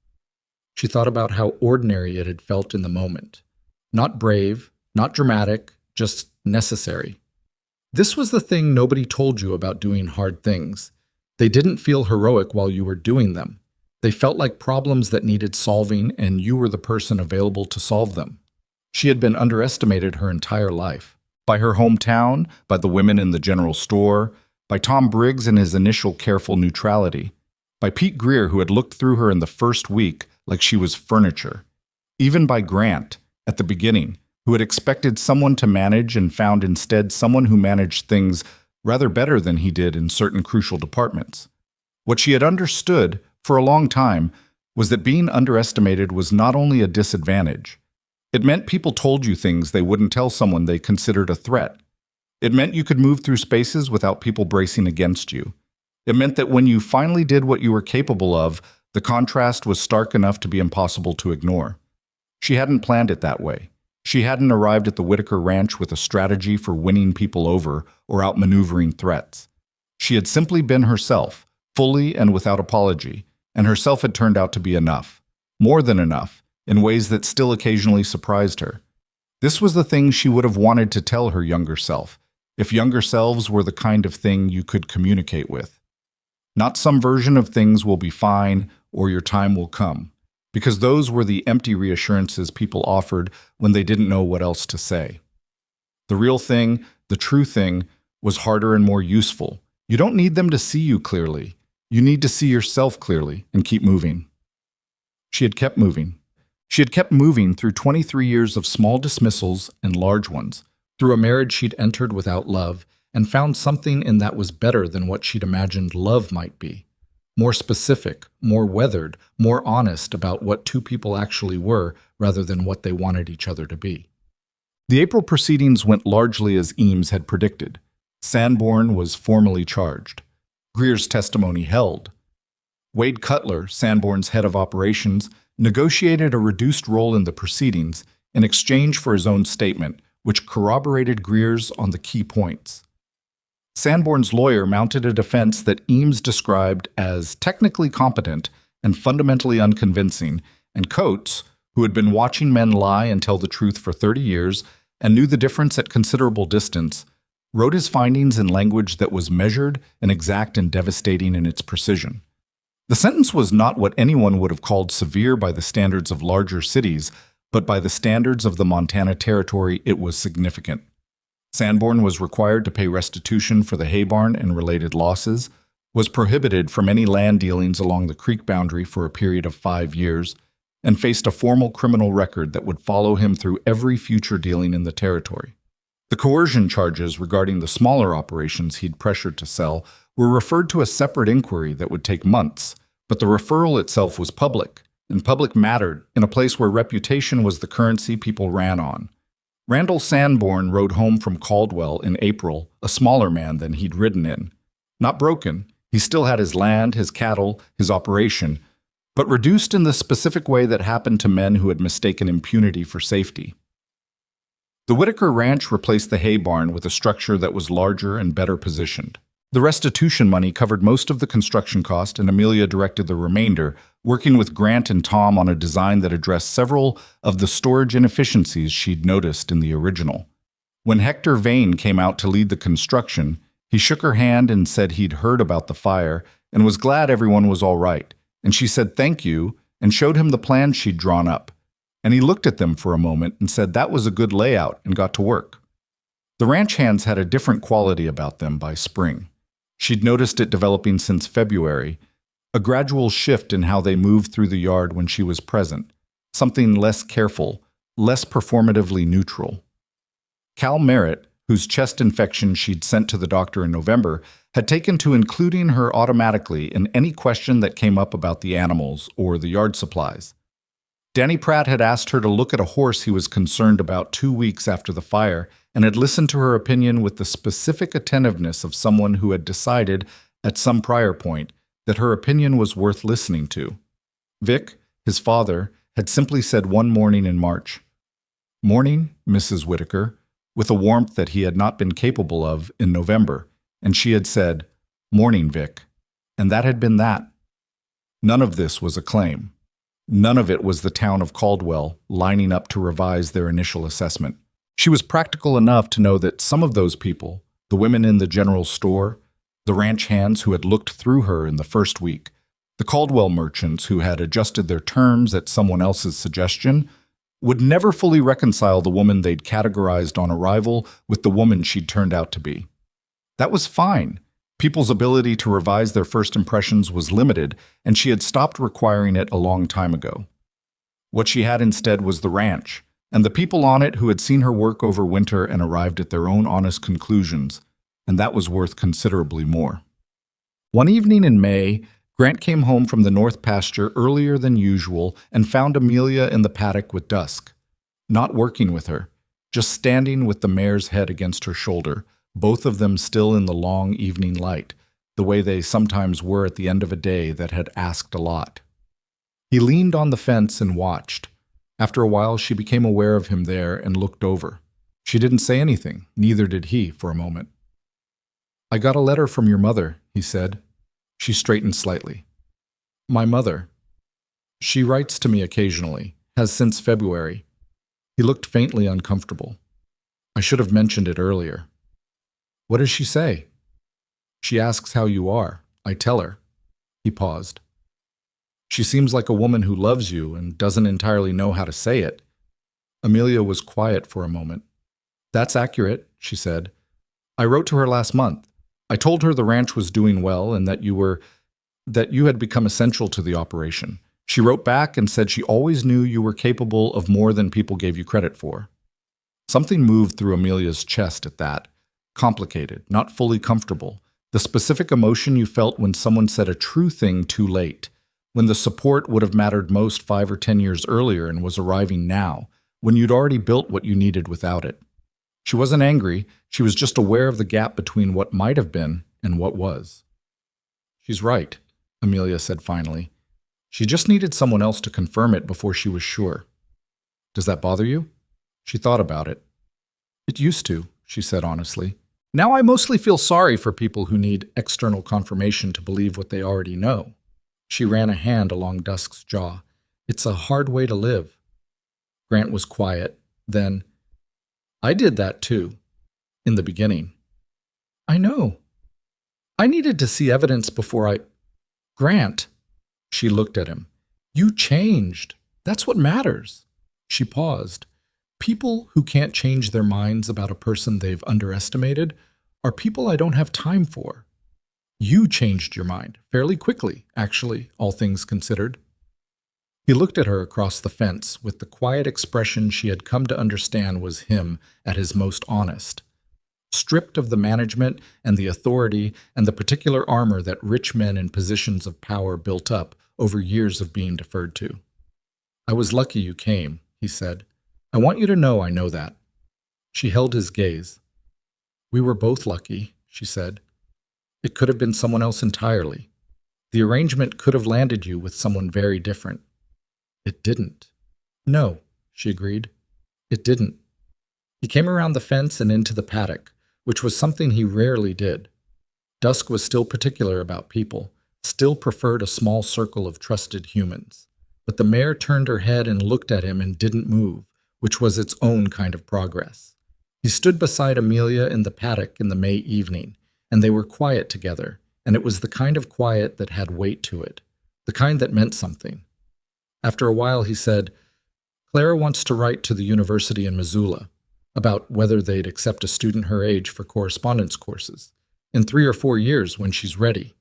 She thought about how ordinary it had felt in the moment. Not brave, not dramatic, just necessary. This was the thing nobody told you about doing hard things. They didn't feel heroic while you were doing them. They felt like problems that needed solving, and you were the person available to solve them. She had been underestimated her entire life. By her hometown, by the women in the general store, by Tom Briggs and his initial careful neutrality, by Pete Greer, who had looked through her in the first week like she was furniture, even by Grant, at the beginning, who had expected someone to manage and found instead someone who managed things rather better than he did in certain crucial departments. What she had understood, for a long time, was that being underestimated was not only a disadvantage, It meant people told you things they wouldn't tell someone they considered a threat. It meant you could move through spaces without people bracing against you. It meant that when you finally did what you were capable of, the contrast was stark enough to be impossible to ignore. She hadn't planned it that way. She hadn't arrived at the Whitaker Ranch with a strategy for winning people over or outmaneuvering threats. She had simply been herself, fully and without apology, and herself had turned out to be enough, more than enough, in ways that still occasionally surprised her. This was the thing she would have wanted to tell her younger self, if younger selves were the kind of thing you could communicate with. Not some version of things will be fine or your time will come, because those were the empty reassurances people offered when they didn't know what else to say. The real thing, the true thing, was harder and more useful. You don't need them to see you clearly. You need to see yourself clearly and keep moving. She had kept moving. She had kept moving through 23 years of small dismissals and large ones, through a marriage she'd entered without love, and found something in that was better than what she'd imagined love might be. More specific, more weathered, more honest about what two people actually were rather than what they wanted each other to be. The April proceedings went largely as Eames had predicted. Sanborn was formally charged. Greer's testimony held. Wade Cutler, Sanborn's head of operations, negotiated a reduced role in the proceedings in exchange for his own statement, which corroborated Greer's on the key points. Sanborn's lawyer mounted a defense that Eames described as technically competent and fundamentally unconvincing, and Coates, who had been watching men lie and tell the truth for 30 years and knew the difference at considerable distance, wrote his findings in language that was measured and exact and devastating in its precision. The sentence was not what anyone would have called severe by the standards of larger cities, but by the standards of the Montana Territory, it was significant. Sanborn was required to pay restitution for the hay barn and related losses, was prohibited from any land dealings along the creek boundary for a period of 5 years, and faced a formal criminal record that would follow him through every future dealing in the territory. The coercion charges regarding the smaller operations he'd pressured to sell were referred to a separate inquiry that would take months, but the referral itself was public, and public mattered in a place where reputation was the currency people ran on. Randall Sanborn rode home from Caldwell in April, a smaller man than he'd ridden in. Not broken, he still had his land, his cattle, his operation, but reduced in the specific way that happened to men who had mistaken impunity for safety. The Whitaker Ranch replaced the hay barn with a structure that was larger and better positioned. The restitution money covered most of the construction cost, and Amelia directed the remainder, working with Grant and Tom on a design that addressed several of the storage inefficiencies she'd noticed in the original. When Hector Vane came out to lead the construction, he shook her hand and said he'd heard about the fire and was glad everyone was all right, and she said thank you and showed him the plans she'd drawn up. And he looked at them for a moment and said that was a good layout and got to work. The ranch hands had a different quality about them by spring. She'd noticed it developing since February, a gradual shift in how they moved through the yard when she was present, something less careful, less performatively neutral. Cal Merritt, whose chest infection she'd sent to the doctor in November, had taken to including her automatically in any question that came up about the animals or the yard supplies. Danny Pratt had asked her to look at a horse he was concerned about 2 weeks after the fire and had listened to her opinion with the specific attentiveness of someone who had decided, at some prior point, that her opinion was worth listening to. Vic, his father, had simply said one morning in March, "Morning, Mrs. Whitaker," with a warmth that he had not been capable of in November, and she had said, "Morning, Vic," and that had been that. None of this was a claim. None of it was the town of Caldwell lining up to revise their initial assessment. She was practical enough to know that some of those people, the women in the general store, the ranch hands who had looked through her in the first week, the Caldwell merchants who had adjusted their terms at someone else's suggestion, would never fully reconcile the woman they'd categorized on arrival with the woman she'd turned out to be. That was fine. People's ability to revise their first impressions was limited, and she had stopped requiring it a long time ago. What she had instead was the ranch, and the people on it who had seen her work over winter and arrived at their own honest conclusions, and that was worth considerably more. One evening in May, Grant came home from the north pasture earlier than usual and found Amelia in the paddock with dusk. not working with her, just standing with the mare's head against her shoulder, both of them still in the long evening light, the way they sometimes were at the end of a day that had asked a lot. He leaned on the fence and watched. After a while, she became aware of him there and looked over. She didn't say anything, neither did he for a moment. "I got a letter from your mother," he said. She straightened slightly. "My mother. She writes to me occasionally, has since February." He looked faintly uncomfortable. "I should have mentioned it earlier." "What does she say?" "She asks how you are. I tell her." He paused. "She seems like a woman who loves you and doesn't entirely know how to say it." Amelia was quiet for a moment. "That's accurate," she said. "I wrote to her last month. I told her the ranch was doing well and that you had become essential to the operation. She wrote back and said she always knew you were capable of more than people gave you credit for." Something moved through Amelia's chest at that. Complicated, not fully comfortable. The specific emotion you felt when someone said a true thing too late, when the support would have mattered most 5 or 10 years earlier and was arriving now, when you'd already built what you needed without it. She wasn't angry, she was just aware of the gap between what might have been and what was. "She's right," Amelia said finally. She just needed someone else to confirm it before she was sure. "Does that bother you?" She thought about it. "It used to," she said honestly. "Now I mostly feel sorry for people who need external confirmation to believe what they already know." She ran a hand along Dusk's jaw. "It's a hard way to live." Grant was quiet. Then, "I did that too. In the beginning." "I know. I needed to see evidence before I—" "Grant." She looked at him. "You changed. That's what matters." She paused. "People who can't change their minds about a person they've underestimated are people I don't have time for. You changed your mind fairly quickly, actually, all things considered." He looked at her across the fence with the quiet expression she had come to understand was him at his most honest. Stripped of the management and the authority and the particular armor that rich men in positions of power built up over years of being deferred to. "I was lucky you came," he said. "I want you to know I know that." She held his gaze. "We were both lucky," she said. "It could have been someone else entirely. The arrangement could have landed you with someone very different." "It didn't." "No," she agreed. "It didn't." He came around the fence and into the paddock, which was something he rarely did. Dusk was still particular about people, still preferred a small circle of trusted humans. But the mare turned her head and looked at him and didn't move, which was its own kind of progress. He stood beside Amelia in the paddock in the May evening, and they were quiet together, and it was the kind of quiet that had weight to it, the kind that meant something. After a while he said, "Clara wants to write to the university in Missoula about whether they'd accept a student her age for correspondence courses, in 3 or 4 years when she's ready."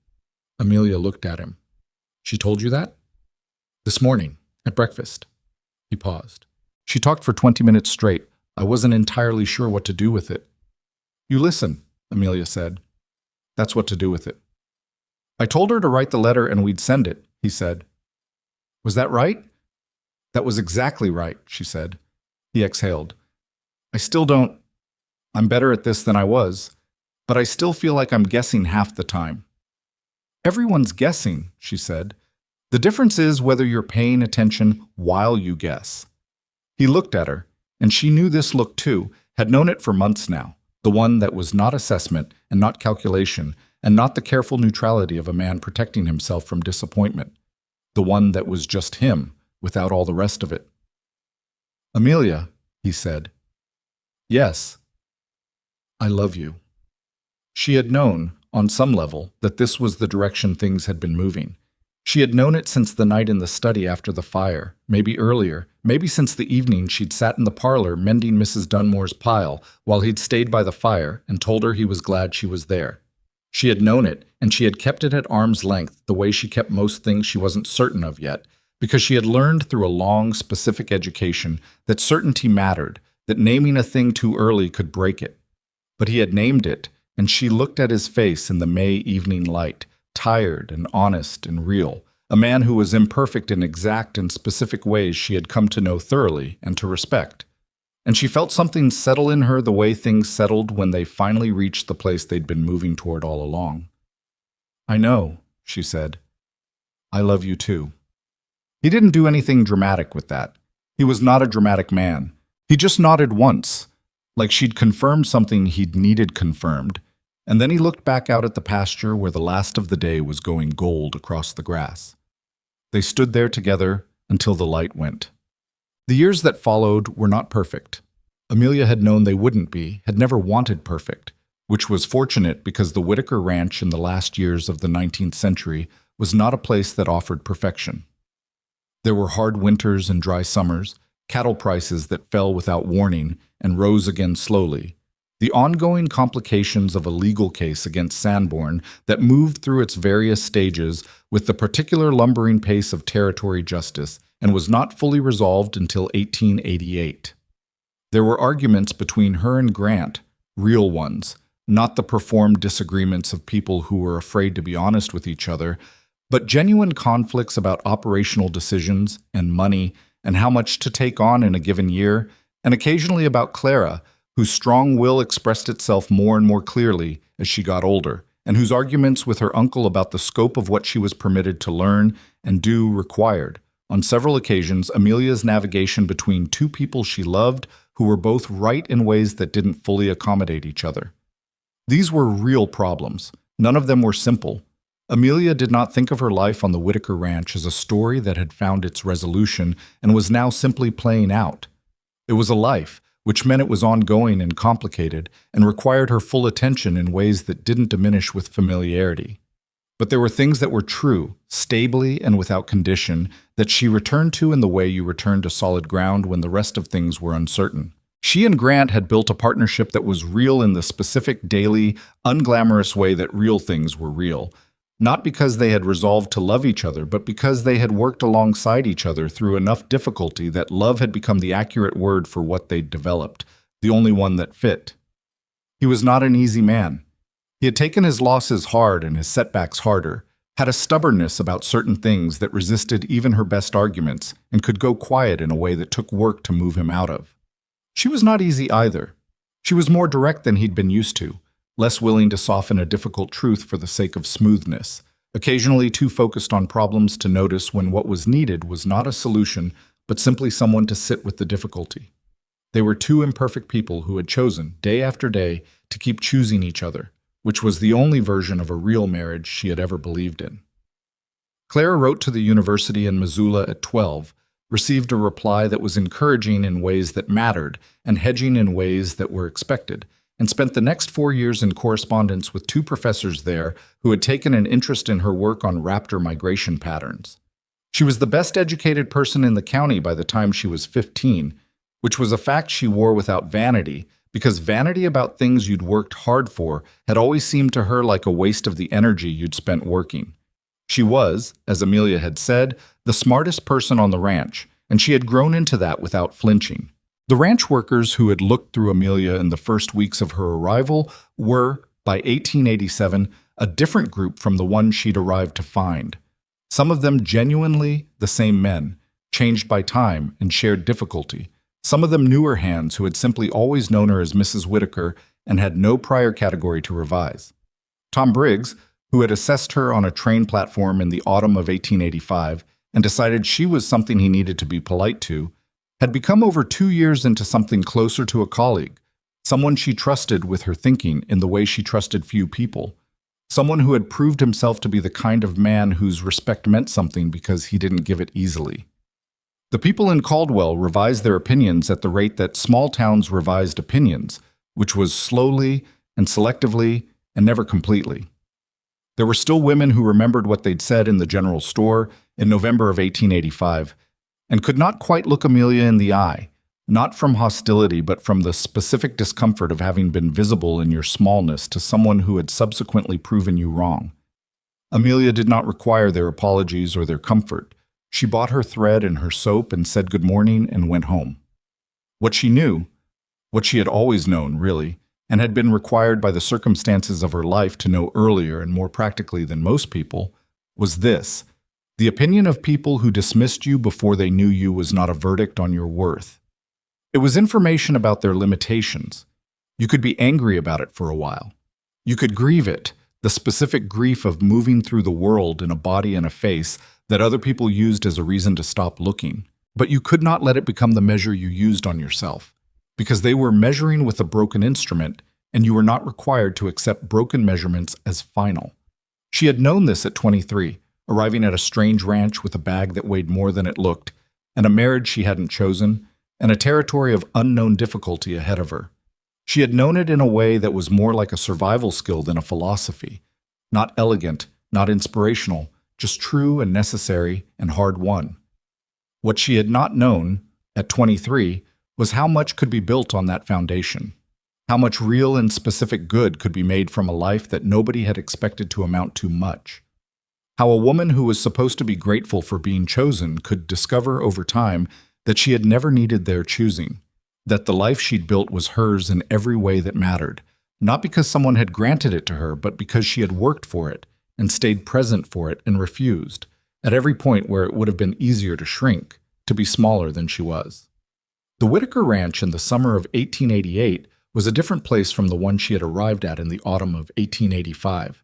Amelia looked at him. "She told you that?" "This morning, at breakfast." He paused. "She talked for 20 minutes straight. I wasn't entirely sure what to do with it." "You listen," Amelia said. "That's what to do with it." "I told her to write the letter and we'd send it," he said. "Was that right?" "That was exactly right," she said. He exhaled. "I still don't— I'm better at this than I was, but I still feel like I'm guessing half the time." "Everyone's guessing," she said. "The difference is whether you're paying attention while you guess." He looked at her, and she knew this look too, had known it for months now, the one that was not assessment and not calculation and not the careful neutrality of a man protecting himself from disappointment, the one that was just him, without all the rest of it. "Amelia," he said. "Yes." "I love you." She had known, on some level, that this was the direction things had been moving. She had known it since the night in the study after the fire, maybe earlier, maybe since the evening she'd sat in the parlor mending Mrs. Dunmore's pile while he'd stayed by the fire and told her he was glad she was there. She had known it, and she had kept it at arm's length the way she kept most things she wasn't certain of yet, because she had learned through a long, specific education that certainty mattered, that naming a thing too early could break it. But he had named it, and she looked at his face in the May evening light, tired and honest and real, a man who was imperfect in exact and specific ways she had come to know thoroughly and to respect, And she felt something settle in her the way things settled when they finally reached the place they'd been moving toward all along. "I know," she said. "I love you too." He didn't do anything dramatic with that. He was not a dramatic man. He just nodded once, like she'd confirmed something he'd needed confirmed, and then he looked back out at the pasture where the last of the day was going gold across the grass. They stood there together until the light went. The years that followed were not perfect. Amelia had known they wouldn't be, had never wanted perfect, which was fortunate because the Whitaker Ranch in the last years of the 19th century was not a place that offered perfection. There were hard winters and dry summers, cattle prices that fell without warning and rose again slowly, the ongoing complications of a legal case against Sanborn that moved through its various stages with the particular lumbering pace of territory justice and was not fully resolved until 1888. There were arguments between her and Grant, real ones, not the performed disagreements of people who were afraid to be honest with each other, but genuine conflicts about operational decisions and money and how much to take on in a given year, and occasionally about Clara, whose strong will expressed itself more and more clearly as she got older, and whose arguments with her uncle about the scope of what she was permitted to learn and do required, on several occasions, Amelia's navigation between two people she loved who were both right in ways that didn't fully accommodate each other. These were real problems. None of them were simple. Amelia did not think of her life on the Whitaker Ranch as a story that had found its resolution and was now simply playing out. It was a life, which meant it was ongoing and complicated and required her full attention in ways that didn't diminish with familiarity. But there were things that were true, stably and without condition, that she returned to in the way you return to solid ground when the rest of things were uncertain. She and Grant had built a partnership that was real in the specific, daily, unglamorous way that real things were real. Not because they had resolved to love each other, but because they had worked alongside each other through enough difficulty that love had become the accurate word for what they'd developed, the only one that fit. He was not an easy man. He had taken his losses hard and his setbacks harder, had a stubbornness about certain things that resisted even her best arguments, and could go quiet in a way that took work to move him out of. She was not easy either. She was more direct than he'd been used to, less willing to soften a difficult truth for the sake of smoothness, occasionally too focused on problems to notice when what was needed was not a solution, but simply someone to sit with the difficulty. They were two imperfect people who had chosen, day after day, to keep choosing each other, which was the only version of a real marriage she had ever believed in. Clara wrote to the university in Missoula at 12, received a reply that was encouraging in ways that mattered and hedging in ways that were expected, and spent the next 4 years in correspondence with two professors there who had taken an interest in her work on raptor migration patterns. She was the best educated person in the county by the time she was 15, which was a fact she wore without vanity, because vanity about things you'd worked hard for had always seemed to her like a waste of the energy you'd spent working. She was, as Amelia had said, the smartest person on the ranch, and she had grown into that without flinching. The ranch workers who had looked through Amelia in the first weeks of her arrival were, by 1887, a different group from the one she'd arrived to find. Some of them genuinely the same men, changed by time and shared difficulty. Some of them newer hands who had simply always known her as Mrs. Whitaker and had no prior category to revise. Tom Briggs, who had assessed her on a train platform in the autumn of 1885 and decided she was something he needed to be polite to, had become over 2 years into something closer to a colleague, someone she trusted with her thinking in the way she trusted few people, someone who had proved himself to be the kind of man whose respect meant something because he didn't give it easily. The people in Caldwell revised their opinions at the rate that small towns revised opinions, which was slowly and selectively and never completely. There were still women who remembered what they'd said in the general store in November of 1885, and could not quite look Amelia in the eye, not from hostility but from the specific discomfort of having been visible in your smallness to someone who had subsequently proven you wrong. Amelia did not require their apologies or their comfort. She bought her thread and her soap and said good morning and went home. What she knew, what she had always known, really, and had been required by the circumstances of her life to know earlier and more practically than most people, was this: the opinion of people who dismissed you before they knew you was not a verdict on your worth. It was information about their limitations. You could be angry about it for a while. You could grieve it, the specific grief of moving through the world in a body and a face that other people used as a reason to stop looking. But you could not let it become the measure you used on yourself, because they were measuring with a broken instrument, and you were not required to accept broken measurements as final. She had known this at 23, arriving at a strange ranch with a bag that weighed more than it looked, and a marriage she hadn't chosen, and a territory of unknown difficulty ahead of her. She had known it in a way that was more like a survival skill than a philosophy. Not elegant, not inspirational, just true and necessary and hard-won. What she had not known, at 23, was how much could be built on that foundation. How much real and specific good could be made from a life that nobody had expected to amount to much. How a woman who was supposed to be grateful for being chosen could discover over time that she had never needed their choosing, that the life she'd built was hers in every way that mattered, not because someone had granted it to her, but because she had worked for it and stayed present for it and refused, at every point where it would have been easier to shrink, to be smaller than she was. The Whitaker Ranch in the summer of 1888 was a different place from the one she had arrived at in the autumn of 1885.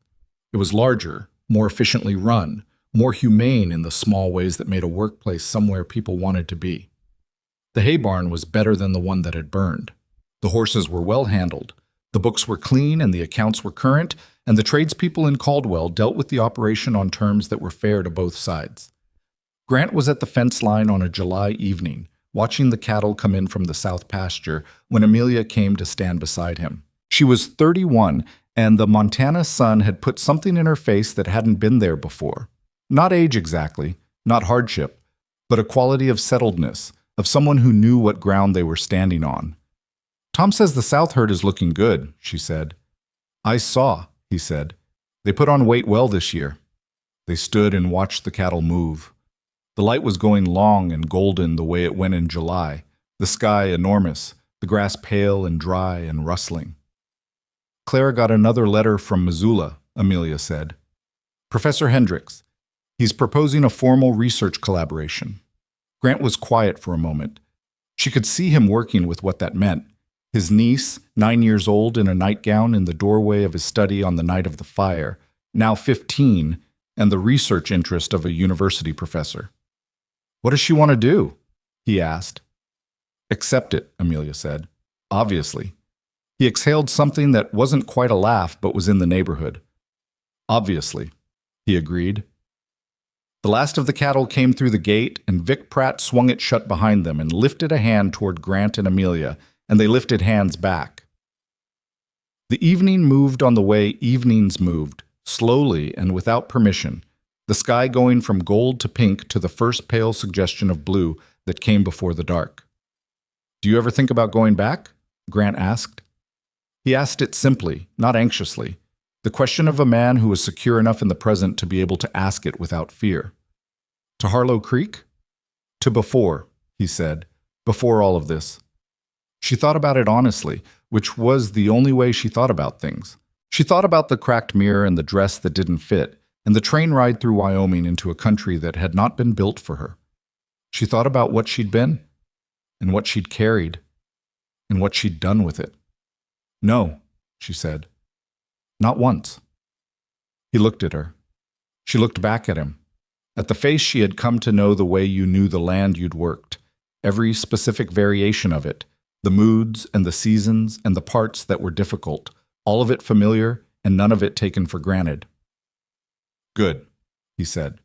It was larger, more efficiently run, more humane in the small ways that made a workplace somewhere people wanted to be. The hay barn was better than the one that had burned. The horses were well handled, the books were clean and the accounts were current, and the tradespeople in Caldwell dealt with the operation on terms that were fair to both sides. Grant was at the fence line on a July evening, watching the cattle come in from the south pasture when Amelia came to stand beside him. She was 31, and the Montana sun had put something in her face that hadn't been there before. Not age exactly, not hardship, but a quality of settledness, of someone who knew what ground they were standing on. "Tom says the South herd is looking good," she said. "I saw," he said. "They put on weight well this year." They stood and watched the cattle move. The light was going long and golden the way it went in July, the sky enormous, the grass pale and dry and rustling. "Clara got another letter from Missoula," Amelia said. "Professor Hendricks. He's proposing a formal research collaboration." Grant was quiet for a moment. She could see him working with what that meant. His niece, 9 years old in a nightgown in the doorway of his study on the night of the fire, now 15, and the research interest of a university professor. "What does she want to do?" he asked. "Accept it," Amelia said. "Obviously." He exhaled something that wasn't quite a laugh but was in the neighborhood. "Obviously," he agreed. The last of the cattle came through the gate, and Vic Pratt swung it shut behind them and lifted a hand toward Grant and Amelia, and they lifted hands back. The evening moved on the way evenings moved, slowly and without permission, the sky going from gold to pink to the first pale suggestion of blue that came before the dark. "Do you ever think about going back?" Grant asked. He asked it simply, not anxiously, the question of a man who was secure enough in the present to be able to ask it without fear. "To Harlow Creek?" "To before," he said, "before all of this." She thought about it honestly, which was the only way she thought about things. She thought about the cracked mirror and the dress that didn't fit, and the train ride through Wyoming into a country that had not been built for her. She thought about what she'd been, and what she'd carried, and what she'd done with it. "No," she said. "Not once." He looked at her. She looked back at him, at the face she had come to know the way you knew the land you'd worked, every specific variation of it, the moods and the seasons and the parts that were difficult, all of it familiar and none of it taken for granted. "Good," he said.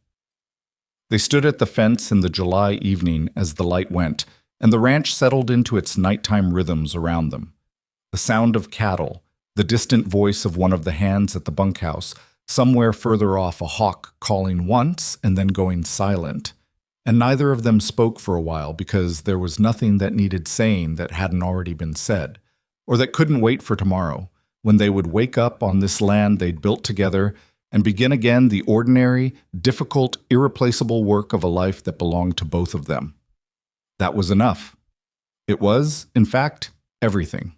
They stood at the fence in the July evening as the light went, and the ranch settled into its nighttime rhythms around them. The sound of cattle, the distant voice of one of the hands at the bunkhouse, somewhere further off a hawk calling once and then going silent. And neither of them spoke for a while because there was nothing that needed saying that hadn't already been said, or that couldn't wait for tomorrow, when they would wake up on this land they'd built together and begin again the ordinary, difficult, irreplaceable work of a life that belonged to both of them. That was enough. It was, in fact, everything.